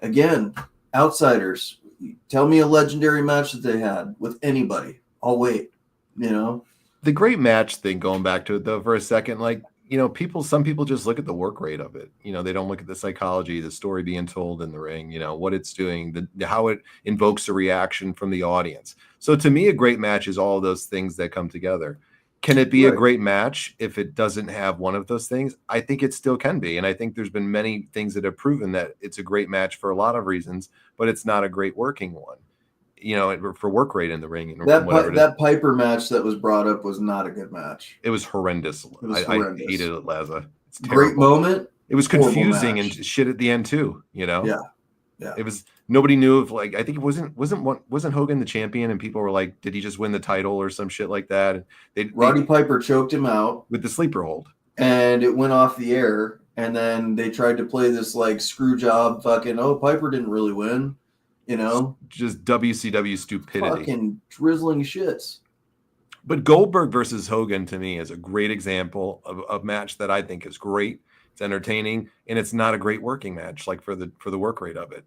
again, outsiders, tell me a legendary match that they had with anybody. I'll wait, The great match thing, going back to it though for a second, some people just look at the work rate of it. They don't look at the psychology, the story being told in the ring, what it's doing, how it invokes a reaction from the audience. So to me, a great match is all of those things that come together. Can it be a great match if it doesn't have one of those things? I think it still can be. And I think there's been many things that have proven that it's a great match for a lot of reasons, but it's not a great working one, for work rate in the ring. And that Piper match that was brought up was not a good match. It was horrendous. I hated it, Laza. It's terrible. Great moment. It was confusing and shit at the end too, Yeah. It was, nobody knew if I think it wasn't Hogan the champion, and people were like, did he just win the title or some shit like that? Roddy Piper choked him out with the sleeper hold, and it went off the air. And then they tried to play this like screw job fucking, oh, Piper didn't really win, you know? Just WCW stupidity. Fucking drizzling shits. But Goldberg versus Hogan to me is a great example of a match that I think is great. It's entertaining, and it's not a great working match, like for the work rate of it.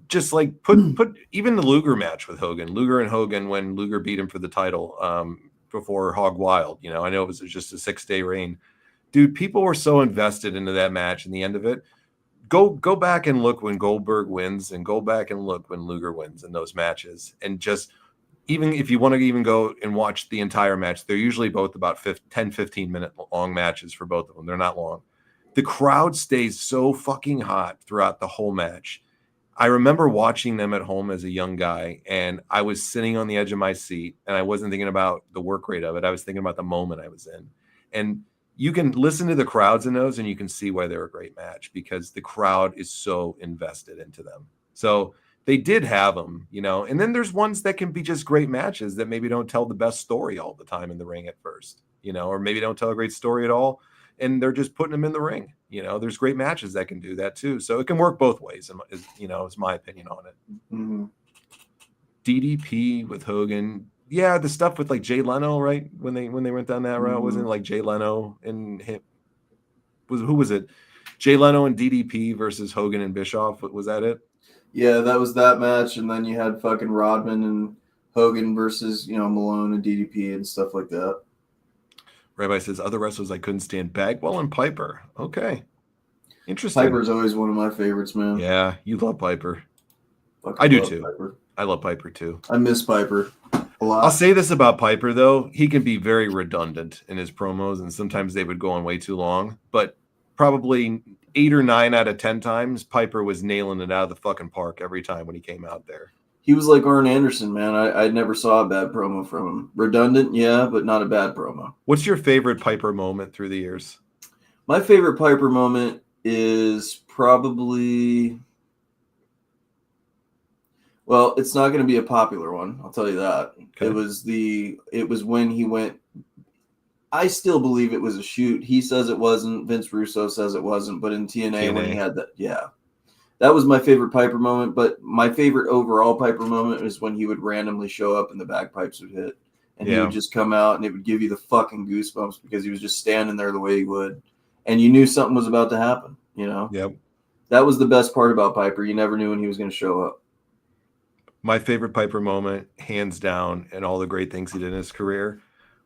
Just like put even the Luger match with Hogan, Luger and Hogan, when Luger beat him for the title before Hog Wild. You know, I know it was just a 6-day reign. Dude, people were so invested into that match and the end of it. Go back and look when Goldberg wins, and go back and look when Luger wins in those matches, and just. Even if you want to even go and watch the entire match, they're usually both about 10-15 minute long matches for both of them. They're not long. The crowd stays so fucking hot throughout the whole match. I remember watching them at home as a young guy, and I was sitting on the edge of my seat, and I wasn't thinking about the work rate of it. I was thinking about the moment I was in. And you can listen to the crowds in those, and you can see why they're a great match, because the crowd is so invested into them. So they did have them, you know, and then there's ones that can be just great matches that maybe don't tell the best story all the time in the ring at first, you know, or maybe don't tell a great story at all, and they're just putting them in the ring. You know, there's great matches that can do that too. So it can work both ways, you know, is my opinion on it. Mm-hmm. DDP with Hogan. Yeah, the stuff with like Jay Leno, right? When they went down that route, wasn't it like Jay Leno and him? Who was it? Jay Leno and DDP versus Hogan and Bischoff. Was that it? Yeah, that was that match, and then you had fucking Rodman and Hogan versus, you know, Malone and DDP and stuff like that. Rabbi says other wrestlers I couldn't stand: Bagwell and Piper. Okay, interesting. Piper's always one of my favorites, man. Yeah, you love Piper. Fucking I do love too. Piper. I love Piper too. I miss Piper a lot. I'll say this about Piper though: he can be very redundant in his promos, and sometimes they would go on way too long. But probably 8 or 9 out of 10 times, Piper was nailing it out of the fucking park every time when he came out there. He was like Arn Anderson, man. I never saw a bad promo from him. Redundant, yeah, but not a bad promo. What's your favorite Piper moment through the years? My favorite Piper moment is probably, well, it's not going to be a popular one. I'll tell you that. Okay. It was when he went. I still believe it was a shoot. He says it wasn't. Vince Russo says it wasn't. But in TNA. When he had that, yeah, that was my favorite Piper moment. But my favorite overall Piper moment is when he would randomly show up and the bagpipes would hit, and he would just come out, and it would give you the fucking goosebumps because he was just standing there the way he would, and you knew something was about to happen. You know. Yep. That was the best part about Piper. You never knew when he was going to show up. My favorite Piper moment, hands down, and all the great things he did in his career,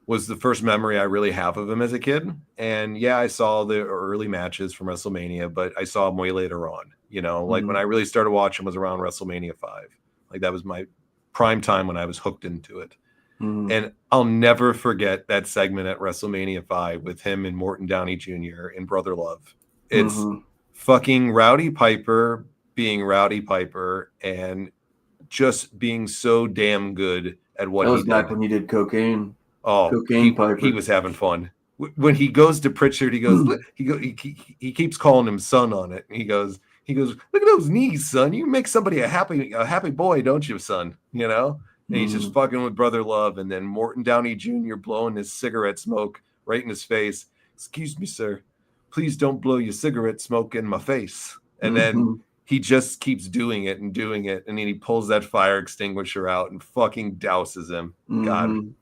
was the first memory I really have of him as a kid. And yeah, I saw the early matches from WrestleMania, but I saw him way later on, you know, like when I really started watching was around WrestleMania 5. Like that was my prime time when I was hooked into it. And I'll never forget that segment at WrestleMania 5 with him and Morton Downey Jr. in Brother Love. It's fucking Rowdy Piper being Rowdy Piper and just being so damn good at what that was he back did. when he did cocaine. Oh, Cocaine Piper. He was having fun. When he goes to Pritchard, he goes, he keeps calling him son on it. He goes, look at those knees, son. You make somebody a happy boy, don't you, son? You know? And he's just fucking with Brother Love. And then Morton Downey Jr. blowing his cigarette smoke right in his face. Excuse me, sir. Please don't blow your cigarette smoke in my face. And then he just keeps doing it. And then he pulls that fire extinguisher out and fucking douses him. God.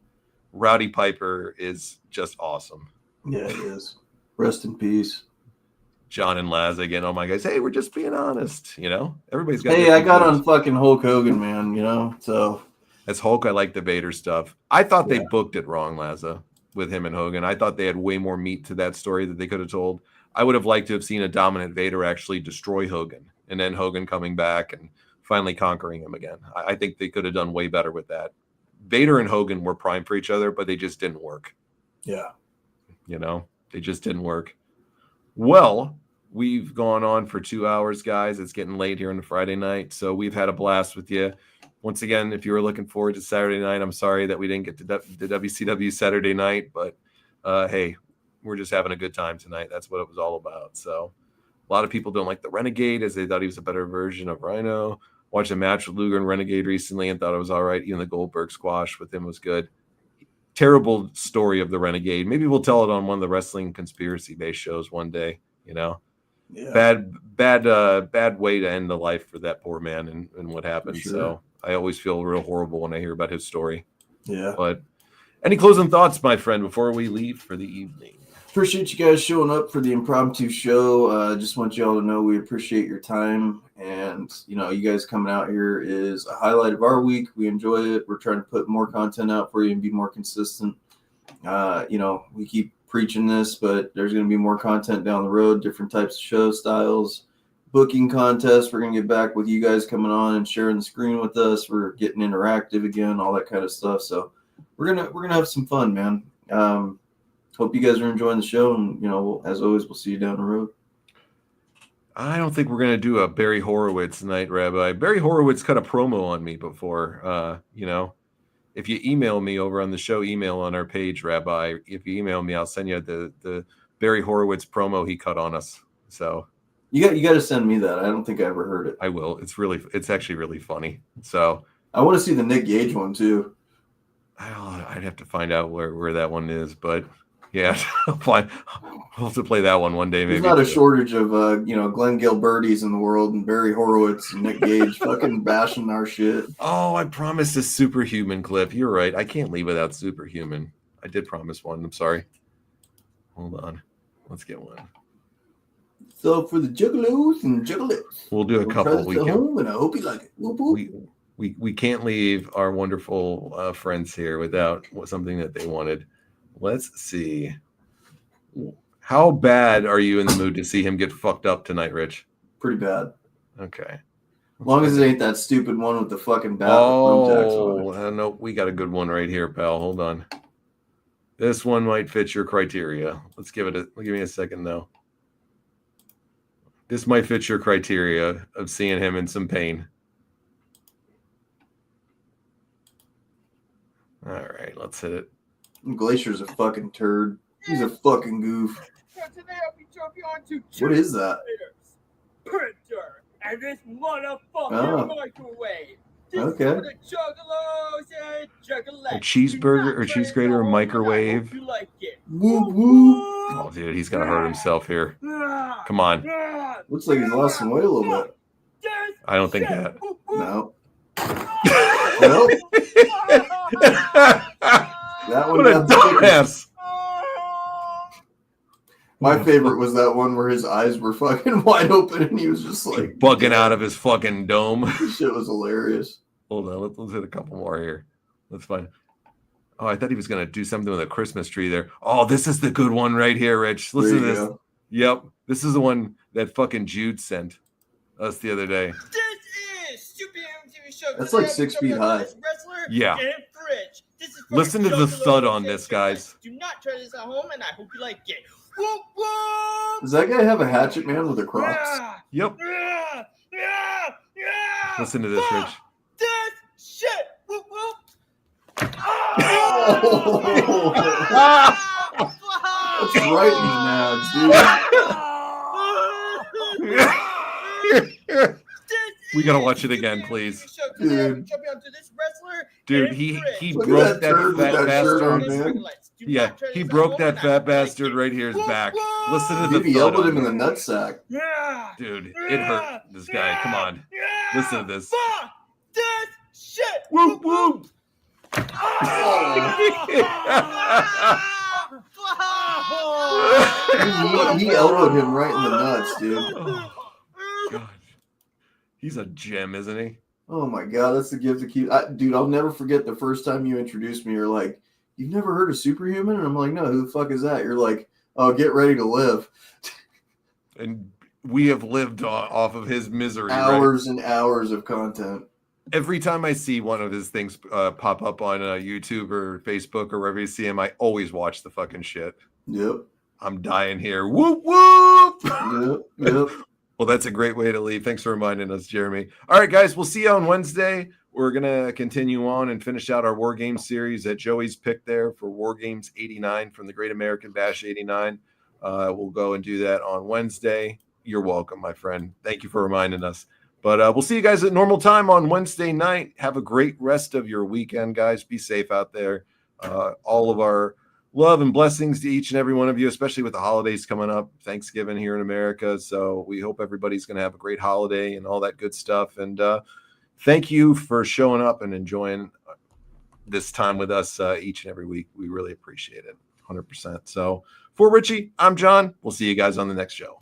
Rowdy Piper is just awesome. Yeah, he is. Rest in peace. John and Laz again. Oh my guys. Hey, we're just being honest. You know, everybody's got. Hey, I got on fucking Hulk Hogan, man. You know, so as Hulk, I like the Vader stuff. I thought they booked it wrong, Laza, with him and Hogan. I thought they had way more meat to that story that they could have told. I would have liked to have seen a dominant Vader actually destroy Hogan, and then Hogan coming back and finally conquering him again. I think they could have done way better with that. Vader and Hogan were primed for each other, but they just didn't work. Yeah. You know, they just didn't work. Well, we've gone on for 2 hours, guys. It's getting late here on the Friday night. So we've had a blast with you. Once again, if you were looking forward to Saturday night, I'm sorry that we didn't get to the WCW Saturday night, but hey, we're just having a good time tonight. That's what it was all about. So a lot of people don't like the Renegade as they thought he was a better version of Rhino. Watched a match with Luger and Renegade recently and thought it was all right. Even the Goldberg squash with him was good. Terrible story of the Renegade. Maybe we'll tell it on one of the wrestling conspiracy-based shows one day, you know. bad way to end the life for that poor man and what happened. Sure. So I always feel real horrible when I hear about his story. Yeah. But any closing thoughts, my friend, before we leave for the evening? Appreciate you guys showing up for the impromptu show. Just want you all to know we appreciate your time. And, you know, you guys coming out here is a highlight of our week. We enjoy it. We're trying to put more content out for you and be more consistent. You know, we keep preaching this, but there's going to be more content down the road, different types of show styles, booking contests. We're going to get back with you guys coming on and sharing the screen with us. We're getting interactive again, all that kind of stuff. So we're gonna have some fun, man. Hope you guys are enjoying the show, and you know, as always, we'll see you down the road. I don't think we're going to do a Barry Horowitz night, Rabbi. Barry Horowitz cut a promo on me before. You know, if you email me over on the show email on our page, Rabbi, if you email me, I'll send you the Barry Horowitz promo he cut on us. So you got to send me that. I don't think I ever heard it. I will. It's actually really funny. So I want to see the Nick Gage one too. I'd have to find out where that one is, but yeah, fine. We'll have to play that one day. Maybe there's not a shortage of you know, Glenn Gilbertys in the world and Barry Horowitz and Nick Gage fucking bashing our shit. Oh, I promised a Superhuman clip. You're right. I can't leave without Superhuman. I did promise one. I'm sorry. Hold on. Let's get one. So for the juggalos and juggalettes, we'll do a couple. We can. Home and I hope you like it. Whoop, whoop. We can't leave our wonderful friends here without something that they wanted. Let's see. How bad are you in the mood to see him get fucked up tonight, Rich? Pretty bad. Okay. As long as it ain't that stupid one with the fucking bat. Oh, no, we got a good one right here, pal. Hold on. This one might fit your criteria. Give me a second, though. This might fit your criteria of seeing him in some pain. All right, let's hit it. Glacier's a fucking turd. He's a fucking goof. So today I'll be jumping onto What is that? printer and this motherfucking microwave. Okay. For the juggalos and juggalettes. A cheeseburger or cheese grater, a microwave. You like it. Whoop, whoop. Oh, dude, he's gonna hurt himself here. Come on. Looks like he's lost some weight a little bit. I don't think that. No. Nope. That one. What a dumbass. My favorite was that one where his eyes were fucking wide open and he was just like bugging out of his fucking dome. This shit was hilarious. Hold on, let's hit a couple more here. Let's find. Oh, I thought he was gonna do something with a Christmas tree there. Oh, this is the good one right here, Rich. Listen to this. Go. Yep, this is the one that fucking Jude sent us the other day. This is Super TV Show. That's like 6 feet high. Yeah. Listen to the thud on this, guys. Do not try this at home, and I hope you like it. Whoop, whoop. Does that guy have a hatchet man with a cross? Yep. Listen to this, Rich. This shit. Whoop, whoop. That's right in the nads, dude. We gotta watch it again, please. Dude, he broke that fat bastard. Yeah, he broke that fat bastard right here his back. Listen to the Dude, he thud elbowed on him in the nutsack. Dude, it hurt this guy. Come on. Listen to this. This shit. Whoop, whoop. He elbowed him right in the nuts, dude. Oh, God. He's a gem, isn't he? Oh my God, that's the gift to keep. Dude, I'll never forget the first time you introduced me. You're like, "You've never heard of Superhuman?" And I'm like, "No, who the fuck is that?" You're like, "Oh, get ready to live." And we have lived off of his misery. Hours and hours of content. Every time I see one of his things pop up on YouTube or Facebook or wherever you see him, I always watch the fucking shit. Yep. I'm dying here. Whoop, whoop. Yep. Well, that's a great way to leave. Thanks for reminding us, Jeremy. All right, guys, we'll see you on Wednesday. We're going to continue on and finish out our War Games series that Joey's picked there for War Games 89 from the Great American Bash 89. We'll go and do that on Wednesday. You're welcome, my friend. Thank you for reminding us. But we'll see you guys at normal time on Wednesday night. Have a great rest of your weekend, guys. Be safe out there. All of our love and blessings to each and every one of you, especially with the holidays coming up, Thanksgiving here in America. So we hope everybody's going to have a great holiday and all that good stuff. And thank you for showing up and enjoying this time with us each and every week. We really appreciate it. 100%. So for Richie, I'm John. We'll see you guys on the next show.